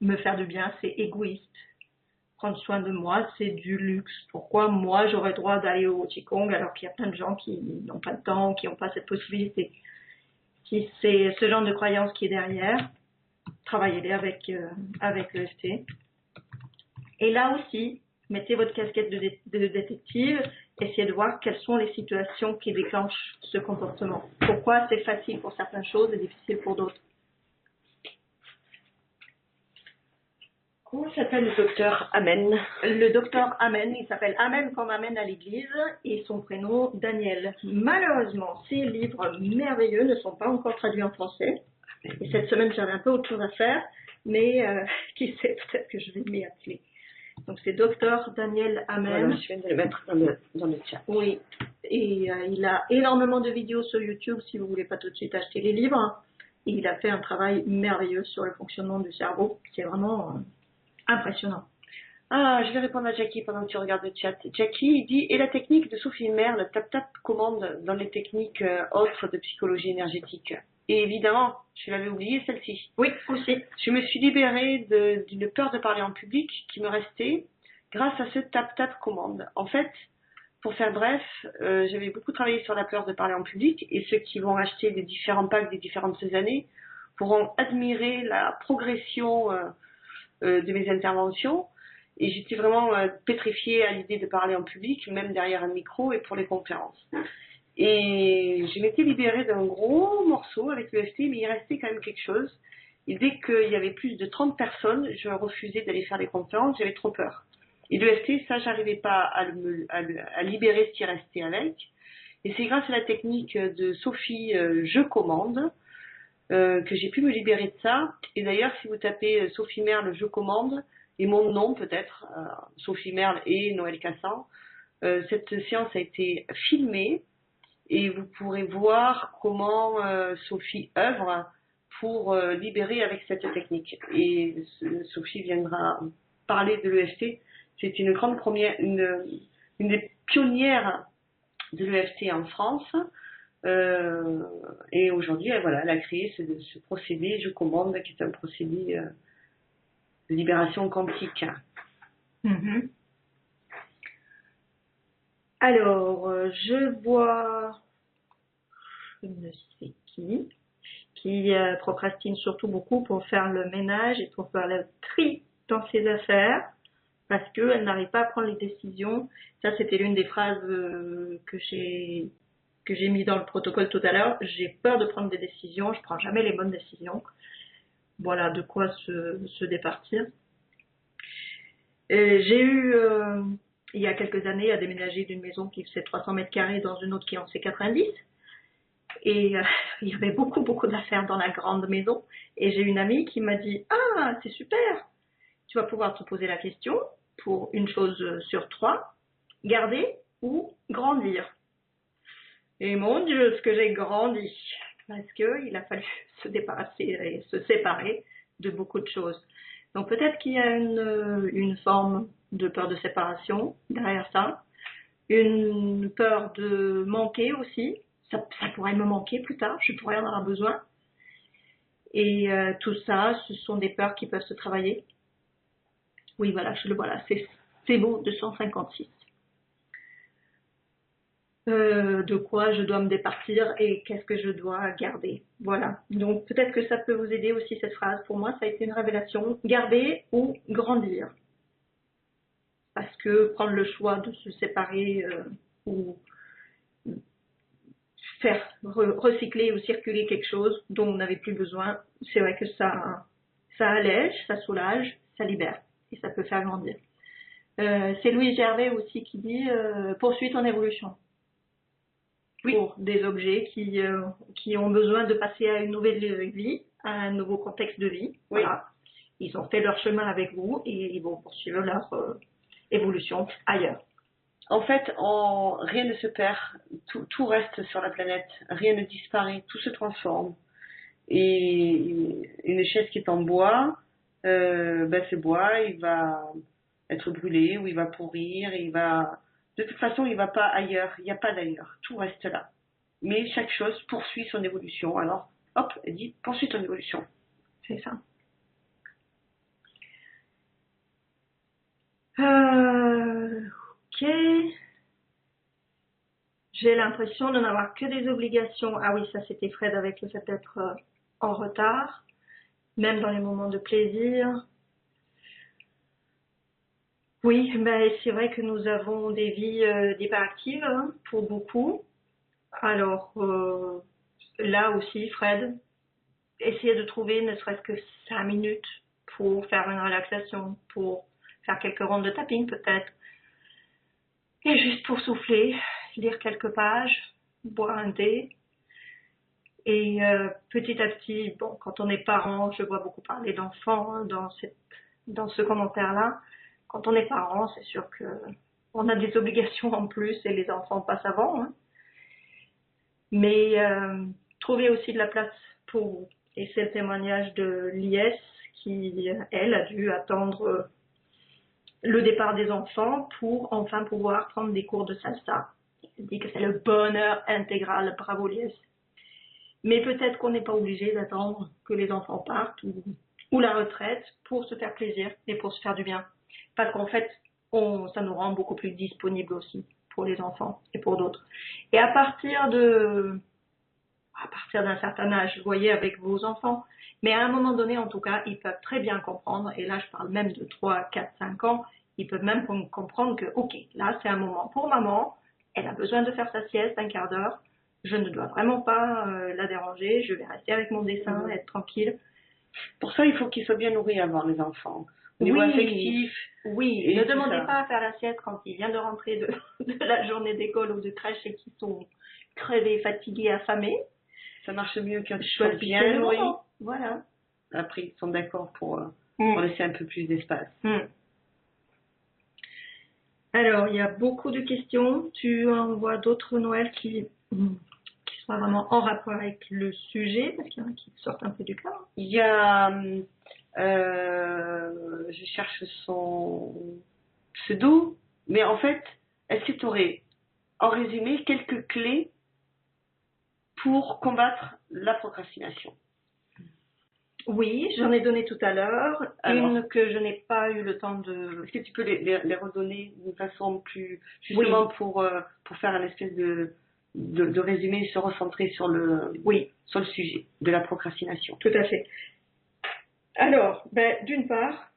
S2: me faire du bien, c'est égoïste. Prendre soin de moi, c'est du luxe. Pourquoi moi, j'aurais le droit d'aller au Qigong alors qu'il y a plein de gens qui n'ont pas le temps, qui n'ont pas cette possibilité? Si c'est ce genre de croyance qui est derrière, travaillez-les avec l'EFT. Et là aussi, mettez votre casquette de détective, essayez de voir quelles sont les situations qui déclenchent ce comportement. Pourquoi c'est facile pour certaines choses et difficile pour d'autres.
S1: Comment s'appelle le docteur Amen?
S2: Le docteur Amen, il s'appelle Amen comme Amen à l'église et son prénom Daniel. Malheureusement, ces livres merveilleux ne sont pas encore traduits en français. Et cette semaine, j'avais un peu autre chose à faire, mais qui sait, peut-être que je vais m'y atteler. Donc c'est docteur Daniel Amen.
S1: Voilà, je viens de le mettre dans le chat.
S2: Oui, et il a énormément de vidéos sur YouTube si vous voulez pas tout de suite acheter les livres. Et il a fait un travail merveilleux sur le fonctionnement du cerveau. C'est vraiment impressionnant.
S1: Ah, je vais répondre à Jackie pendant que tu regardes le chat. Jackie, il dit, et la technique de Sophie Merle, tap-tap commande dans les techniques autres de psychologie énergétique. Et évidemment, je l'avais oublié celle-ci.
S2: Oui, aussi.
S1: Je me suis libérée d'une peur de parler en public qui me restait grâce à ce tap-tap commande. En fait, pour faire bref, j'avais beaucoup travaillé sur la peur de parler en public et ceux qui vont acheter les différents packs des différentes années pourront admirer la progression de mes interventions. Et j'étais vraiment pétrifiée à l'idée de parler en public, même derrière un micro et pour les conférences. Et je m'étais libérée d'un gros morceau avec l'EFT, mais il restait quand même quelque chose. Et dès qu'il y avait plus de 30 personnes, je refusais d'aller faire des conférences, j'avais trop peur. Et l'EFT, ça, j'arrivais pas à libérer ce qui restait avec. Et c'est grâce à la technique de Sophie Je commande que j'ai pu me libérer de ça. Et d'ailleurs, si vous tapez Sophie Merle Je commande, et mon nom peut-être, Sophie Merle et Noël Cassan, cette séance a été filmée et vous pourrez voir comment Sophie œuvre pour libérer avec cette technique. Et Sophie viendra parler de l'EFT. C'est une grande première, une des pionnières de l'EFT en France. Et aujourd'hui, voilà, elle a créé ce procédé Je commande, qui est un procédé de libération quantique.
S2: Mm-hmm. Alors, je vois, je ne sais qui procrastine surtout beaucoup pour faire le ménage et pour faire le tri dans ses affaires parce qu'elle n'arrive pas à prendre les décisions. Ça, c'était l'une des phrases que j'ai mis dans le protocole tout à l'heure. J'ai peur de prendre des décisions, je prends jamais les bonnes décisions. Voilà de quoi se départir. J'ai eu, il y a quelques années, à déménager d'une maison qui faisait 300 mètres carrés dans une autre qui en fait 90. Et il y avait beaucoup d'affaires dans la grande maison. Et j'ai une amie qui m'a dit « Ah, c'est super, tu vas pouvoir te poser la question pour une chose sur 3, garder ou grandir ?» Et mon Dieu, ce que j'ai grandi, parce qu'il a fallu se débarrasser et se séparer de beaucoup de choses. Donc peut-être qu'il y a une forme de peur de séparation derrière ça, une peur de manquer aussi, ça pourrait me manquer plus tard, je pourrais en avoir besoin. Et tout ça, ce sont des peurs qui peuvent se travailler. Oui, voilà, je le vois là, c'est beau, 256. De quoi je dois me départir et qu'est-ce que je dois garder. Voilà. Donc peut-être que ça peut vous aider aussi cette phrase. Pour moi, ça a été une révélation. Garder ou grandir. Parce que prendre le choix de se séparer ou faire recycler ou circuler quelque chose dont on n'avait plus besoin, c'est vrai que ça allège, ça soulage, ça libère et ça peut faire grandir. C'est Louise Gervais aussi qui dit poursuis ton évolution. pour des objets qui ont besoin de passer à une nouvelle vie, à un nouveau contexte de vie.
S1: Oui.
S2: Voilà. Ils ont fait leur chemin avec vous et ils vont poursuivre leur évolution ailleurs.
S1: En fait, rien ne se perd, tout reste sur la planète, rien ne disparaît, tout se transforme. Et une chaise qui est en bois, ce bois, il va être brûlé ou il va pourrir, de toute façon, il va pas ailleurs, il n'y a pas d'ailleurs, tout reste là. Mais chaque chose poursuit son évolution. Alors, hop, elle dit, poursuis ton évolution.
S2: C'est ça. Ok. J'ai l'impression de n'avoir que des obligations. Ah oui, ça c'était Fred avec le fait d'être en retard, même dans les moments de plaisir. Oui, c'est vrai que nous avons des vies d'hyperactives hein, pour beaucoup. Alors là aussi, Fred, essayez de trouver ne serait-ce que 5 minutes pour faire une relaxation, pour faire quelques rondes de tapping peut-être. Et juste pour souffler, lire quelques pages, boire un thé. Et petit à petit, bon, quand on est parent, je vois beaucoup parler d'enfants hein, dans ce commentaire-là. Quand on est parent, c'est sûr que on a des obligations en plus et les enfants passent avant. Hein. Mais trouver aussi de la place pour vous. Et c'est le témoignage de l'IS qui, elle, a dû attendre le départ des enfants pour enfin pouvoir prendre des cours de salsa. Elle dit que c'est le bonheur intégral, bravo l'IS. Mais peut-être qu'on n'est pas obligé d'attendre que les enfants partent ou la retraite pour se faire plaisir et pour se faire du bien. Parce qu'en fait, ça nous rend beaucoup plus disponibles aussi pour les enfants et pour d'autres. Et à partir d'un certain âge, vous voyez, avec vos enfants, mais à un moment donné, en tout cas, ils peuvent très bien comprendre, et là je parle même de 3, 4, 5 ans, ils peuvent même comprendre que, ok, là c'est un moment pour maman, elle a besoin de faire sa sieste, un quart d'heure, je ne dois vraiment pas la déranger, je vais rester avec mon dessin, être tranquille.
S1: Pour ça, il faut qu'ils soient bien nourris avant, les enfants. Au niveau affectif.
S2: Oui, ne demandez pas à faire la sieste quand ils viennent de rentrer de la journée d'école ou de crèche et qu'ils sont crevés, fatigués, affamés.
S1: Ça marche mieux quand ils soient bien nourris.
S2: Voilà.
S1: Après, ils sont d'accord pour laisser un peu plus d'espace.
S2: Alors, il y a beaucoup de questions. Tu en vois d'autres, Noël, qui soient vraiment en rapport avec le sujet, parce qu'il y en a qui sortent un peu du cadre.
S1: Il y a... je cherche son pseudo, mais en fait, est-ce que tu aurais, en résumé, quelques clés pour combattre la procrastination?
S2: Oui, j'en ai donné tout à l'heure. Une que je n'ai pas eu le temps de...
S1: Est-ce que tu peux les redonner d'une façon plus... Justement pour faire un espèce de résumé et se recentrer sur le sujet de la procrastination.
S2: Tout à fait. Alors, d'une part,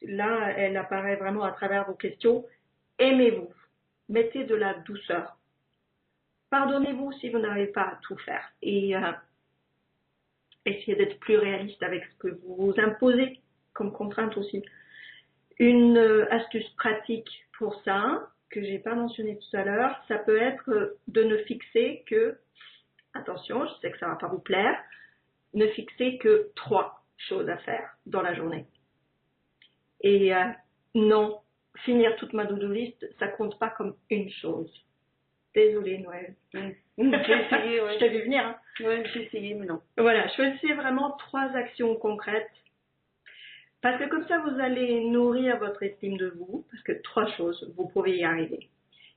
S2: là, elle apparaît vraiment à travers vos questions. Aimez-vous. Mettez de la douceur. Pardonnez-vous si vous n'arrivez pas à tout faire. Et essayez d'être plus réaliste avec ce que vous vous imposez comme contrainte aussi. Une astuce pratique pour ça, que j'ai pas mentionné tout à l'heure, ça peut être de ne fixer que, attention, je sais que ça va pas vous plaire, ne fixer que 3 choses à faire dans la journée. Et non, finir toute ma to-do list, ça compte pas comme une chose. Désolée, Noël.
S1: J'ai essayé,
S2: Je t'ai vu venir. Hein.
S1: Oui, j'ai essayé, mais non.
S2: Voilà, choisissez vraiment 3 actions concrètes. Parce que comme ça, vous allez nourrir votre estime de vous. Parce que 3 choses, vous pouvez y arriver.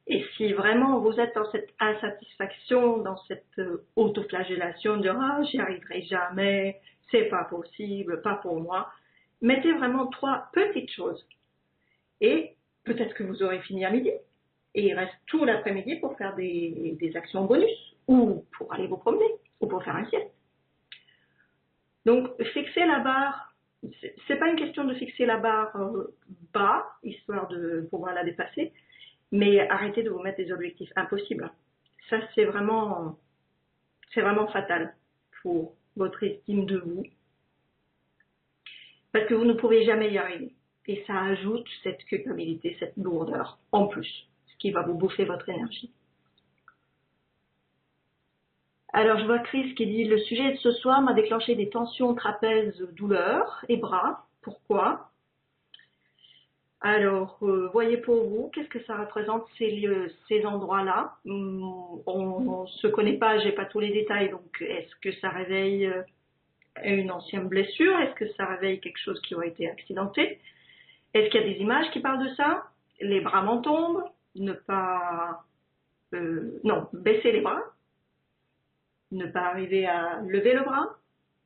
S2: Et si vraiment vous êtes dans cette insatisfaction, dans cette autoflagellation de « Ah, j'y arriverai jamais, c'est pas possible, pas pour moi », mettez vraiment 3 petites choses. Et peut-être que vous aurez fini à midi. Et il reste tout l'après-midi pour faire des actions bonus, ou pour aller vous promener, ou pour faire un sieste. Donc, fixer la barre, c'est pas une question de fixer la barre bas, histoire de pouvoir la dépasser, mais arrêtez de vous mettre des objectifs impossibles. Ça, c'est vraiment fatal pour votre estime de vous, parce que vous ne pourrez jamais y arriver. Et ça ajoute cette culpabilité, cette lourdeur en plus, ce qui va vous bouffer votre énergie. Alors, je vois Chris qui dit « Le sujet de ce soir m'a déclenché des tensions trapèzes, douleurs et bras. Pourquoi ?» Alors, voyez pour vous, qu'est-ce que ça représente ces endroits-là? On ne se connaît pas, j'ai pas tous les détails, donc est-ce que ça réveille une ancienne blessure? Est-ce que ça réveille quelque chose qui aurait été accidenté? Est-ce qu'il y a des images qui parlent de ça? Les bras m'en tombent, ne pas... non, baisser les bras, ne pas arriver à lever le bras.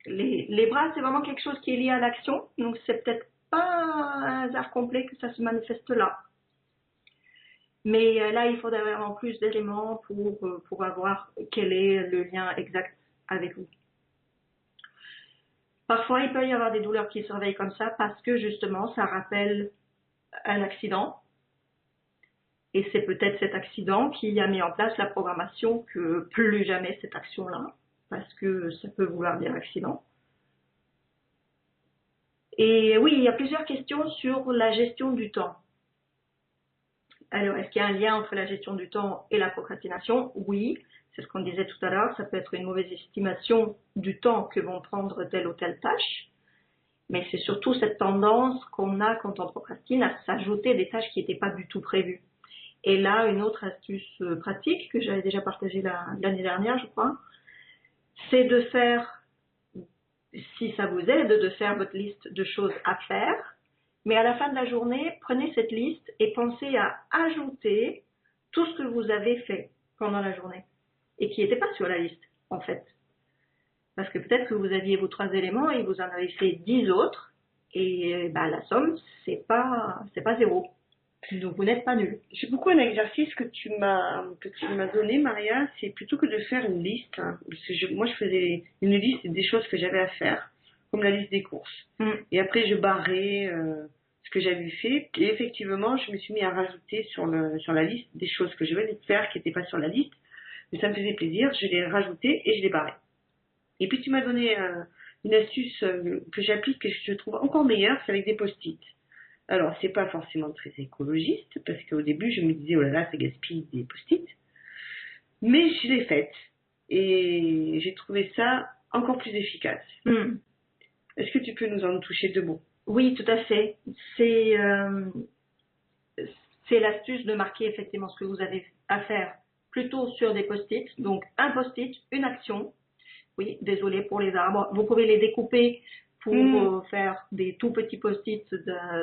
S2: Les bras, c'est vraiment quelque chose qui est lié à l'action, donc c'est peut-être pas un hasard complet que ça se manifeste là. Mais là, il faudrait vraiment plus d'éléments pour avoir quel est le lien exact avec vous. Parfois, il peut y avoir des douleurs qui se réveillent comme ça parce que justement, ça rappelle un accident. Et c'est peut-être cet accident qui a mis en place la programmation que plus jamais cette action-là, parce que ça peut vouloir dire accident. Et oui, il y a plusieurs questions sur la gestion du temps. Alors, est-ce qu'il y a un lien entre la gestion du temps et la procrastination? Oui, c'est ce qu'on disait tout à l'heure, ça peut être une mauvaise estimation du temps que vont prendre telle ou telle tâche, mais c'est surtout cette tendance qu'on a quand on procrastine à s'ajouter des tâches qui n'étaient pas du tout prévues. Et là, une autre astuce pratique que j'avais déjà partagée l'année dernière, je crois, c'est de faire, si ça vous aide, de faire votre liste de choses à faire. Mais à la fin de la journée, prenez cette liste et pensez à ajouter tout ce que vous avez fait pendant la journée et qui n'était pas sur la liste, en fait. Parce que peut-être que vous aviez vos 3 éléments et vous en avez fait 10 autres et la somme, c'est pas 0. Donc vous n'êtes pas nul.
S1: J'ai beaucoup un exercice que tu m'as donné, Maria, c'est plutôt que de faire une liste. Parce que moi, je faisais une liste des choses que j'avais à faire, comme la liste des courses. Et après, je barrais ce que j'avais fait. Et effectivement, je me suis mis à rajouter sur la liste des choses que je venais de faire qui n'étaient pas sur la liste. Mais ça me faisait plaisir, je les rajoutais et je les barrais. Et puis tu m'as donné une astuce que j'applique, que je trouve encore meilleure, c'est avec des post-it. Alors, c'est pas forcément très écologiste, parce qu'au début, je me disais, oh là là, ça gaspille des post-it. Mais je l'ai faite. Et j'ai trouvé ça encore plus efficace. Est-ce que tu peux nous en toucher 2 mots?
S2: Oui, tout à fait. C'est l'astuce de marquer effectivement ce que vous avez à faire plutôt sur des post-it. Donc, un post-it, une action. Oui, désolé pour les arbres. Vous pouvez les découper pour faire des tout petits post-it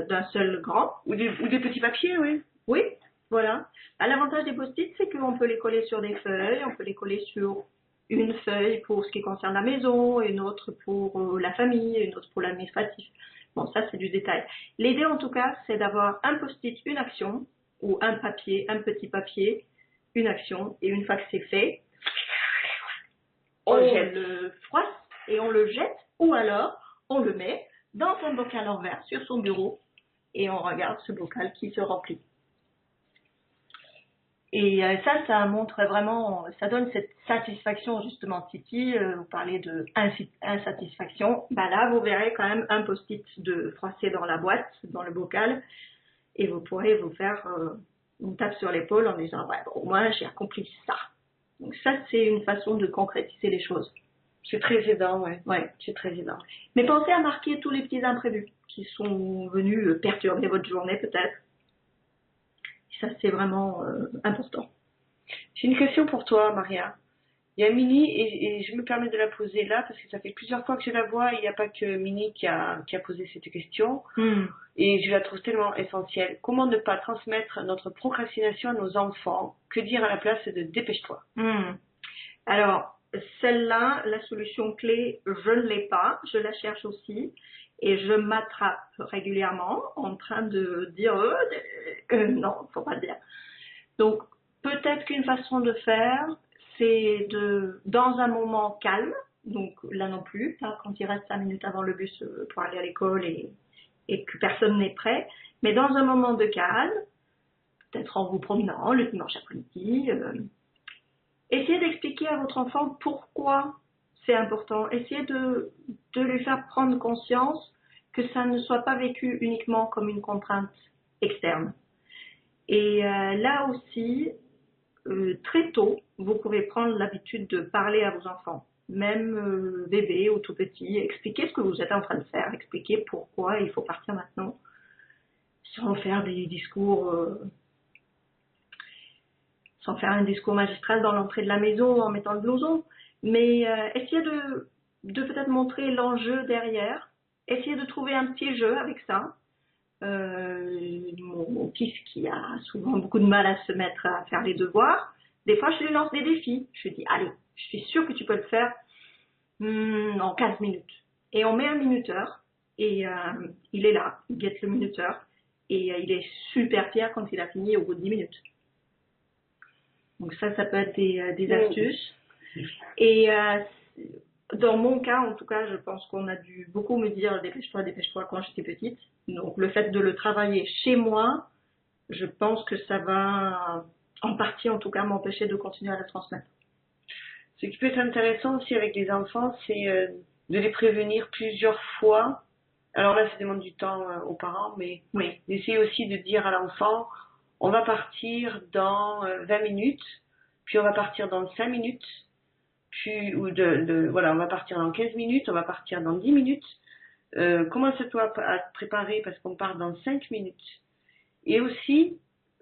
S2: d'un seul grand.
S1: Ou des petits papiers, oui.
S2: Oui, voilà. L'avantage des post-it, c'est qu'on peut les coller sur des feuilles, on peut les coller sur une feuille pour ce qui concerne la maison, une autre pour la famille, une autre pour l'administratif. Bon, ça, c'est du détail. L'idée, en tout cas, c'est d'avoir un post-it, une action, ou un papier, un petit papier, une action, et une fois que c'est fait, on le froisse et on le jette, ou alors on le met dans un bocal en verre sur son bureau et on regarde ce bocal qui se remplit. Et ça montre vraiment, ça donne cette satisfaction justement. Titi, vous parlez de insatisfaction, là vous verrez quand même un post-it de froissé dans la boîte, dans le bocal, et vous pourrez vous faire une tape sur l'épaule en disant ouais, bon, moi j'ai accompli ça. Donc ça c'est une façon de concrétiser les choses.
S1: C'est très aidant, ouais, c'est très aidant.
S2: Mais pensez à marquer tous les petits imprévus qui sont venus perturber votre journée peut-être. Ça, c'est vraiment important.
S1: J'ai une question pour toi, Maria. Il y a Minnie, et je me permets de la poser là, parce que ça fait plusieurs fois que je la vois, et il n'y a pas que Minnie qui a posé cette question, et je la trouve tellement essentielle. Comment ne pas transmettre notre procrastination à nos enfants? Que dire à la place de dépêche-toi?
S2: Alors, celle-là, la solution clé, je ne l'ai pas, je la cherche aussi. Et je m'attrape régulièrement en train de dire non, faut pas le dire. Donc peut-être qu'une façon de faire, c'est dans un moment calme, donc là non plus, pas quand il reste 5 minutes avant le bus pour aller à l'école et que personne n'est prêt, mais dans un moment de calme, peut-être en vous promenant le dimanche après-midi, essayez d'expliquer à votre enfant pourquoi c'est important. Essayez de lui faire prendre conscience que ça ne soit pas vécu uniquement comme une contrainte externe. Et là aussi, très tôt, vous pouvez prendre l'habitude de parler à vos enfants, même bébés ou tout petits, expliquer ce que vous êtes en train de faire, expliquer pourquoi il faut partir maintenant, sans faire des discours, sans faire un discours magistral dans l'entrée de la maison en mettant le blouson, mais essayez de peut-être montrer l'enjeu derrière, essayez de trouver un petit jeu avec ça. Mon fils qui a souvent beaucoup de mal à se mettre à faire les devoirs, des fois je lui lance des défis, je lui dis allez, je suis sûre que tu peux le faire en 15 minutes, et on met un minuteur et il est là, il guette le minuteur et il est super fier quand il a fini au bout de 10 minutes. Donc ça peut être des astuces. Et dans mon cas, en tout cas, je pense qu'on a dû beaucoup me dire dépêche-toi quand j'étais petite. Donc le fait de le travailler chez moi, je pense que ça va en partie en tout cas m'empêcher de continuer à le transmettre.
S1: Ce qui peut être intéressant aussi avec les enfants, c'est de les prévenir plusieurs fois. Alors là, ça demande du temps aux parents, mais
S2: Oui.
S1: d'essayer aussi de dire à l'enfant, on va partir dans 20 minutes, puis on va partir dans 5 minutes, puis voilà, on va partir dans 15 minutes, on va partir dans 10 minutes. Commence-toi à te préparer parce qu'on part dans 5 minutes. Et aussi,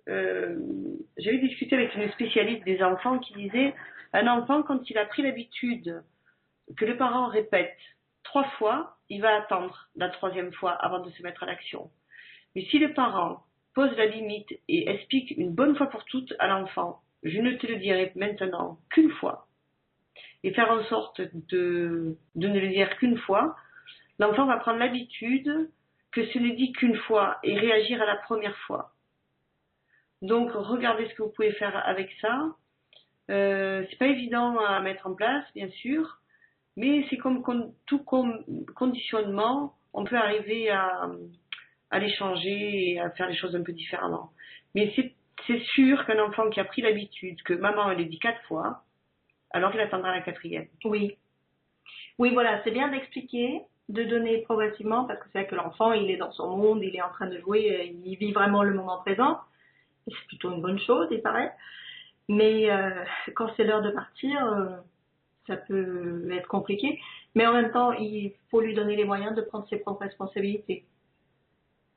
S1: j'avais discuté avec une spécialiste des enfants qui disait, un enfant, quand il a pris l'habitude que le parent répète 3 fois, il va attendre la 3e fois avant de se mettre à l'action. Mais si le parent pose la limite et explique une bonne fois pour toutes à l'enfant, je ne te le dirai maintenant qu'une fois, et faire en sorte de ne le dire qu'une fois, l'enfant va prendre l'habitude que ce n'est dit qu'une fois et réagir à la première fois. Donc, regardez ce que vous pouvez faire avec ça. C'est pas évident à mettre en place, bien sûr, mais c'est comme tout conditionnement, on peut arriver à les changer et à faire les choses un peu différemment. Mais c'est sûr qu'un enfant qui a pris l'habitude que maman elle le dit 4 fois, alors il attendra la 4e.
S2: Oui. Oui, voilà, c'est bien d'expliquer, de donner progressivement, parce que c'est vrai que l'enfant, il est dans son monde, il est en train de jouer, il vit vraiment le moment présent. Et c'est plutôt une bonne chose, il paraît. Mais quand c'est l'heure de partir, ça peut être compliqué. Mais en même temps, il faut lui donner les moyens de prendre ses propres responsabilités.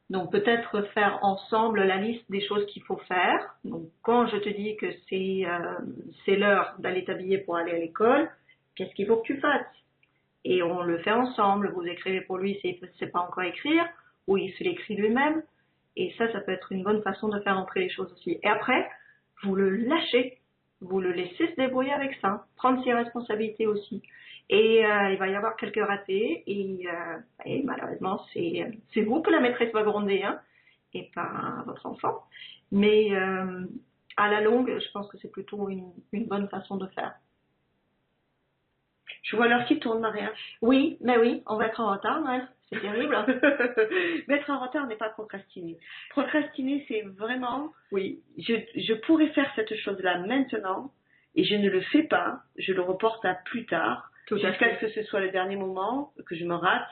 S2: Donc peut-être faire ensemble la liste des choses qu'il faut faire. Donc quand je te dis que c'est l'heure d'aller t'habiller pour aller à l'école, qu'est-ce qu'il faut que tu fasses? Et on le fait ensemble. Vous écrivez pour lui s'il ne sait pas encore écrire, ou il se l'écrit lui-même. Et ça peut être une bonne façon de faire entrer les choses aussi. Et après, vous le lâchez, vous le laissez se débrouiller avec ça, prendre ses responsabilités aussi. Et il va y avoir quelques ratés, et malheureusement, c'est vous que la maîtresse va gronder, hein, et pas votre enfant. Mais à la longue, je pense que c'est plutôt une bonne façon de faire.
S1: Je vois l'heure qui tourne, Maria.
S2: Oui, mais oui, on va être en retard, ouais. C'est terrible.
S1: Mais être en retard n'est pas procrastiner. Procrastiner, c'est vraiment, oui, je pourrais faire cette chose-là maintenant, et je ne le fais pas, je le reporte à plus tard, jusqu'à ce que ce soit le dernier moment, que je me rate,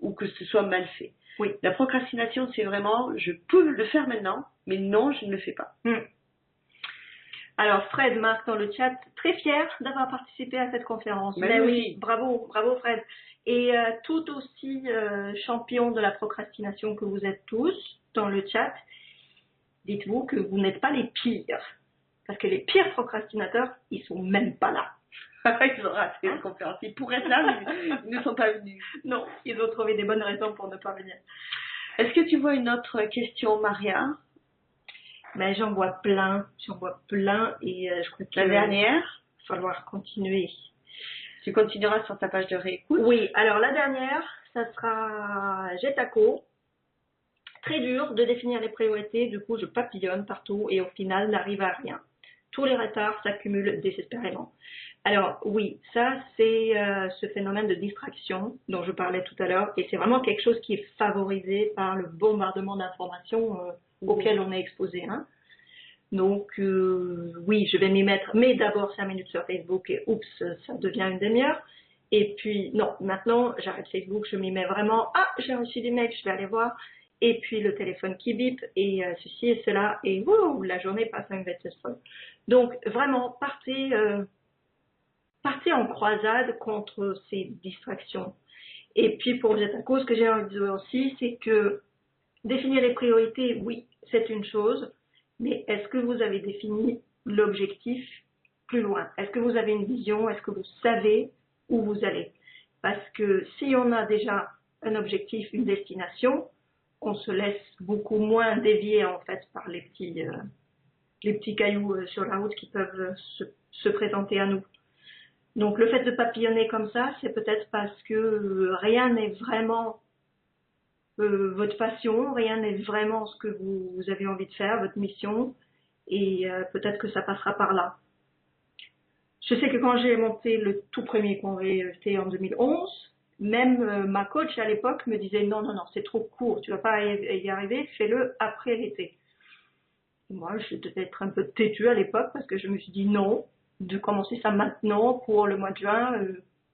S1: ou que ce soit mal fait.
S2: Oui.
S1: La procrastination, c'est vraiment, je peux le faire maintenant, mais non, je ne le fais pas.
S2: Alors Fred marque dans le chat, très fier d'avoir participé à cette conférence.
S1: Mais
S2: oui, bravo Fred. Et tout aussi champion de la procrastination que vous êtes tous dans le chat, dites-vous que vous n'êtes pas les pires. Parce que les pires procrastinateurs, ils sont même pas là.
S1: Ils ont raté la conférence. Ils pourraient être là, mais ils ne sont pas venus.
S2: Non, ils ont trouvé des bonnes raisons pour ne pas venir.
S1: Est-ce que tu vois une autre question, Maria?
S2: Ben, j'en vois plein, et je crois que
S1: la dernière,
S2: il va falloir continuer.
S1: Tu continueras sur ta page de réécoute?
S2: Oui, alors la dernière, ça sera Jetaco. Très dur de définir les priorités, du coup je papillonne partout et au final n'arrive à rien. Tous les retards s'accumulent désespérément. Alors oui, ça c'est ce phénomène de distraction dont je parlais tout à l'heure, et c'est vraiment quelque chose qui est favorisé par le bombardement d'informations auquel on est exposé. Hein. Donc oui, je vais m'y mettre, mais d'abord 5 minutes sur Facebook et oups, ça devient une demi-heure. Et puis non, maintenant j'arrête Facebook, je m'y mets vraiment, j'ai reçu des mails, je vais aller voir. et puis le téléphone qui bip, et ceci et cela, et wow, la journée passe à une vitesse folle. Donc vraiment, partez en croisade contre ces distractions. Et puis pour vous être à cause, ce que j'ai envie de dire aussi, c'est que définir les priorités, oui, c'est une chose, mais est-ce que vous avez défini l'objectif plus loin? Est-ce que vous avez une vision? Est-ce que vous savez où vous allez? Parce que si on a déjà un objectif, une destination, on se laisse beaucoup moins dévier en fait par les petits cailloux sur la route qui peuvent se présenter à nous. Donc le fait de papillonner comme ça, c'est peut-être parce que rien n'est vraiment votre passion, rien n'est vraiment ce que vous avez envie de faire, votre mission, et peut-être que ça passera par là. Je sais que quand j'ai monté le tout premier congrès EFT en 2011, même ma coach à l'époque me disait non, c'est trop court, tu vas pas y arriver, fais-le après l'été. Moi, je devais être un peu têtue à l'époque parce que je me suis dit non, de commencer ça maintenant pour le mois de juin,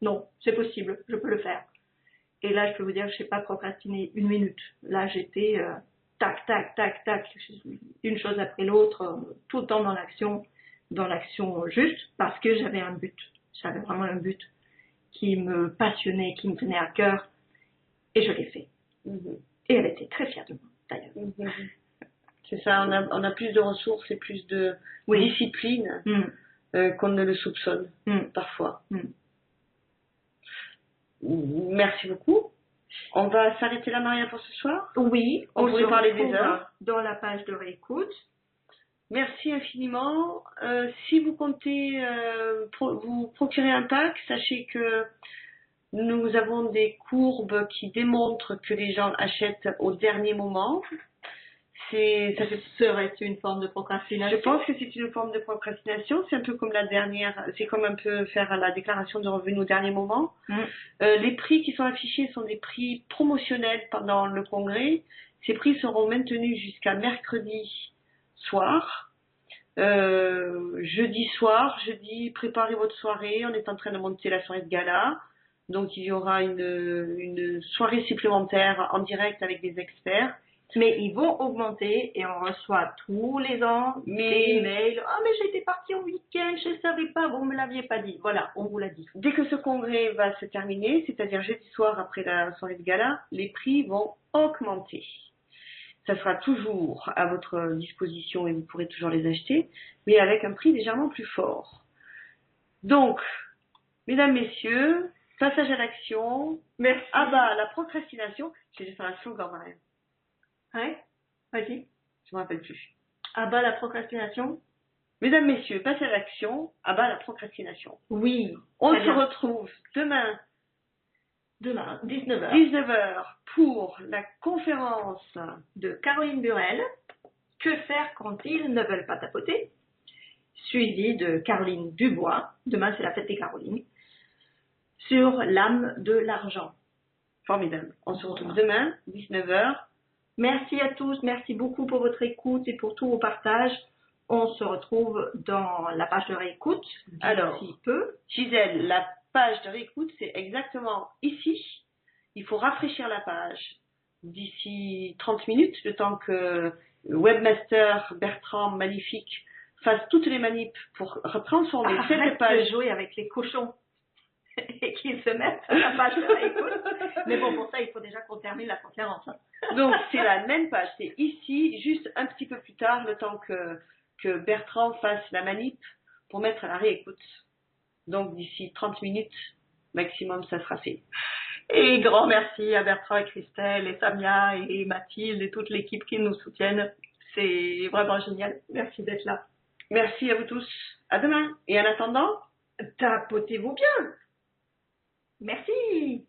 S2: non, c'est possible, je peux le faire. Et là, je peux vous dire, je sais pas procrastiner une minute. Là, j'étais tac, tac, tac, tac, une chose après l'autre, tout le temps dans l'action juste, parce que j'avais un but. J'avais vraiment un but qui me passionnait, qui me tenait à cœur, et je l'ai fait. Et elle était très fière de moi, d'ailleurs.
S3: C'est ça, on a plus de ressources et plus de discipline qu'on ne le soupçonne parfois. Merci beaucoup. On va s'arrêter là, Maria, pour ce soir?
S2: Oui,
S3: on pourrait parler des heures.
S2: Dans la page de réécoute.
S3: Merci infiniment. Si vous comptez vous procurer un pack, sachez que nous avons des courbes qui démontrent que les gens achètent au dernier moment. Ça
S2: serait une forme de procrastination.
S3: Je pense que c'est une forme de procrastination. C'est un peu comme la dernière, c'est comme un peu faire la déclaration de revenus au dernier moment. Les prix qui sont affichés sont des prix promotionnels pendant le congrès. Ces prix seront maintenus jusqu'à mercredi soir. Jeudi soir, préparez votre soirée. On est en train de monter la soirée de gala. Donc il y aura une soirée supplémentaire en direct avec des experts.
S2: Mais ils vont augmenter et on reçoit tous les ans des emails. « Ah, mais j'étais partie en week-end, je ne savais pas, vous ne me l'aviez pas dit. » Voilà, on vous l'a dit.
S3: Dès que ce congrès va se terminer, c'est-à-dire jeudi soir après la soirée de gala, les prix vont augmenter. Ça sera toujours à votre disposition et vous pourrez toujours les acheter, mais avec un prix légèrement plus fort. Donc, mesdames, messieurs, passage à l'action.
S2: Merci.
S3: Ah bah, la procrastination. J'ai fait un slogan, Maria.
S2: Ouais, vas-y.
S3: Je ne me rappelle plus.
S2: À bas la procrastination.
S3: Mesdames, messieurs, passez à l'action. À bas la procrastination.
S2: Oui.
S3: On se retrouve demain,
S2: 19h.
S3: 19h, pour la conférence
S2: de Caroline Burel. Que faire quand ils ne veulent pas tapoter? Suivi de Caroline Dubois. Demain, c'est la fête des Carolines. Sur l'âme de l'argent.
S3: Formidable. On se retrouve demain, 19h.
S2: Merci à tous, merci beaucoup pour votre écoute et pour tous vos partages. On se retrouve dans la page de réécoute.
S3: Alors,
S2: peu.
S3: Gisèle, la page de réécoute, c'est exactement ici. Il faut rafraîchir la page d'ici 30 minutes, le temps que le webmaster Bertrand Magnifique fasse toutes les manips pour transformer cette page.
S2: De jouer avec les cochons et qu'ils se mettent à la page de réécoute. Mais bon, pour ça, il faut déjà qu'on termine la conférence.
S3: Donc, c'est la même page. C'est ici, juste un petit peu plus tard, le temps que Bertrand fasse la manip pour mettre à la réécoute. Donc, d'ici 30 minutes maximum, ça sera fait.
S2: Et grand merci à Bertrand et Christelle et Samia et Mathilde et toute l'équipe qui nous soutiennent. C'est vraiment génial. Merci d'être là.
S3: Merci à vous tous. À demain. Et en attendant,
S2: tapotez-vous bien. Merci.